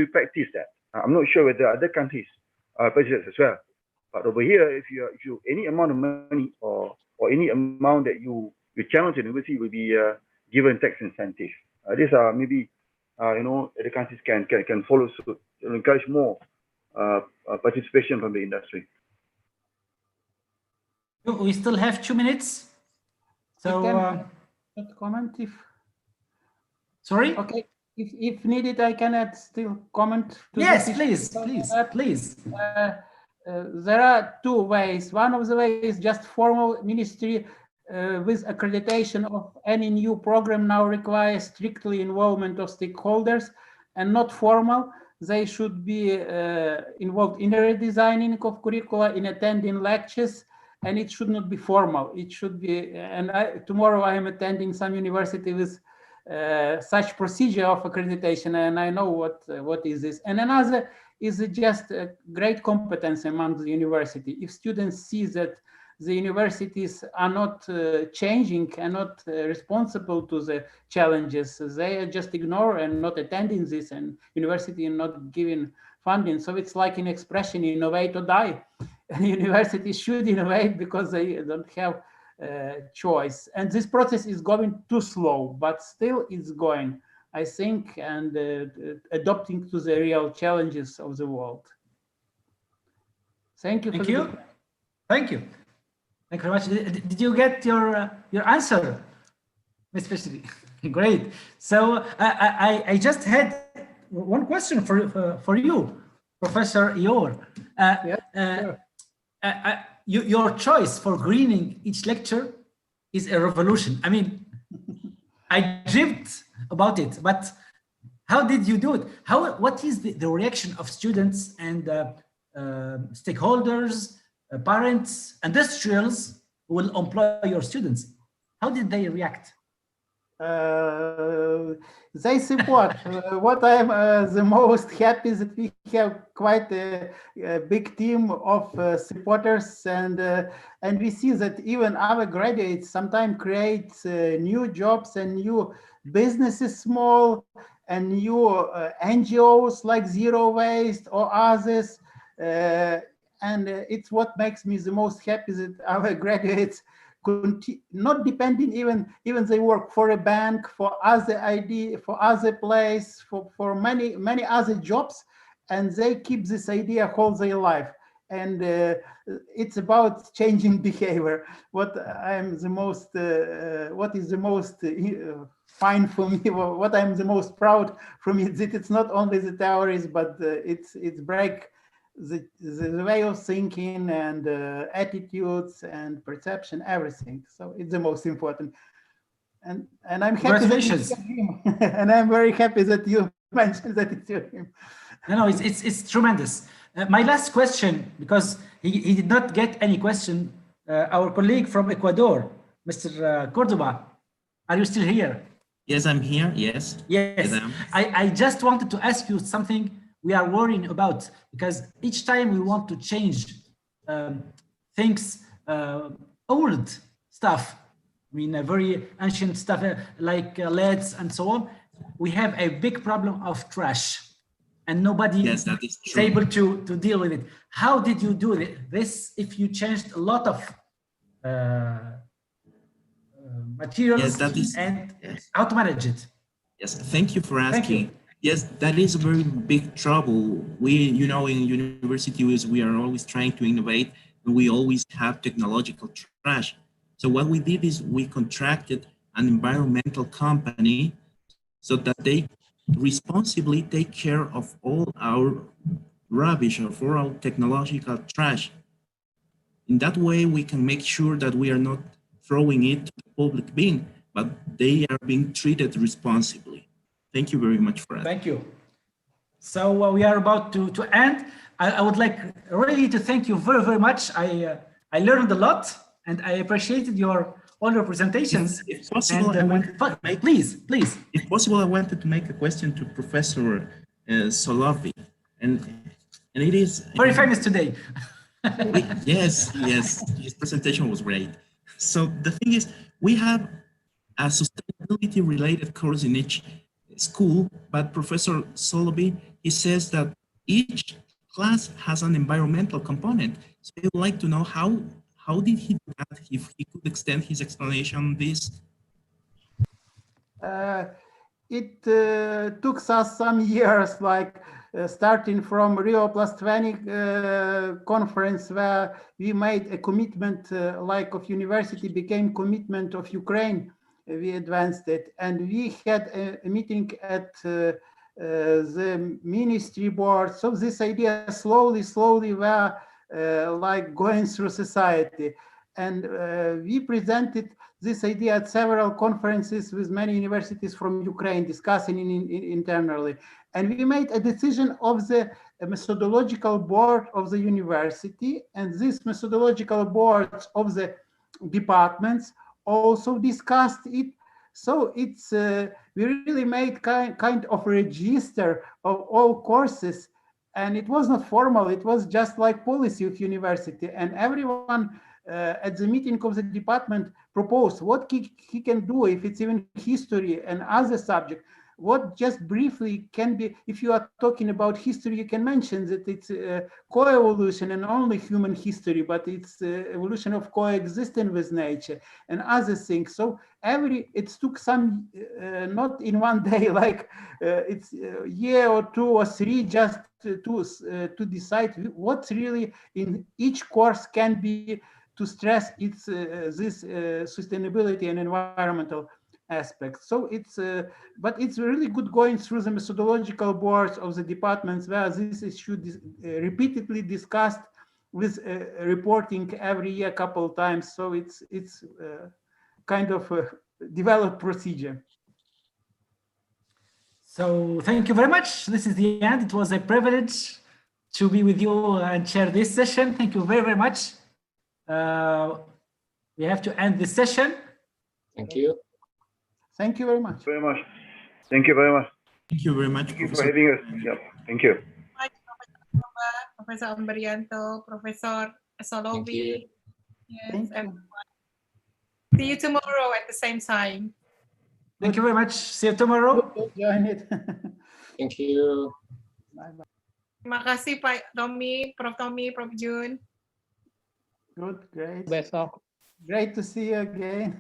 practice that. I'm not sure whether other countries practice as well. But over here, if you any amount of money or any amount that you channel to the university will be given tax incentive. These are maybe other countries can follow suit to encourage more participation from the industry. We still have 2 minutes. So comment if. Sorry. Okay. If needed, I can add still comment. Yes, please. There are two ways. One of the ways is just formal ministry with accreditation of any new program now requires strictly involvement of stakeholders, and not formal. They should be involved in the redesigning of curricula, in attending lectures, and it should not be formal. It should be, and tomorrow I am attending some university with such procedure of accreditation, and I know what is this. And another is just a great competence among the university. If students see that the universities are not changing and not responsible to the challenges, they just ignore and not attending this, and university not giving funding. So it's like an expression, innovate or die. And universities should innovate because they don't have choice. And this process is going too slow, but still it's going, I think, and adapting to the real challenges of the world. Thank you. Thank you. Thank you. Thank you very much. Did you get your answer, Ms. Fishery? Great. So I just had one question for you, Professor Ior. Your choice for greening each lecture is a revolution. I mean, I dreamed about it, but how did you do it? What is the reaction of students and stakeholders, parents, industrials who will employ your students? How did they react? They support. What I am the most happy is that we have quite a big team of supporters, and we see that even our graduates sometimes create new jobs and new businesses, small and new NGOs like Zero Waste or others, and it's what makes me the most happy that our graduates not depending even they work for a bank, for other ID, for other place, for many other jobs, and they keep this idea whole their life. And it's about changing behavior. What is the most fine for me, what I'm the most proud from it, that it's not only the theories, but it's break the way of thinking and attitudes and perception, everything. So it's the most important. And I'm happy. Congratulations. And I'm very happy that you mentioned that it's your him. No, it's tremendous. My last question, because he did not get any question. Our colleague from Ecuador, Mr. Cordoba, are you still here? Yes, I'm here. Yes. Yes. I just wanted to ask you something we are worrying about, because each time we want to change things, old stuff, I mean, very ancient stuff like LEDs and so on, we have a big problem of trash, and nobody is able to deal with it. How did you do this if you changed a lot of materials, and how to manage it? Yes, thank you for asking. Thank you. Yes, that is a very big trouble. We, in universities, we are always trying to innovate, and we always have technological trash. So what we did is we contracted an environmental company so that they responsibly take care of all our rubbish or for our technological trash. In that way, we can make sure that we are not throwing it to the public bin, but they are being treated responsibly. Thank you very much for that. Thank you. So we are about to end. I would like really to thank you very, very much. I learned a lot, and I appreciated all your presentations. If possible, please. If possible, I wanted to make a question to Professor Solovi. and it is very famous today. Yes, his presentation was great. So the thing is, we have a sustainability related course in each school, but Professor Soloby, he says that each class has an environmental component. So I would like to know how did he do that, if he could extend his explanation on this. It took us some years, like starting from Rio Plus 20 conference, where we made a commitment, like of university became commitment of Ukraine. We advanced it, and we had a meeting at the ministry board. So this idea slowly were like going through society. And we presented this idea at several conferences with many universities from Ukraine, discussing internally. And we made a decision of the methodological board of the university, and these methodological boards of the departments also discussed it. So it's we really made kind of register of all courses, and it was not formal. It was just like policy of university, and everyone at the meeting of the department proposed what he can do, if it's even history and other subject. What just briefly can be, if you are talking about history, you can mention that it's co-evolution and only human history, but it's evolution of coexisting with nature and other things. So it took some, not in one day, like it's a year or 2 or 3 just to decide what really in each course can be to stress its this sustainability and environmental aspects. So it's but it's really good going through the methodological boards of the departments where this issue repeatedly discussed with reporting every year a couple of times. So it's kind of a developed procedure. So thank you very much. This is the end. It was a privilege to be with you and share this session. Thank you very, very much. We have to end this session. Thank you. Thank you very much. Very much. Thank you very much. Thank you very much. Thank you for having us. Yep. Thank you. Professor Ambarianto, Professor Soloby. Yes, everyone. See you tomorrow at the same time. Thank you very much. See you tomorrow. Join it. Thank you. Bye-bye. Terima kasih Pak Tommy, Prof. Jun. Good, great. Besok. Great to see you again.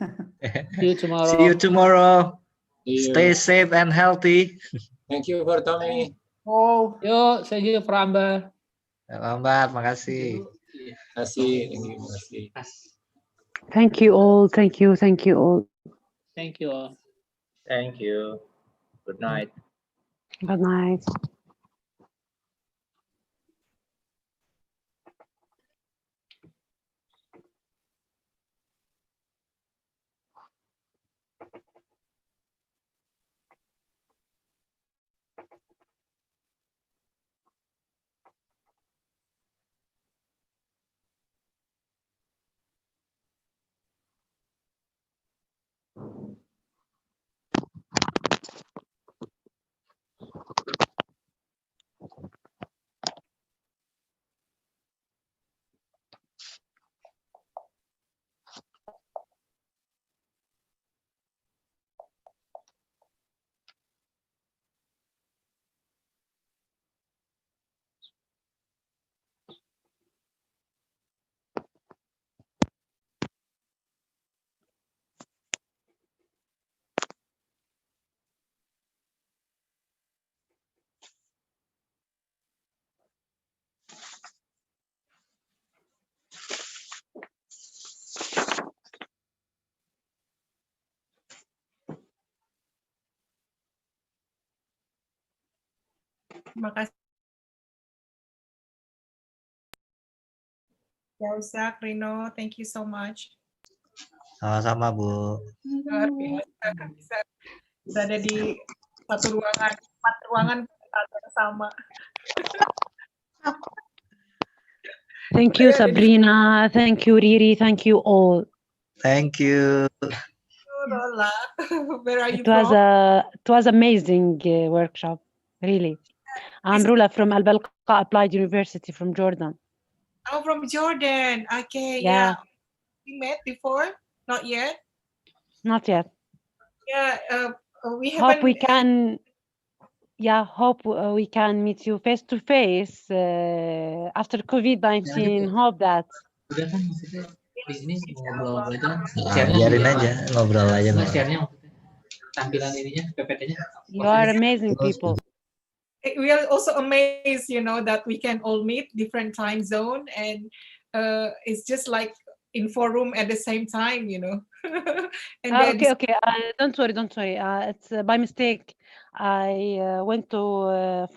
See you tomorrow. See you tomorrow. See you. Stay safe and healthy. Thank you for Tommy. All. Yuk, thank you Pramba. Selamat, makasih. Terima kasih. Thank you all. Thank you all. Thank you all. Thank you. Good night. Good night. Terima kasih. Yausak, Rino, thank you so much. Sama-sama, Bu. Luar biasa bisa ada di satu ruangan, 4 ruangan bersama. Thank you, Sabrina. Thank you, Riri. Thank you all. Thank you. Rola, where are you It was from? it was amazing workshop, really. I'm Rula from Al Balqa Applied University from Jordan. Oh, from Jordan. Okay, Yeah. We met before? Not yet? Not yet. Yeah, we Hope haven't. we can. Yeah, hope we can meet you face to face after COVID-19. Hope that. Udah kan maksudnya di sini ngobrol aja. Biarin aja ngobrol aja. Share-nya tampilan ininya PPT-nya. You are amazing people. We are also amazed, that we can all meet different time zone, and it's just like in forum at the same time, And then Okay. Don't worry. It's by mistake. I went to